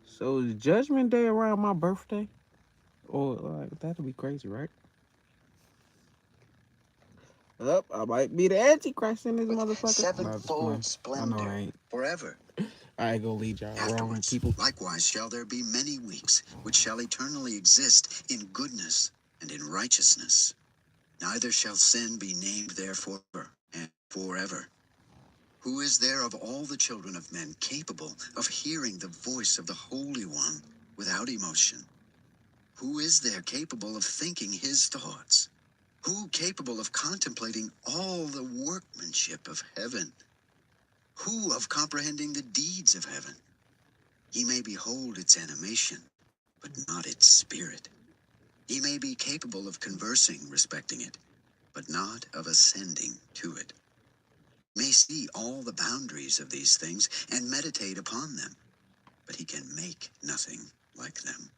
So is Judgment Day around my birthday? Or like that'd be crazy, right? Up, I might be the Antichrist in this With motherfucker. Nah, just sevenfold playing. I know splendor I ain't. forever. I ain't gonna lead y'all wrong, Afterwards, people. likewise shall there be many weeks, which shall eternally exist in goodness and in righteousness. Neither shall sin be named there forever and forever. Who is there of all the children of men capable of hearing the voice of the Holy One without emotion? Who is there capable of thinking his thoughts? Who capable of contemplating all the workmanship of heaven? Who of comprehending the deeds of heaven? He may behold its animation, but not its spirit. He may be capable of conversing respecting it, but not of ascending to it. May see all the boundaries of these things and meditate upon them, but he can make nothing like them.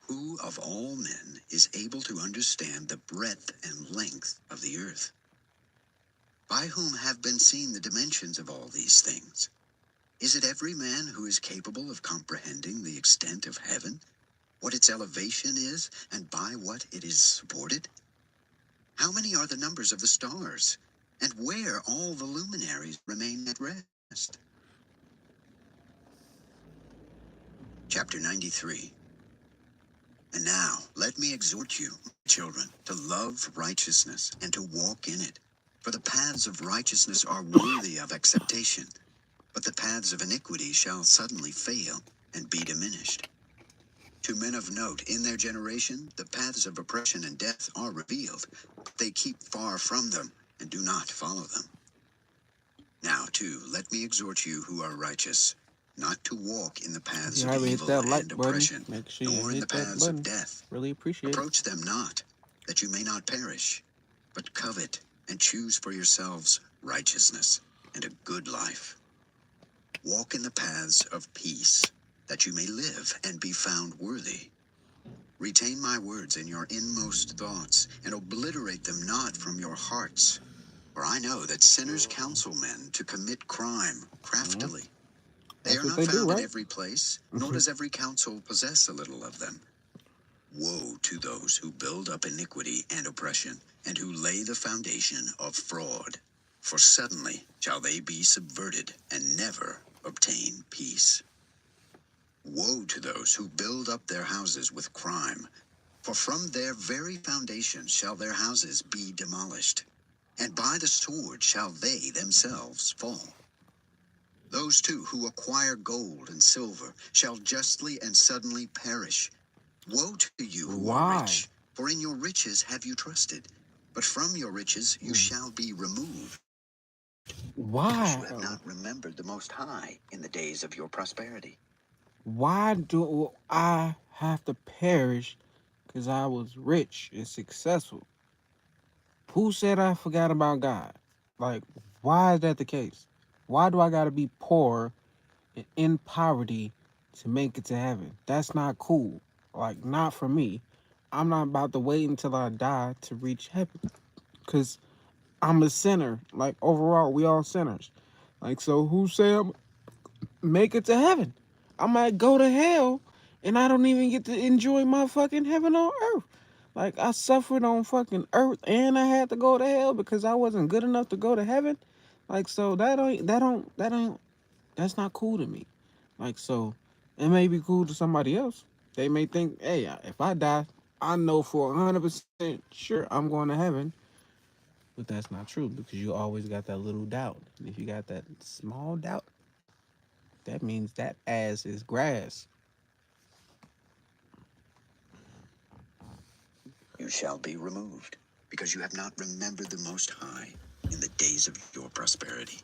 Who of all men is able to understand the breadth and length of the earth? By whom have been seen the dimensions of all these things? Is it every man who is capable of comprehending the extent of heaven, what its elevation is, and by what it is supported? How many are the numbers of the stars, and where all the luminaries remain at rest? Chapter 93. And now let me exhort you, my children, to love righteousness and to walk in it. For the paths of righteousness are worthy of acceptation, but the paths of iniquity shall suddenly fail and be diminished. To men of note in their generation, the paths of oppression and death are revealed, but they keep far from them and do not follow them. Now, too, let me exhort you who are righteous, not to walk in the paths You of haven't hit evil that like and button, oppression, make sure you nor in the hit that paths of button. death. Really appreciate it. Approach them not, that you may not perish, but covet and choose for yourselves righteousness and a good life. Walk in the paths of peace, that you may live and be found worthy. Retain my words in your inmost thoughts, and obliterate them not from your hearts. For I know that sinners counsel men to commit crime craftily. They That's are what not they do, found in right? every place, nor does every counsel possess a little of them. Woe to those who build up iniquity and oppression, and who lay the foundation of fraud. For suddenly shall they be subverted, and never obtain peace. Woe to those who build up their houses with crime, for from their very foundations shall their houses be demolished, and by the sword shall they themselves fall. Those too who acquire gold and silver shall justly and suddenly perish. Woe to you who are Why? rich, for in your riches have you trusted, but from your riches you shall be removed, because you Why? have not remembered the Most High in the days of your prosperity. Why do I have to perish because I was rich and successful? Who said I forgot about God? Like, why is that the case? Why do I gotta be poor and in poverty to make it to heaven? That's not cool. Like, not for me. I'm not about to wait until I die to reach heaven. Cause I'm a sinner. Like, overall, we all sinners. Like, so who said I'm make it to heaven? I might go to hell and I don't even get to enjoy my fucking heaven on earth. Like, I suffered on fucking earth and I had to go to hell because I wasn't good enough to go to heaven. Like, so that's not cool to me. Like, so it may be cool to somebody else. They may think, hey, if I die, I know for 100% sure I'm going to heaven. But that's not true because you always got that little doubt. And if you got that small doubt, that means that ass is grass. You shall be removed, because you have not remembered the Most High in the days of your prosperity.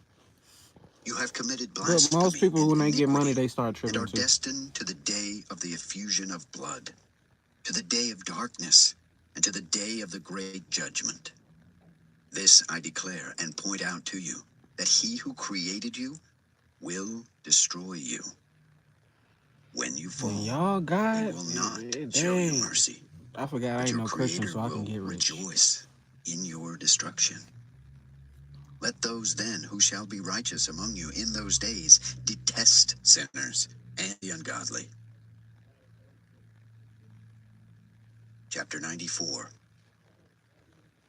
You have committed But most blasphemy people, and when they get money, iniquity, they start and tripping are too. destined to the day of the effusion of blood, to the day of darkness, and to the day of the great judgment. This I declare and point out to you, that he who created you will destroy you. When you When fall, y'all he got, will not show you dang, mercy, I forgot I but ain't your no Christian, Creator so I can will get rich. rejoice in your destruction. Let those then who shall be righteous among you in those days detest sinners and the ungodly. Chapter 94.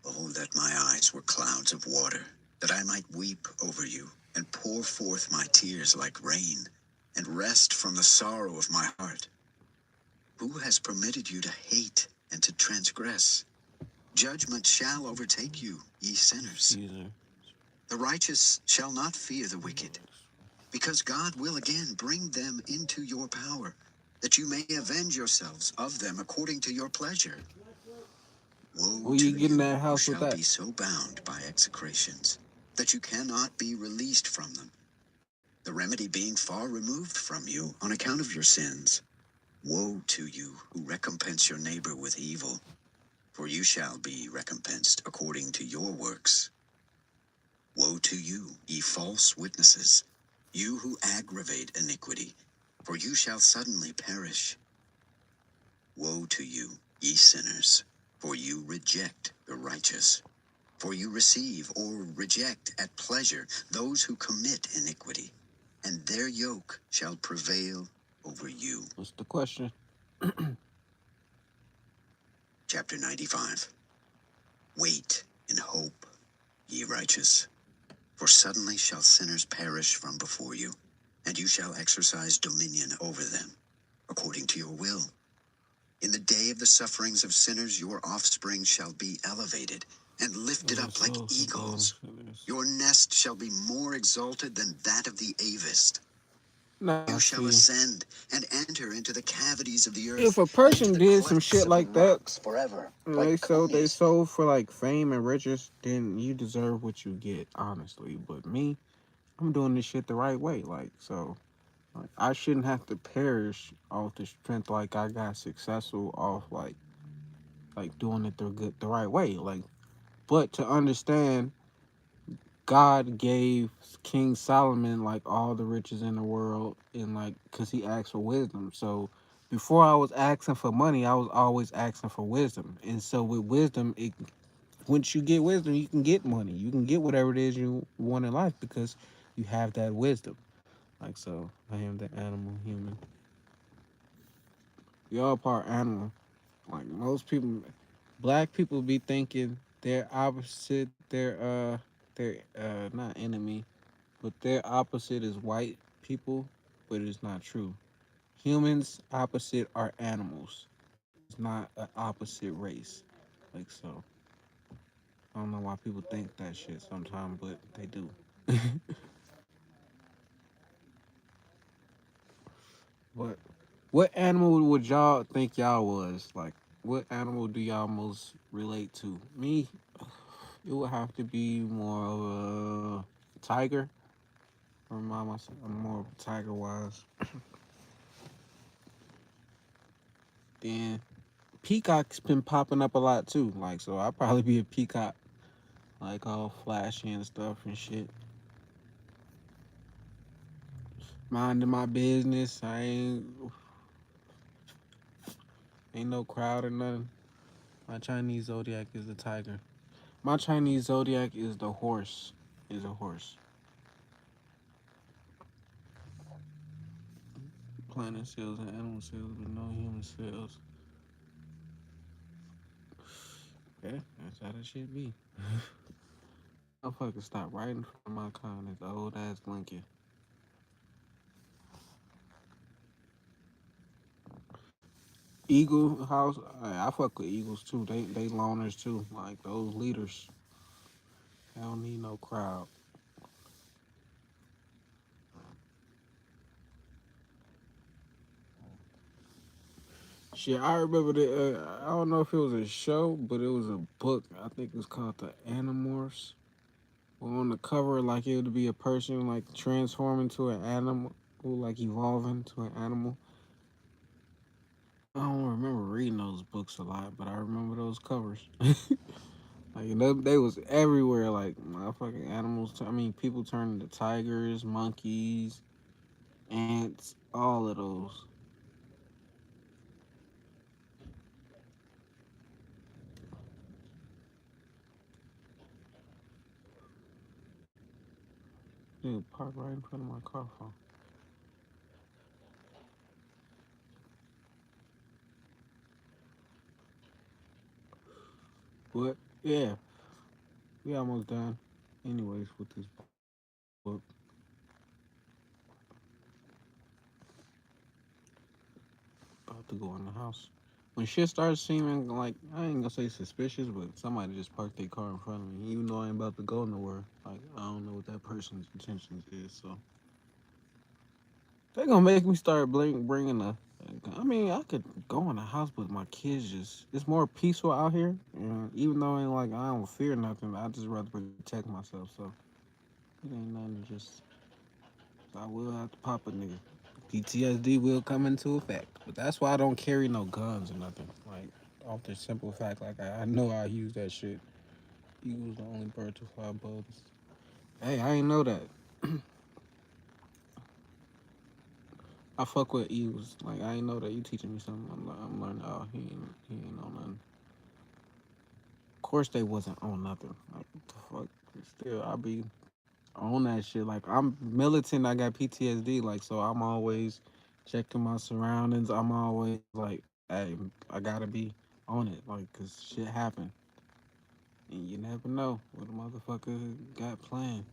Oh, that my eyes were clouds of water, that I might weep over you, and pour forth my tears like rain, and rest from the sorrow of my heart. Who has permitted you to hate and to transgress? Judgment shall overtake you, ye sinners. Caesar. The righteous shall not fear the wicked, because God will again bring them into your power, that you may avenge yourselves of them according to your pleasure. Woe Where to you getting you that who house with shall that? be so bound by execrations, that you cannot be released from them, the remedy being far removed from you on account of your sins. Woe to you who recompense your neighbor with evil, for you shall be recompensed according to your works. Woe to you, ye false witnesses, you who aggravate iniquity, for you shall suddenly perish. Woe to you, ye sinners, for you reject the righteous. For you receive or reject at pleasure those who commit iniquity, and their yoke shall prevail over you. What's the question? Chapter 95. Wait in hope, ye righteous, for suddenly shall sinners perish from before you, and you shall exercise dominion over them, according to your will. In the day of the sufferings of sinners, your offspring shall be elevated and lifted up like eagles. Your nest shall be more exalted than that of the avist. Nah, You shall see, ascend and enter into the cavities of the if earth a and into person the did some clefts shit of the like that, rocks forever, and like they Conius. sold for like fame and riches, then you deserve what you get, honestly. But me, I'm doing this shit the right way. Like, so like, I shouldn't have to perish off the strength like I got successful off like doing it the right way. Like, but to understand, God gave King Solomon like all the riches in the world, and like because he asked for wisdom. So before I was asking for money, I was always asking for wisdom. And so with wisdom, it once you get wisdom, you can get money. You can get whatever it is you want in life because you have that wisdom. Like so, I am the animal human. We all part animal. Like most people, black people be thinking they're opposite. They're not enemy, but their opposite is white people. But it's not true. Humans opposite are animals. It's not an opposite race. Like so, I don't know why people think that shit sometimes, but they do. But what animal would y'all think y'all was? Like, what animal do y'all most relate to? Me, it would have to be more of a tiger. Remind myself, I'm more of a tiger wise. Then peacock's been popping up a lot too. Like, so I'll probably be a peacock, like all flashy and stuff and shit. Minding my business. Ain't no crowd or nothing. My Chinese zodiac is the tiger. My Chinese zodiac is the horse. Is a horse. Planet cells and animal cells, but no human cells. Okay, that's how that shit be. Motherfucker, stop right in front of my comments. Old ass Lincoln. Eagle House. I fuck with Eagles too. They loners too. Like those leaders. They don't need no crowd. Shit, I remember the. I don't know if it was a show, but it was a book. I think it was called The Animorphs. Well, on the cover, like it would be a person like transforming to an animal, like evolving to an animal. I don't remember reading those books a lot, but I remember those covers. Like they was everywhere. Like motherfucking animals. I mean, people turning to tigers, monkeys, ants, all of those. Dude, park right in front of my car phone. But yeah, we almost done. Anyways, with this book, about to go in the house. When shit starts seeming like I ain't gonna say suspicious, but somebody just parked their car in front of me, even though I ain't about to go nowhere. Like I don't know what that person's intentions is, so they gonna make me start bringing a. I mean, I could go in the house, but my kids just it's more peaceful out here. And even though ain't like I don't fear nothing, I just rather protect myself. So it ain't nothing to just. So I will have to pop a nigga. PTSD will come into effect, but that's why I don't carry no guns or nothing. Like off the simple fact, like I know I use that shit. Eagles the only bird to fly above. Hey, I ain't know that. I fuck with Eagles. Like I ain't know that you teaching me something. I'm learning. Oh, he ain't on nothing. Of course they wasn't on nothing. Like what the fuck. Still, I be on that shit. Like I'm militant. I got PTSD. Like so, I'm always checking my surroundings. I'm always like, hey, I gotta be on it. Like, cause shit happen, and you never know what a motherfucker got planned.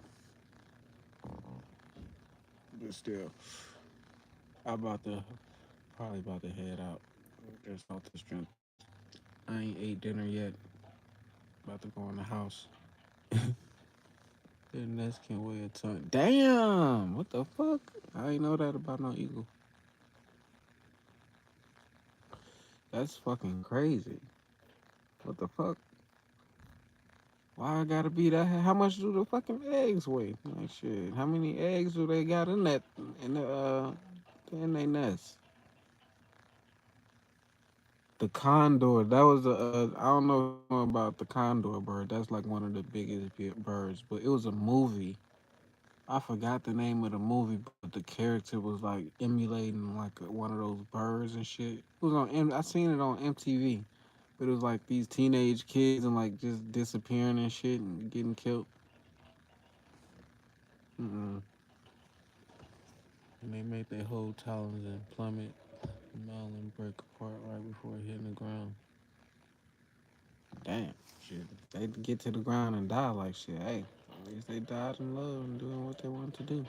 But still, I about to probably about to head out. Just off the strength. I ain't ate dinner yet. About to go in the house. Their nest can weigh a ton. Damn! What the fuck? I ain't know that about no eagle. That's fucking crazy. What the fuck? Why I gotta be that? How much do the fucking eggs weigh? Like shit. How many eggs do they got in that in their nest? The condor. That was a. I don't know if you know about the condor bird. That's like one of the biggest birds. But it was a movie. I forgot the name of the movie, but the character was like emulating like one of those birds and shit. It was on. I seen it on MTV. But it was like these teenage kids and like just disappearing and shit and getting killed. Mm-mm. And they made their whole talons and plummet, melt and break apart right before hitting the ground. Damn, shit. They get to the ground and die like shit. Hey, at least they died in love and doing what they wanted to do.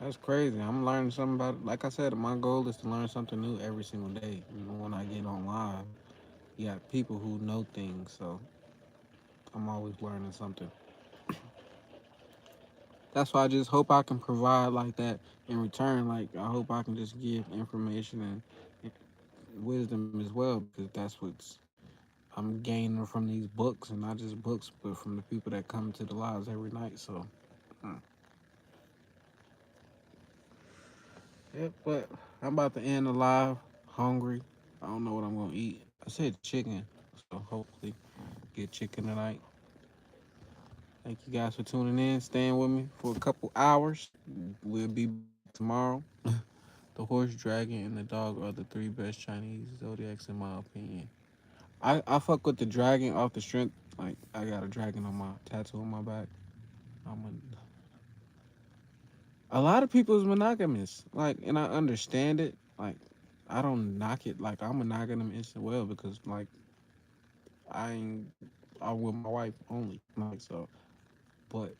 That's crazy. I'm learning something about it. Like I said, my goal is to learn something new every single day. You know, when I get on live, you got people who know things, so I'm always learning something. That's why I just hope I can provide like that in return. Like I hope I can just give information and wisdom as well because that's what's I'm gaining from these books and not just books, but from the people that come to the lives every night. So, mm. Yeah, but I'm about to end the live hungry. I don't know what I'm gonna eat. I said chicken, so hopefully get chicken tonight. Thank you guys for tuning in, staying with me for a couple hours. We'll be back tomorrow. The horse, dragon, and the dog are the three best Chinese zodiacs in my opinion. I fuck with the dragon off the strength. Like I got a dragon on my tattoo on my back. I'm a lot of people is monogamous. Like, and I understand it. Like, I don't knock it. Like I'm monogamous as well because like I ain't I'm with my wife only. Like so, but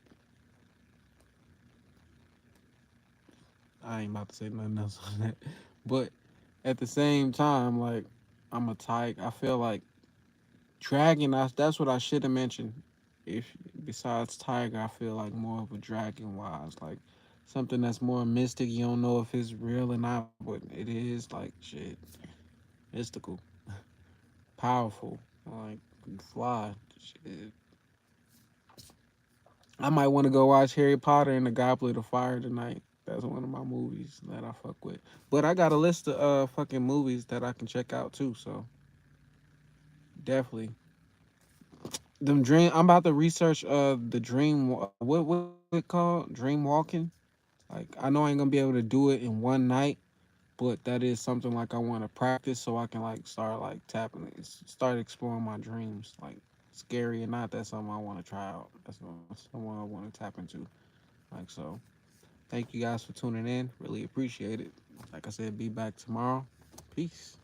I ain't about to say nothing else on that. But at the same time, like I'm a tyke. I feel like dragon. That's what I should have mentioned. If besides tiger, I feel like more of a dragon wise, like something that's more mystic. You don't know if it's real or not, but it is like shit, mystical, powerful, like fly. Shit. I might want to go watch Harry Potter and the Goblet of Fire tonight. That's one of my movies that I fuck with. But I got a list of fucking movies that I can check out too. So definitely them dream. I'm about to research the dream. What it called? Dream walking. Like I know I ain't gonna be able to do it in one night, but that is something like I want to practice so I can like start like tapping it, start exploring my dreams. Like scary or not, that's something I want to try out. That's someone I want to tap into. Like so. Thank you guys for tuning in. Really appreciate it. Like I said, be back tomorrow. Peace.